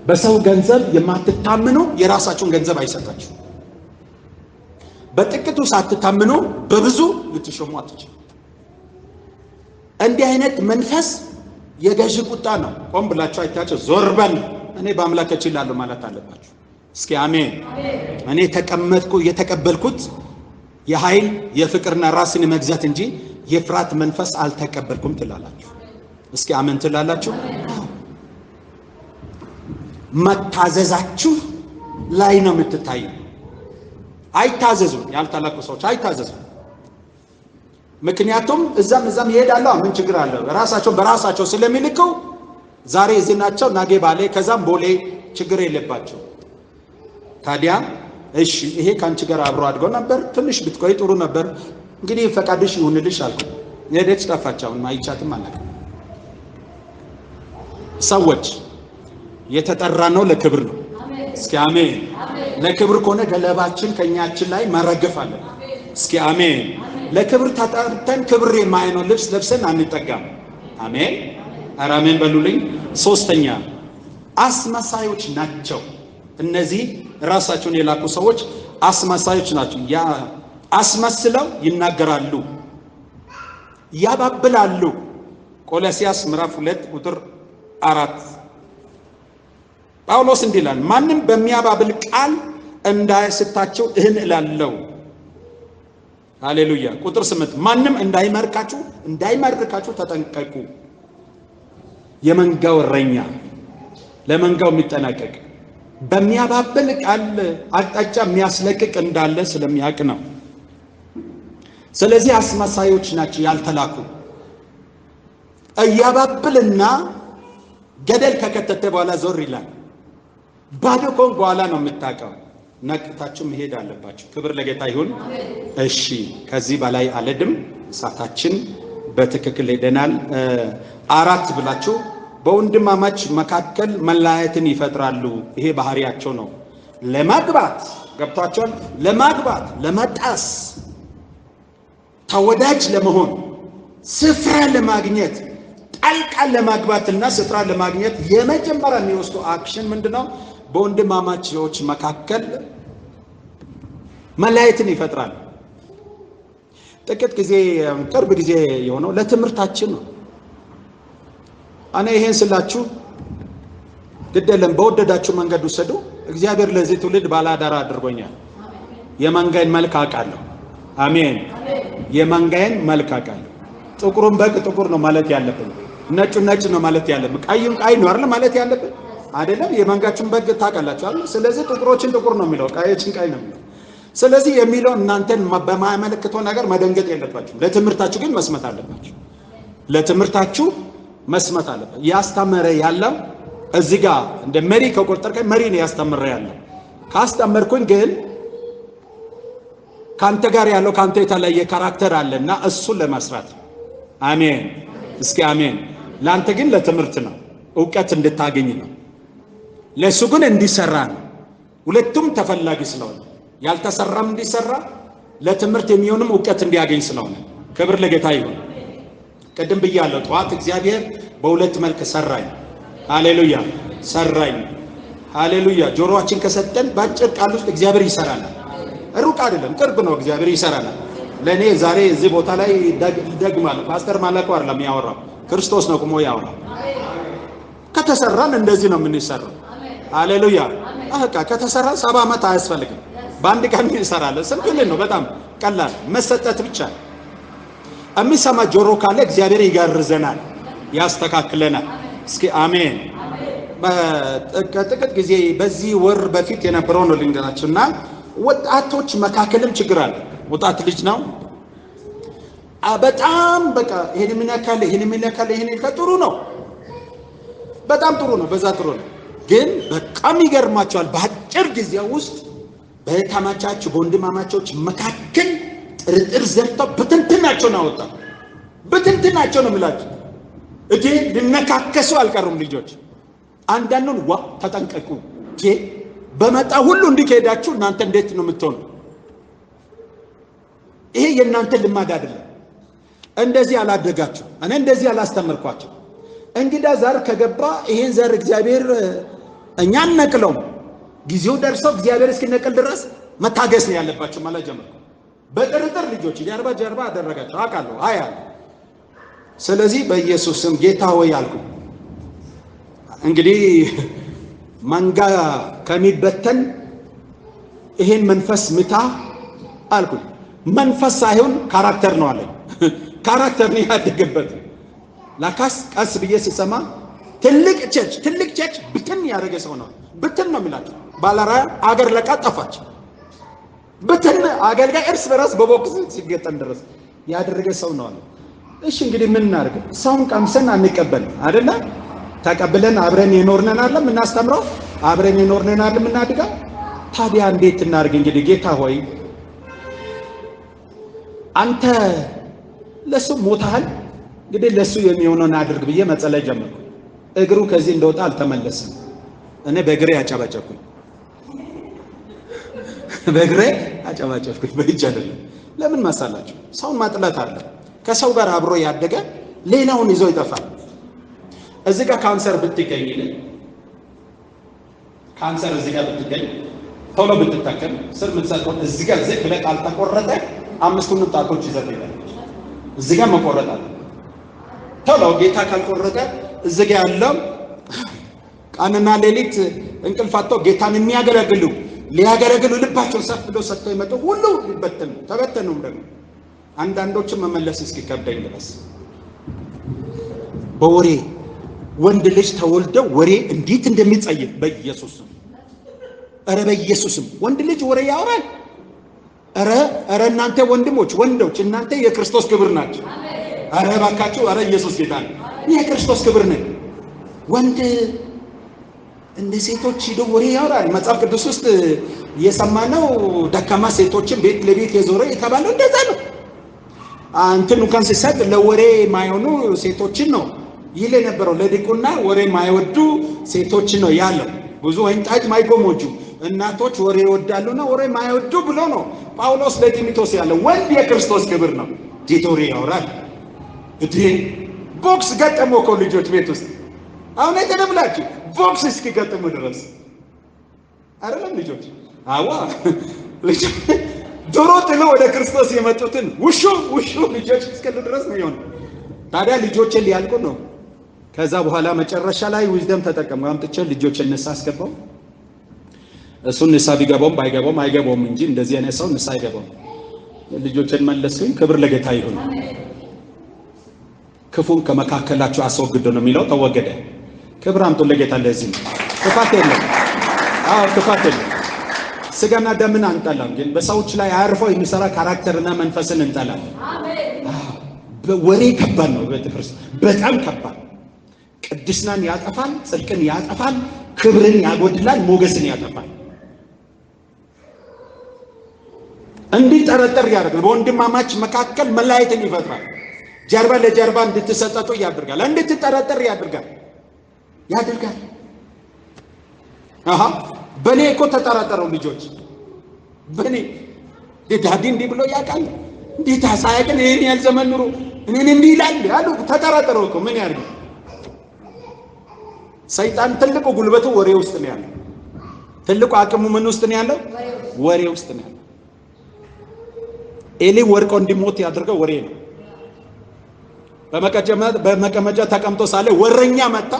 በሰው ገንዘብ የማትታምኑ የራሳችሁን ገንዘብ አይሰጣችሁ። በጥቂቱ ሳትታምኑ በብዙ ልትሾሙ አትችሉ። እንዲህ አይነት መንፈስ የገዢ ቁጣ ነው። ቆም ብላችሁ አይታችሁ ዞር በል እኔ በአምላክ እችላለሁ ማለት አለባችሁ። እስኪ አሜን። እኔ የተቀበልኩት የኃይል የፍቅርና ራስን መግዛት እንጂ የፍርሃት መንፈስ አልተቀበልኩም ትላላችሁ። እስኪ አሜን ትላላችሁ። መታዘዛችሁ ላይ ነው የምትታየው። አይታዘዙ ያልተላኩ ሰዎች አይታዘዙ። ምክንያቱም እዛም ይሄዳሉ። ምን ችግር አለው? ራሳቸው በራሳቸው ስለሚልከው ዛሬ እዚህ ናቸው፣ ነገ ባሌ፣ ከዛም ቦሌ ችግር የለባቸው። ታዲያ እሺ ይሄ ካንቺ ጋር አብሮ አድጎ ነበር፣ ትንሽ ብትቆይ ጥሩ ነበር፣ እንግዲህ ፈቃድሽ ይሁንልሽ አልኩ። የሄደች ጠፋች። አሁን ማይቻትም አለቀ። ሰዎች የተጠራ ነው ለክብር ነው። እስኪ አሜን። ለክብር ከሆነ ገለባችን ከኛችን ላይ መረገፍ አለ። እስኪ አሜን። ለክብር ተጠርተን ክብር የማይነው ልብስ ለብሰን አንጠጋም። አሜን። ኧረ አሜን በሉልኝ። ሶስተኛ አስመሳዮች ናቸው። እነዚህ ራሳቸውን የላኩ ሰዎች አስመሳዮች ናቸው። ያ አስመስለው ይናገራሉ፣ ያባብላሉ። ቆላስይስ ምዕራፍ 2 ቁጥር 4 ጳውሎስ እንዲህ ይላል፣ ማንም በሚያባብል ቃል እንዳያስታችሁ እህን እላለሁ። ሃሌሉያ። ቁጥር 8 ማንም እንዳይማርካችሁ ተጠንቀቁ። የመንጋው እረኛ ለመንጋው የሚጠናቀቅ በሚያባብል ቃል አቅጣጫ የሚያስለቅቅ እንዳለ ስለሚያውቅ ነው። ስለዚህ አስመሳዮች ናቸው ያልተላኩ። እያባብልና ገደል ከከተተ በኋላ ዞር ይላል። ባዶ ከሆንክ በኋላ ነው የምታውቀው። ነቅታችሁ መሄድ አለባችሁ። ክብር ለጌታ ይሁን። እሺ ከዚህ በላይ አልሄድም፣ ሰዓታችን በትክክል ሄደናል። 4 ብላችሁ በወንድማማች መካከል መለያየትን ይፈጥራሉ። ይሄ ባህሪያቸው ነው። ለማግባት ገብቷቸዋል። ለማግባት ለመጣስ ተወዳጅ ለመሆን ስፍራ ለማግኘት ጣልቃ ለማግባትና ስፍራ ለማግኘት የመጀመሪያ የሚወስዱ አክሽን ምንድነው? በወንድማማቾች መካከል መለያየትን ይፈጥራል። ጥቂት ጊዜ ቅርብ ጊዜ የሆነው ለትምህርታችን ነው። እኔ ይሄን ስላችሁ ግደለም በወደዳችሁ መንገድ ውሰዱ። እግዚአብሔር ለዚህ ትውልድ ባላዳራ አድርጎኛል። የመንጋዬን መልክ አውቃለሁ። አሜን። የመንጋዬን መልክ አውቃለሁ። ጥቁሩን በግ ጥቁር ነው ማለት ያለብን፣ ነጩን ነጭ ነው ማለት ያለብን፣ ቀይም ቀይ ነው አይደል ማለት ያለብን አይደለም። የመንጋችን በግ ታውቃላችሁ አይደል? ስለዚህ ጥቁሮችን ጥቁር ነው የሚለው፣ ቀዮችን ቀይ ነው የሚለው። ስለዚህ የሚለው እናንተን በማያመለክተው ነገር መደንገጥ የለባችሁ። ለትምህርታችሁ ግን መስመት አለባችሁ። ለትምህርታችሁ መስመት አለበት። ያስተምረ ያለው እዚህ ጋር እንደ መሪ ከቆጠርከኝ መሪ ነው ያስተምረ ያለው። ካስተምርኩኝ ግን ካንተ ጋር ያለው ካንተ የተለየ ካራክተር አለና እሱን ለመስራት አሜን። እስኪ አሜን። ላንተ ግን ለትምህርት ነው፣ ዕውቀት እንድታገኝ ነው። ለሱ ግን እንዲሰራ ነው። ሁለቱም ተፈላጊ ስለሆነ ያልተሰራም እንዲሰራ ለትምህርት የሚሆንም ዕውቀት እንዲያገኝ ስለሆነ ክብር ለጌታ ይሁን። ቅድም ብያለሁ፣ ጠዋት እግዚአብሔር በሁለት መልክ ሰራኝ። ሃሌሉያ ሰራኝ። ሃሌሉያ። ጆሮአችን ከሰጠን ባጭር ቃል ውስጥ እግዚአብሔር ይሰራናል። ሩቅ አይደለም፣ ቅርብ ነው። እግዚአብሔር ይሰራናል። ለኔ ዛሬ እዚህ ቦታ ላይ ደግማለሁ። ፓስተር ማለቁ አይደለም ያወራው፣ ክርስቶስ ነው ቆሞ ያወራው። ከተሰራን እንደዚህ ነው የምንሰራው። ሃሌሉያ። አቃ ከተሰራን 70 ዓመት አያስፈልግም። በአንድ ቀን እንሰራለን። ስንቱልን ነው? በጣም ቀላል መሰጠት ብቻ። የሚሰማ ጆሮ ካለ እግዚአብሔር ይጋርዘናል፣ ያስተካክለናል። እስኪ አሜን። ጥቂት ጊዜ በዚህ ወር በፊት የነበረው ነው ልንገራችሁና ወጣቶች መካከልም ችግር አለ። ወጣት ልጅ ነው በጣም በቃ ይሄን ምን ያካለ ጥሩ ነው፣ በጣም ጥሩ ነው፣ በዛ ጥሩ ነው። ግን በጣም ይገርማቸዋል። በአጭር ጊዜ ውስጥ በተማቻች በወንድማማቾች መካከል ጥርጥር ዘርተው በትንትናቸው ነው አወጣ። በትንትናቸው ነው የምላችሁ። እጄ ልነካከሱ አልቀሩም ልጆች። አንዳንዱን ዋ ተጠንቀቁ እጄ በመጣ ሁሉ እንዲህ ከሄዳችሁ እናንተ እንዴት ነው የምትሆኑ? ይሄ የእናንተ ልማድ አይደለም። እንደዚህ አላደጋችሁ፣ እኔ እንደዚህ አላስተምርኳችሁ። እንግዳ ዘር ከገባ ይሄን ዘር እግዚአብሔር እኛ አንነቅለውም። ጊዜው ደርሶ እግዚአብሔር እስኪነቅል ድረስ መታገስ ነው ያለባችሁ ማለት ጀመርኩ። በጥርጥር ልጆች ጀርባ አደረጋችሁ አውቃለሁ አያለሁ። ስለዚህ በኢየሱስ ስም ጌታ ሆይ አልኩ። እንግዲህ መንጋ ከሚበተን ይሄን መንፈስ ምታ አልኩ። መንፈስ ሳይሆን ካራክተር ነው አለኝ። ካራክተር ነው ያደገበት። ላካስ ቀስ ብዬ ስሰማ ትልቅ ቸርች ብትን ያደረገ ሰው ነው። ብትን ነው የሚላቸው። ባለራዕይ አገር ለቃ ጠፋች። ብትን አገልጋይ እርስ በራስ በቦክስ ሲገጠም ድረስ ያደረገ ሰው ነው አለ። እሺ እንግዲህ ምን እናድርግ? ሰውን ቀምሰን አንቀበል አይደለ? ተቀብለን አብረን የኖርነን አይደል የምናስተምረው? አብረን የኖርነን አይደል የምናድገው? ታዲያ እንዴት እናድርግ? እንግዲህ ጌታ ሆይ አንተ ለሱ ሞታል፣ እንግዲህ ለሱ የሚሆነውን አድርግ ብዬ መጸለይ ጀመርኩ። እግሩ ከዚህ እንደወጣ አልተመለሰም። እኔ በእግሬ አጨባጨብኩኝ። በእግሬ አጨባጨብኩኝ። በእጅ አይደለም። ለምን መሰላችሁ? ሰውን ማጥላት አለ። ከሰው ጋር አብሮ ያደገ ሌላውን ይዞ ይጠፋል። እዚህ ጋር ካንሰር ብትገኝ ካንሰር እዚህ ጋር ብትገኝ ቶሎ ብትታከም ስር ምትሰጠው እዚህ ጋር ዝቅ ብለህ ካልተቆረጠ አምስቱን ጣቶች ይዘህ ትሄዳለህ። እዚህ ጋር መቆረጥ አለ። ቶሎ ጌታ ካልቆረጠ እዚህ ጋር ያለው ቀንና ሌሊት እንቅልፍ አጥተው ጌታን የሚያገለግሉ ሊያገለግሉ ልባቸው ሰፍ ብለው ሰጥተው ይመጡ ሁሉ ይበተኑ ተበተኑ። ደግሞ አንዳንዶችን መመለስ እስኪከብደኝ ድረስ በወሬ ወንድ ልጅ ተወልደው ወሬ እንዴት እንደሚጸየፍ በኢየሱስም ኧረ በኢየሱስም ወንድ ልጅ ወሬ ያወራል። ኧረ እናንተ ወንዶች እናንተ የክርስቶስ ክብር ናችሁ። ኧረ እባካችሁ ኧረ ኢየሱስ ጌታ ነው። የክርስቶስ ክብር ነን። ወንድ እንደ ሴቶች ሄዶ ወሬ ያወራል። መጽሐፍ ቅዱስ ውስጥ የሰማነው ደካማ ሴቶችን ቤት ለቤት የዞረ የተባለው እንደዛ ነው። እንትን እንኳን ሲሰጥ ለወሬ ማይሆኑ ሴቶችን ነው ይል የነበረው። ለዲቁና ወሬ ማይወዱ ሴቶችን ነው ያለው። ብዙ ወይን ጠጅ ማይጎሞጁ እናቶች ወሬ ይወዳሉና ወሬ ማይወዱ ብሎ ነው ጳውሎስ ለጢሞቴዎስ ያለው። ወንድ የክርስቶስ ክብር ነው። ዲቶሪ ያወራል። እዴ ቦክስ ገጠመው እኮ ልጆች ቤት ውስጥ አሁን አይተደብላችሁ ቦክስ እስኪገጥሙ ድረስ አይደለም ልጆች። አዋ ልጅ ዶሮ ጥሎ ወደ ክርስቶስ የመጡትን ውሹ ልጆች እስከሉ ድረስ ነው የሆነው። ታዲያ ልጆችን ሊያልቁ ነው። ከዛ በኋላ መጨረሻ ላይ ዊዝደም ተጠቀሙ። አምጥቼ ልጆችን ንስሐ አስገባው። እሱን ንስሐ ቢገባውም ባይገባውም አይገባውም እንጂ እንደዚህ አይነት ሰው ንስሐ አይገባውም። ልጆችን መለስኩኝ። ክብር ለጌታ ይሁን። ክፉን ከመካከላችሁ አስወግዱ ነው የሚለው። ተወገደ። ክብር አምጡ ለጌታ። ለዚህ ክፋት የለም። አዎ ክፋት የለም። ስጋና ደምን አንጠላም፣ ግን በሰዎች ላይ አርፈው የሚሰራ ካራክተርና መንፈስን እንጠላለን። ወሬ ከባድ ነው። ቤተክርስቲያን በጣም ከባድ። ቅድስናን ያጠፋል፣ ጽድቅን ያጠፋል፣ ክብርን ያጎድላል፣ ሞገስን ያጠፋል። እንዲጠረጠር ያደርጋል። በወንድማማች መካከል መለያየትን ይፈጥራል። ጀርባ ለጀርባ እንድትሰጠጡ ያደርጋል። እንድትጠረጠር ያደርጋል። በኔ እኮ ተጠራጠረው ልጆች። በኔ ዳዲ እንዲህ ብሎ ያውቃል እንዴት አሳያቀን ይሄን ያህል ዘመን ኑሮ እኔን እንዲህ ይላል ያሉ ተጠራጠረው እኮ ምን ያርግ? ሰይጣን ትልቁ ጉልበቱ ወሬ ውስጥ ነው ያለው። ትልቁ አቅሙ ምን ውስጥ ነው ያለው? ወሬ ውስጥ ነው ያለው። ኤሊ ወርቆ እንዲሞት ያደርገው ወሬ ነው። በመቀመጫ ተቀምጦ ሳለ ወረኛ መጣ።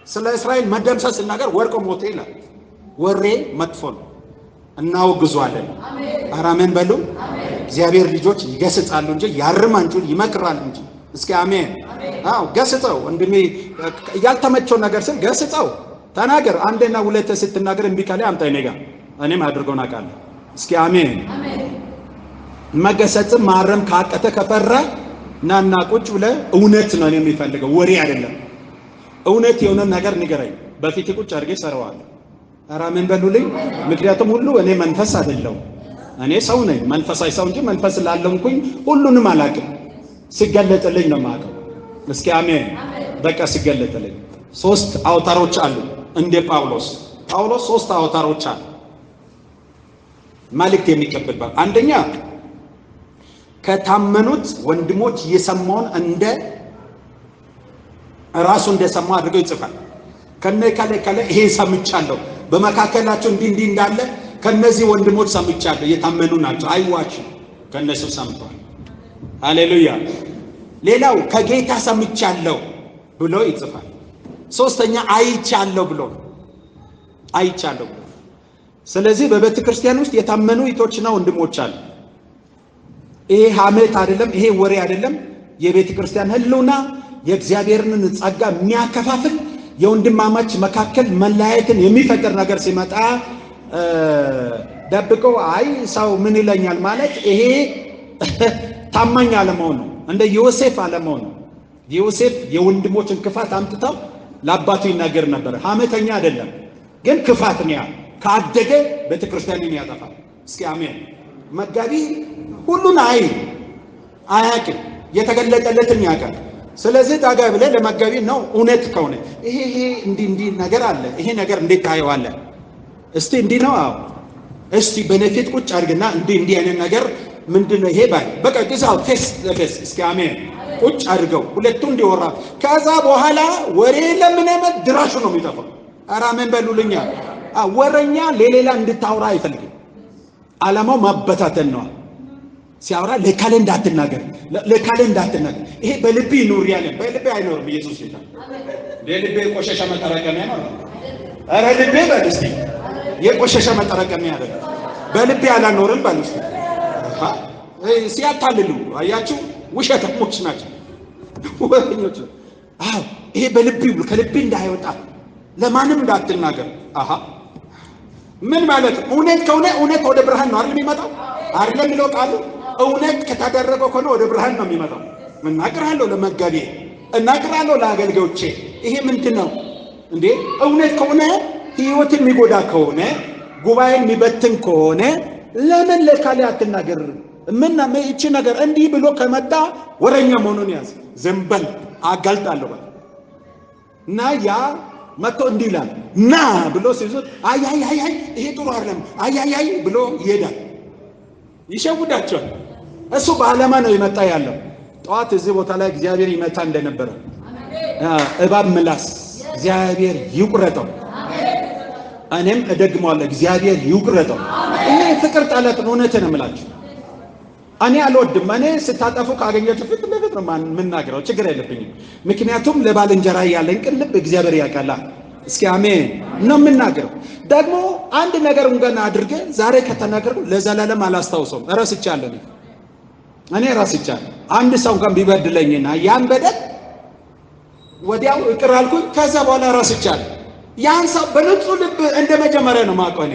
ስለ እስራኤል መደምሰስ ሲናገር ወርቆ ሞተ ይላል። ወሬ መጥፎ ነው። እናወግዟለን። አሜን በሉ። እግዚአብሔር ልጆች ይገስጻሉ እንጂ ያርማሉ፣ ይመክራሉ እንጂ። እስኪ አሜን። አዎ ገስጸው። ወንድሜ ያልተመቸው ነገር ስል ገስጸው፣ ተናገር። አንዴና ሁለቴ ስትናገር እምቢ ካለ አምጣ እኔ ጋር፣ እኔም አድርገው ናቃለሁ። እስኪ አሜን። መገሰጽ ማረም ካቀተ ከፈራ ናና ቁጭ ብለህ እውነት ነው የሚፈልገው፣ ወሬ አይደለም። እውነት የሆነ ነገር ንገረኝ፣ በፊት ቁጭ አድርጌ ሰራዋለሁ። ኧረ ምን በሉልኝ። ምክንያቱም ሁሉ እኔ መንፈስ አይደለሁም። እኔ ሰው ነኝ፣ መንፈሳዊ ሰው እንጂ መንፈስ ስላለምኩኝ ሁሉንም አላውቅም። ሲገለጥልኝ ነው የማውቀው። እስኪ አሜን። በቃ ሲገለጥልኝ 3 አውታሮች አሉ። እንደ ጳውሎስ 3 አውታሮች አሉ መልእክት የሚቀበልበት። አንደኛ ከታመኑት ወንድሞች የሰማውን እንደ ራሱ እንደሰማው አድርገው ይጽፋል። ከነ ይሄ ሰምቻለሁ፣ በመካከላቸው እንዲህ እንዳለ ከነዚህ ወንድሞች ሰምቻለሁ፣ የታመኑ ናቸው፣ አይዋሽም፣ ከነሱ ሰምቷል። ሃሌሉያ። ሌላው ከጌታ ሰምቻለሁ ብሎ ይጽፋል። 3ኛ አይቻለሁ ብሎ አይቻለሁ ብሎ። ስለዚህ በቤተ ክርስቲያን ውስጥ የታመኑ እህቶችና ወንድሞች አሉ። ይሄ ሐሜት አይደለም፣ ይሄ ወሬ አይደለም። የቤተ ክርስቲያን ህልውና የእግዚአብሔርን ጸጋ የሚያከፋፍል የወንድማማች መካከል መለያየትን የሚፈጥር ነገር ሲመጣ ደብቀው አይ ሰው ምን ይለኛል ማለት ይሄ ታማኝ አለመሆን ነው። እንደ ዮሴፍ አለመሆን ነው። ዮሴፍ የወንድሞችን ክፋት አምጥተው ለአባቱ ይናገር ነበር። ሐሜተኛ አይደለም ግን ክፋት ነው። ካደገ ቤተክርስቲያንን ያጠፋል። እስኪ አሜን። መጋቢ ሁሉን አያውቅም፣ የተገለጠለትን ያውቃል። ስለዚህ ታጋ ብለህ ለመጋቢ ነው እውነት ከሆነ ይሄ እንዲህ ነገር አለ፣ ይሄ ነገር እንዴት ታየዋለህ? እስቲ እንዲህ ነው። አዎ እስቲ በነፊት ቁጭ አድርግና እንዲህ አይነት ነገር ምንድነው ይሄ ባይ በቃ ግዛው ፌስ ለፌስ። እስኪ አሜን። ቁጭ አድርገው ሁለቱ እንዲወራ። ከዛ በኋላ ወሬ ለምንመት ድራሹ ነው የሚጠፋው። ኧረ አሜን በሉልኛ። ወረኛ ለሌላ እንድታወራ አይፈልግም። ዓላማው ማበታተን ነው። ሲያወራ ለካለ እንዳትናገር። ይሄ በልብ ይኑር ያለ በልብ አይኖርም። ኢየሱስ ጌታ። ለልብ የቆሸሸ መጠራቀሚያ ነው። ኧረ ልቤ በል እስቲ የቆሸሸ መጠራቀሚያ አይደለም። በልብ ያላኖርም በል እስቲ። ሲያታልሉ አያችሁ፣ ውሸታሞች ናቸው ወሬኞች። ይሄ በልብ ይውል፣ ከልብ እንዳይወጣ ለማንም እንዳትናገር። ምን ማለት እውነት ከሆነ እውነት ወደ ብርሃን ነው አይደል የሚመጣው? አይደለም የሚለው ቃሉ። እውነት ከታደረገው ከሆነ ወደ ብርሃን ነው የሚመጣው። እናገራለሁ ለመጋቢ፣ እናገራለሁ ለአገልጋዮቼ። ይሄ ምንድን ነው እንዴ? እውነት ከሆነ ህይወትን የሚጎዳ ከሆነ ጉባኤን የሚበትን ከሆነ ለምን ለካለ አትናገር? ምን እቺ ነገር እንዲህ ብሎ ከመጣ ወረኛ መሆኑን ያዝ። ዝም በል አጋልጣለሁ በል እና ያ መጥቶ እንዲህ ይላል ና ብሎ ሲይዙት አይ ይሄ ጥሩ አይደለም አይ ብሎ ይሄዳል። ይሸውዳቸዋል። እሱ በዓላማ ነው ይመጣ ያለው። ጠዋት እዚህ ቦታ ላይ እግዚአብሔር ይመታ እንደነበረ እባብ ምላስ እግዚአብሔር ይቁረጠው። እኔም እደግመዋለሁ እግዚአብሔር ይቁረጠው። ይሄ ፍቅር ጠላት ነው። እውነቴን ነው የምላችሁ። እኔ አልወድም። እኔ ስታጠፉ ካገኘችሁ ፊት ለፊት ነው የምናገረው፣ ችግር የለብኝም። ምክንያቱም ለባልንጀራ ያለኝ ቅን ልብ እግዚአብሔር ያውቃል። እስኪ አሜን ነው የምናገረው። ደግሞ አንድ ነገር እንኳን አድርገ ዛሬ ከተናገርኩ ለዘላለም አላስታውሰውም። እረስቻለሁ። እኔ እረስቻለሁ። አንድ ሰው እንኳን ቢበድለኝና ያን በደል ወዲያው ይቅር አልኩኝ። ከዛ በኋላ እረስቻለሁ። ያን ሰው በንጹህ ልብ እንደመጀመሪያ ነው የማውቀው። እኔ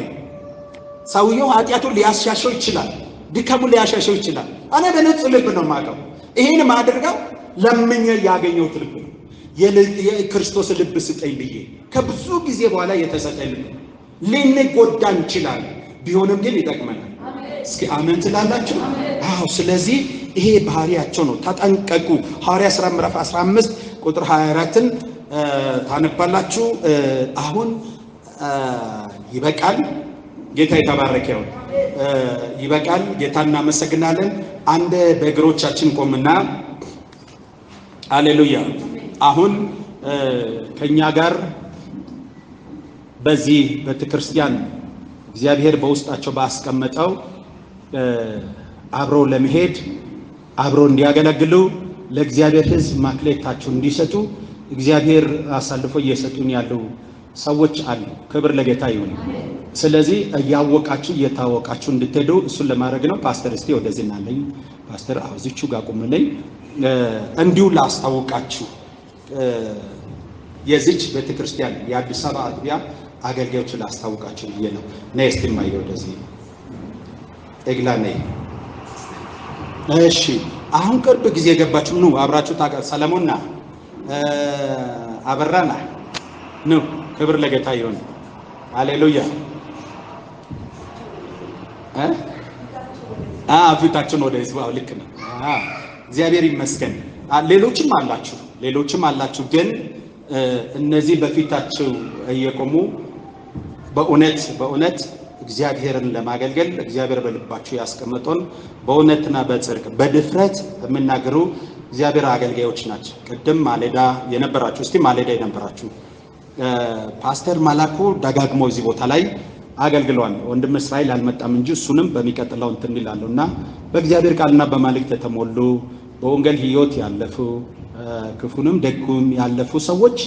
ሰውየው ኃጢአቱን ሊያሻሸው ይችላል፣ ድካሙን ሊያሻሸው ይችላል። እኔ በንጹህ ልብ ነው የማውቀው። ይሄን ማድረጋው ለምኜ ያገኘሁት ልብ ነው። የክርስቶስ ልብ ስጠኝ ብዬ ከብዙ ጊዜ በኋላ የተሰጠኝ ልብ። ልንጎዳ እንችላለን፣ ቢሆንም ግን ይጠቅመናል። እስኪ አሜን ትላላችሁ? አዎ። ስለዚህ ይሄ ባህሪያቸው ነው። ተጠንቀቁ። ሐዋርያት ሥራ ምዕራፍ 15 ቁጥር 24ን ታነባላችሁ። አሁን ይበቃል። ጌታ የተባረከ ይሁን። ይበቃል። ጌታ እናመሰግናለን። አንድ በእግሮቻችን ቆምና ሃሌሉያ። አሁን ከኛ ጋር በዚህ ቤተክርስቲያን እግዚአብሔር በውስጣቸው ባስቀመጠው አብረው ለመሄድ አብረው እንዲያገለግሉ ለእግዚአብሔር ሕዝብ ማክሌታቸውን እንዲሰጡ እግዚአብሔር አሳልፎ እየሰጡን ያሉ ሰዎች አሉ። ክብር ለጌታ ይሁን። ስለዚህ እያወቃችሁ እየታወቃችሁ እንድትሄዱ እሱን ለማድረግ ነው። ፓስተር እስቲ ወደዚህ እናለኝ። ፓስተር አውዚቹ ጋር ቆምልኝ። እንዲሁ ላስታውቃችሁ የዚች ቤተክርስቲያን የአዲስ አበባ አጥቢያ አገልጋዮች ላስታውቃችሁ ብዬ ነው። ነይ እስቲ ማየ ወደዚህ እግላ ነይ። እሺ አሁን ቅርብ ጊዜ የገባችሁ ነው። አብራችሁ ታቀ ሰለሞንና አበራና ነው። ክብር ለጌታ ይሁን። ሃሌሉያ። ፊታችሁን ወደ ህዝቡ ልክ ነው። እግዚአብሔር ይመስገን። ሌሎችም አላችሁ ግን እነዚህ በፊታችሁ እየቆሙ በእውነት እግዚአብሔርን ለማገልገል እግዚአብሔር በልባችሁ ያስቀመጠውን በእውነትና በጽድቅ በድፍረት የምናገሩ እግዚአብሔር አገልጋዮች ናቸው። ቅድም ማለዳ የነበራችሁ ፓስተር መላኩ ደጋግሞ እዚህ ቦታ ላይ አገልግሏል። ወንድም እስራኤል አልመጣም እንጂ እሱንም በሚቀጥለው እንትን ይላለውና በእግዚአብሔር ቃልና በመልእክት የተሞሉ በወንጌል ህይወት ያለፉ ክፉንም ደጉም ያለፉ ሰዎች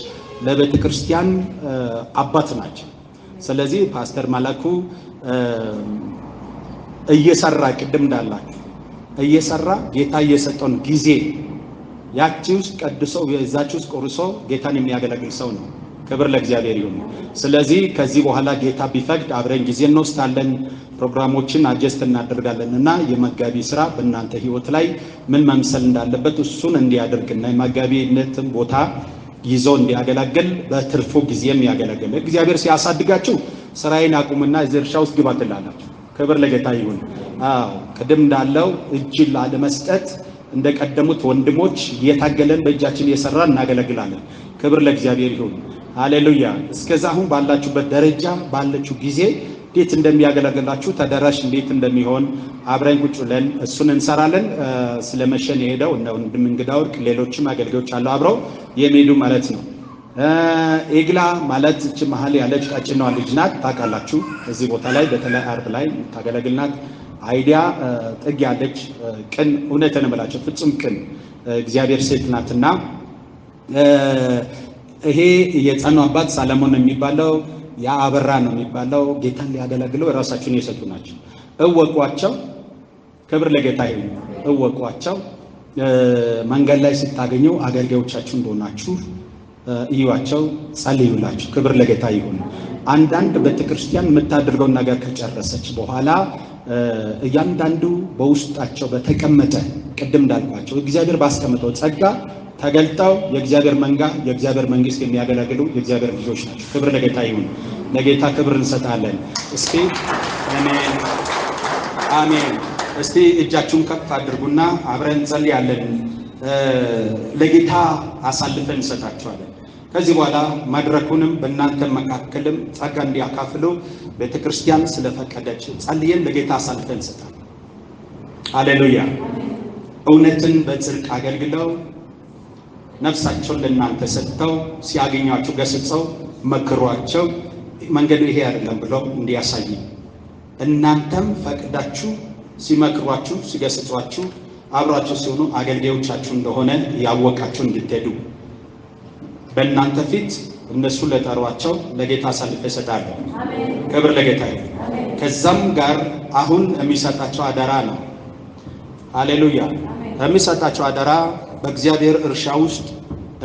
ለቤተ ክርስቲያን አባት ናቸው። ስለዚህ ፓስተር መላኩ እየሰራ ቅድም እንዳላችሁ እየሰራ ጌታ እየሰጠውን ጊዜ ያቺው ውስጥ ቀድሶ የዛች ውስጥ ቆርሶ ጌታን የሚያገለግል ሰው ነው። ክብር ለእግዚአብሔር ይሁን። ስለዚህ ከዚህ በኋላ ጌታ ቢፈቅድ አብረን ጊዜ እንወስዳለን፣ ፕሮግራሞችን አጀስት እናደርጋለን እና የመጋቢ ስራ በእናንተ ህይወት ላይ ምን መምሰል እንዳለበት እሱን እንዲያደርግና የመጋቢነትን ቦታ ይዞ እንዲያገለግል በትርፉ ጊዜም ያገለግል። እግዚአብሔር ሲያሳድጋችሁ ስራዬን አቁምና እዚህ እርሻ ውስጥ ግባ ትላላችሁ። ክብር ለጌታ ይሁን። ቅድም እንዳለው እጅ ላለመስጠት እንደቀደሙት ወንድሞች እየታገለን በእጃችን እየሰራን እናገለግላለን። ክብር ለእግዚአብሔር ይሁን። ሃሌሉያ። እስከዛ አሁን ባላችሁበት ደረጃ ባለችሁ ጊዜ እንዴት እንደሚያገለግላችሁ ተደራሽ እንዴት እንደሚሆን አብረን ቁጭ ብለን እሱን እንሰራለን። ስለመሸን የሄደው እና ወንድም እንግዳ ወርቅ ሌሎችም አገልጋዮች አሉ አብረው የሚሄዱ ማለት ነው። ኤግላ ማለት እቺ መሀል ያለች ቀጭኗ ልጅ ናት። ታውቃላችሁ እዚህ ቦታ ላይ በተለይ አርብ ላይ ታገለግልናት። አይዲያ ጥግ ያለች ቅን እውነትን እምላችሁ ፍጹም ቅን እግዚአብሔር ሴት ናትና ይሄ የጸኑ አባት ሰለሞን የሚባለው ያአበራ ነው የሚባለው ጌታን ሊያገለግሉ ራሳቸውን የሰጡ ናቸው። እወቋቸው። ክብር ለጌታ ይሁን። እወቋቸው። መንገድ ላይ ስታገኙ አገልጋዮቻችሁ እንደሆናችሁ እዩዋቸው፣ ጸልዩላችሁ። ክብር ለጌታ ይሁን። አንዳንድ ቤተክርስቲያን የምታደርገውን ነገር ከጨረሰች በኋላ እያንዳንዱ በውስጣቸው በተቀመጠ ቅድም እንዳልኳቸው እግዚአብሔር ባስቀመጠው ጸጋ ተገልጠው የእግዚአብሔር መንጋ የእግዚአብሔር መንግስት የሚያገለግሉ የእግዚአብሔር ልጆች ናቸው። ክብር ለጌታ ይሁን። ለጌታ ክብር እንሰጣለን። እስቲ አሜን። እስቲ እጃችሁን ከፍ አድርጉና አብረን እንጸልያለን። ለጌታ አሳልፈን እንሰጣቸዋለን። ከዚህ በኋላ መድረኩንም በእናንተ መካከልም ጸጋ እንዲያካፍሉ ቤተክርስቲያን ስለፈቀደች ጸልየን ለጌታ አሳልፈን እንሰጣለን። ሃሌሉያ። እውነትን በጽድቅ አገልግለው ነፍሳቸውን ለእናንተ ሰጥተው ሲያገኟችሁ ገስጸው መክሯቸው መንገዱ ይሄ አይደለም ብለው እንዲያሳዩ እናንተም ፈቅዳችሁ ሲመክሯችሁ ሲገስጿችሁ አብራችሁ ሲሆኑ አገልጋዮቻችሁ እንደሆነ ያወቃችሁ እንድትሄዱ በእናንተ ፊት እነሱ ለጠሯቸው ለጌታ አሳልፈው ይሰጣሉ። ክብር ለጌታ ይሁን። ከዛም ጋር አሁን የሚሰጣቸው አደራ ነው። ሃሌሉያ። የሚሰጣቸው አደራ በእግዚአብሔር እርሻ ውስጥ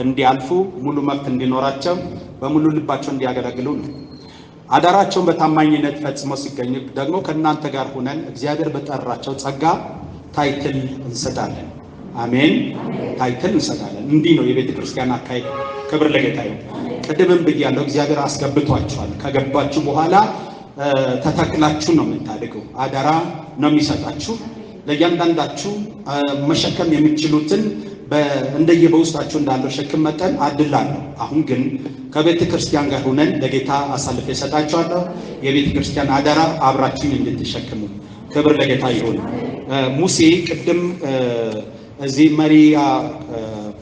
እንዲያልፉ ሙሉ መብት እንዲኖራቸው በሙሉ ልባቸው እንዲያገለግሉ ነው። አደራቸውን በታማኝነት ፈጽመው ሲገኙ ደግሞ ከእናንተ ጋር ሆነን እግዚአብሔር በጠራቸው ጸጋ ታይትል እንሰጣለን። አሜን። ታይትል እንሰጣለን። እንዲህ ነው የቤተ ክርስቲያን አካሄድ። ክብር ለጌታ ይሁን። ቅድምም ብያለሁ፣ እግዚአብሔር አስገብቷችኋል። ከገባችሁ በኋላ ተተክላችሁ ነው የምታድገው። አደራ ነው የሚሰጣችሁ። ለእያንዳንዳችሁ መሸከም የሚችሉትን እንደየበውስጣችሁ እንዳለው ሸክም መጠን አድላለሁ። አሁን ግን ከቤተ ክርስቲያን ጋር ሆነን ለጌታ አሳልፌ እሰጣችኋለሁ። የቤተ ክርስቲያን አደራ አብራችሁ እንድትሸክሙ። ክብር ለጌታ ይሁን። ሙሴ ቅድም እዚህ መሪያ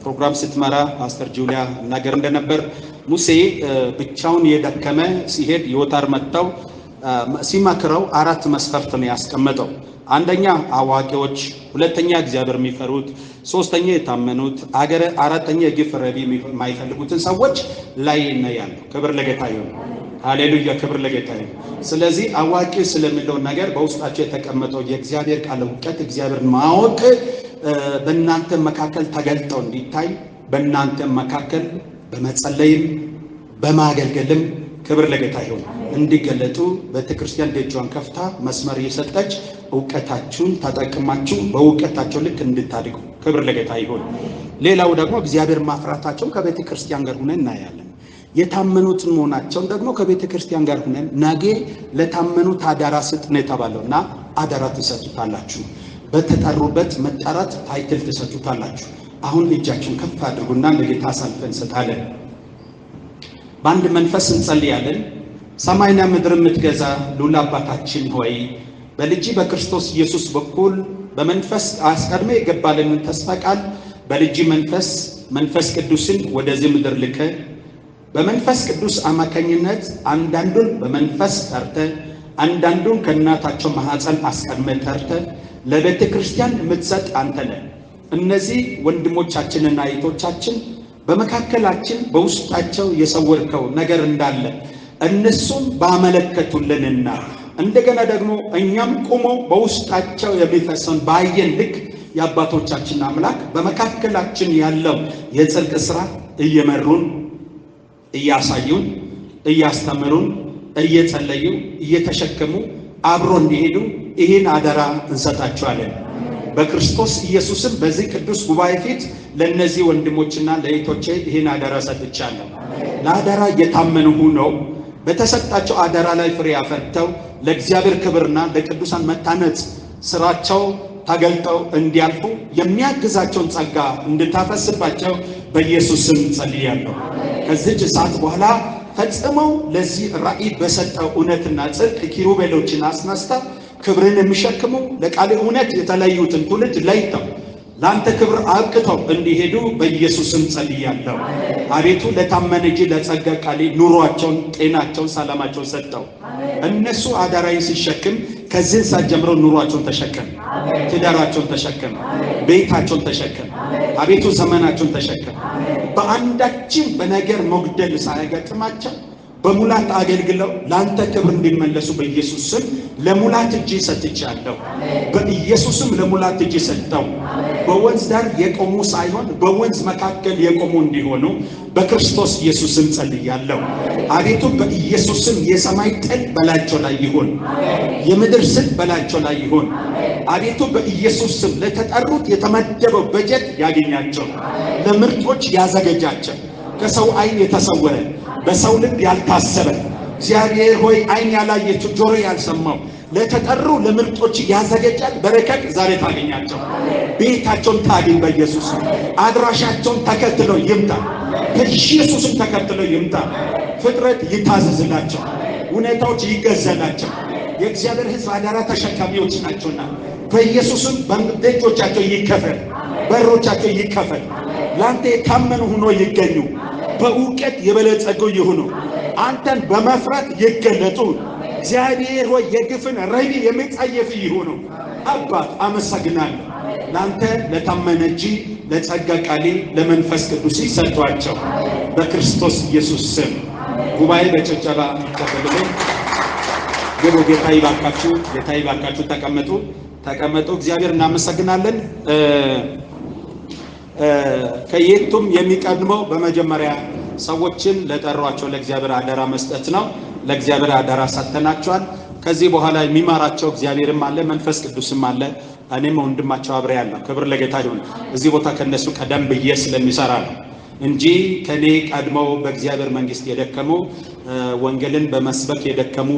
ፕሮግራም ስትመራ ፓስተር ጁሊያ ነገር እንደነበር ሙሴ ብቻውን የደከመ ሲሄድ ዮታር መጥተው ሲመክረው 4 መስፈርት ነው ያስቀመጠው። አንደኛ አዋቂዎች፣ ሁለተኛ እግዚአብሔር የሚፈሩት፣ ሶስተኛ የታመኑት፣ አራተኛ የግፍ ረቢ የማይፈልጉትን ሰዎች ላይ ነው ያለው። ክብር ለጌታ ይሁን። ሃሌሉያ። ክብር ለጌታ ይሁን። ስለዚህ አዋቂ ስለሚለው ነገር በውስጣቸው የተቀመጠው የእግዚአብሔር ቃል እውቀት እግዚአብሔርን ማወቅ በእናንተ መካከል ተገልጠው እንዲታይ በእናንተ መካከል በመጸለይም በማገልገልም ክብር ለጌታ ይሁን እንዲገለጡ ቤተክርስቲያን ደጇን ከፍታ መስመር እየሰጠች እውቀታችሁን ተጠቅማችሁ በእውቀታቸው ልክ እንድታድጉ ክብር ለጌታ ይሁን። ሌላው ደግሞ እግዚአብሔር ማፍራታቸው ከቤተክርስቲያን ጋር ሆነን እናያለን። የታመኑትን መሆናቸውን ደግሞ ከቤተክርስቲያን ጋር ሆነን ነገ ለታመኑት አደራ ስጥ ነው የተባለውና አደራ ትሰጡታላችሁ። በተጠሩበት መጠራት ታይትል ተሰጥቷላችሁ። አሁን እጃችሁን ከፍ አድርጉና ለጌታ አሳልፈን እንሰጣለን። በአንድ መንፈስ እንጸልያለን። ሰማይና ምድር የምትገዛ ልዑል አባታችን ሆይ በልጅ በክርስቶስ ኢየሱስ በኩል በመንፈስ አስቀድሞ የገባልንን ተስፋ ቃል በልጅ መንፈስ ቅዱስን ወደዚህ ምድር ልከ በመንፈስ ቅዱስ አማካኝነት አንዳንዱን በመንፈስ ጠርተ አንዳንዱን ከእናታቸው ማህፀን አስቀድመ ጠርተ ለቤተ ክርስቲያን የምትሰጥ አንተ ነህ። እነዚህ ወንድሞቻችንና እህቶቻችን በመካከላችን በውስጣቸው የሰወርከው ነገር እንዳለ እነሱም ባመለከቱልንና እንደገና ደግሞ እኛም ቆሞ በውስጣቸው የሚፈሰውን ባየን ልክ የአባቶቻችን አምላክ በመካከላችን ያለው የጽድቅ ሥራ እየመሩን እያሳዩን እያስተምሩን እየጸለዩ እየተሸከሙ አብሮ እንዲሄዱ ይህን አደራ እንሰጣቸዋለን። በክርስቶስ ኢየሱስም በዚህ ቅዱስ ጉባኤ ፊት ለእነዚህ ወንድሞችና ለእህቶቼ ይህን አደራ ሰጥቻለሁ። ለአደራ እየታመኑ ሆነው በተሰጣቸው አደራ ላይ ፍሬ አፈርተው ለእግዚአብሔር ክብርና ለቅዱሳን መታነጽ ስራቸው ተገልጠው እንዲያልፉ የሚያግዛቸውን ጸጋ እንድታፈስባቸው በኢየሱስ ስም ጸልያለሁ። ከዚህች ሰዓት በኋላ ፈጽመው ለዚህ ራእይ በሰጠው እውነትና ጽድቅ ኪሩቤሎችን አስነስታ ክብርን የሚሸክሙ ለቃል እውነት የተለዩትን ትውልድ ለይተው ለአንተ ክብር አብቅተው እንዲሄዱ በኢየሱስ ስም ጸልያለሁ። አቤቱ ለታመነ እጅ ለጸጋ ቃል ኑሯቸውን፣ ጤናቸውን፣ ሰላማቸውን ሰጠው። እነሱ አዳራይ ሲሸክም ከዚህ ሰዓት ጀምሮ ኑሯቸውን ተሸከም፣ ትዳራቸውን ተሸከም፣ ቤታቸውን ተሸከም። አቤቱ ዘመናቸውን ተሸከም። በአንዳችም በነገር መጉደል ሳያገጥማቸው በሙላት አገልግለው ለአንተ ክብር እንዲመለሱ በኢየሱስ ስም ለሙላት እጅ ሰጥቻለሁ። በኢየሱስም ለሙላት እጅ ሰጠው። በወንዝ ዳር የቆሙ ሳይሆን በወንዝ መካከል የቆሙ እንዲሆኑ በክርስቶስ ኢየሱስም ጸልያለሁ። አቤቱ በኢየሱስም የሰማይ ጥል በላቸው ላይ ይሁን፣ የምድር ስል በላቸው ላይ ይሁን። አቤቱ በኢየሱስም ለተጠሩት የተመደበው በጀት ያገኛቸው፣ ለምርጦች ያዘገጃቸው፣ ከሰው ዓይን የተሰወረ በሰው ልብ ያልታሰበ እግዚአብሔር ሆይ ዓይን ያላየችው ጆሮ ያልሰማው ለተጠሩ ለምርጦች ያዘገጃል። በረከት ዛሬ ታገኛቸው። ቤታቸውን ታግኝ በኢየሱስ አድራሻቸውን ተከትለው ይምጣ፣ በኢየሱስም ተከትለው ይምጣ። ፍጥረት ይታዘዝላቸው፣ ሁኔታዎች ይገዛላቸው። የእግዚአብሔር ሕዝብ አደራ ተሸካሚዎች ናቸውና በኢየሱስም ደጆቻቸው ይከፈል፣ በሮቻቸው ይከፈል። ለአንተ የታመኑ ሆኖ ይገኙ፣ በእውቀት የበለጸጉ ይሁኑ፣ አንተን በመፍራት ይገለጡ። እግዚአብሔር ሆይ የግፍን ረቢ የሚጸየፍ ይሁኑ። አባት አመሰግናለሁ። ለአንተ ለታመነ እጅ ለጸጋ ቃሌ ለመንፈስ ቅዱስ ይሰጧቸው በክርስቶስ ኢየሱስ ስም። ጉባኤ በጭብጨባ ተቀበሉ። ግቡ። ጌታ ይባርካችሁ፣ ጌታ ይባርካችሁ። ተቀመጡ። እግዚአብሔር እናመሰግናለን። ከየቱም የሚቀድመው በመጀመሪያ ሰዎችን ለጠሯቸው ለእግዚአብሔር አደራ መስጠት ነው። ለእግዚአብሔር አደራ ሰጥተናቸዋል። ከዚህ በኋላ የሚማራቸው እግዚአብሔርም አለ፣ መንፈስ ቅዱስም አለ። እኔም ወንድማቸው አብሬ ያለሁ። ክብር ለጌታ ይሁን። እዚህ ቦታ ከነሱ ቀደም ብዬ ስለሚሰራ ነው እንጂ ከኔ ቀድመው በእግዚአብሔር መንግስት የደከሙ ወንጌልን በመስበክ የደከሙ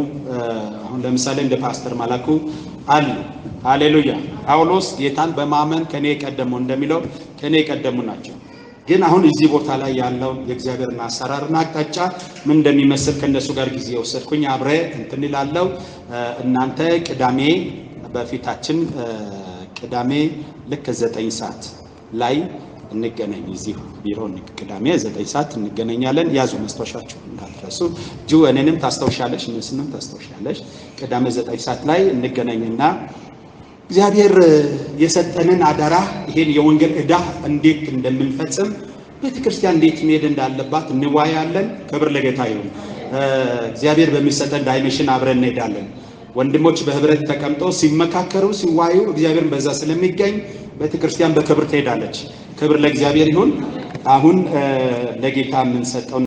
አሁን ለምሳሌ እንደ ፓስተር መላኩ አሉ። ሃሌሉያ። ጳውሎስ ጌታን በማመን ከኔ የቀደሙ እንደሚለው ከኔ የቀደሙ ናቸው። ግን አሁን እዚህ ቦታ ላይ ያለው የእግዚአብሔርን አሰራርና አቅጣጫ ምን እንደሚመስል ከነሱ ጋር ጊዜ ወሰድኩኝ። አብሬ እንትን እላለሁ። እናንተ ቅዳሜ በፊታችን ቅዳሜ ልክ 9 ሰዓት ላይ እንገናኝ። እዚህ ቢሮ ቅዳሜ 9 ሰዓት እንገናኛለን። ያዙ መስታወሻችሁ እንዳትረሱ። እኔንም ታስታውሻለሽ፣ እነሱንም ታስታውሻለሽ። ቅዳሜ 9 ሰዓት ላይ እንገናኝና እግዚአብሔር የሰጠንን አደራ ይሄን የወንጌል ዕዳ እንዴት እንደምንፈጽም ቤተክርስቲያን እንዴት መሄድ እንዳለባት እንዋያለን። ክብር ለጌታ ይሁን። እግዚአብሔር በሚሰጠን ዳይሜንሽን አብረን እንሄዳለን። ወንድሞች በህብረት ተቀምጠው ሲመካከሩ ሲዋዩ እግዚአብሔርን በዛ ስለሚገኝ ቤተክርስቲያን በክብር ትሄዳለች። ክብር ለእግዚአብሔር ይሁን። አሁን ለጌታ የምንሰጠው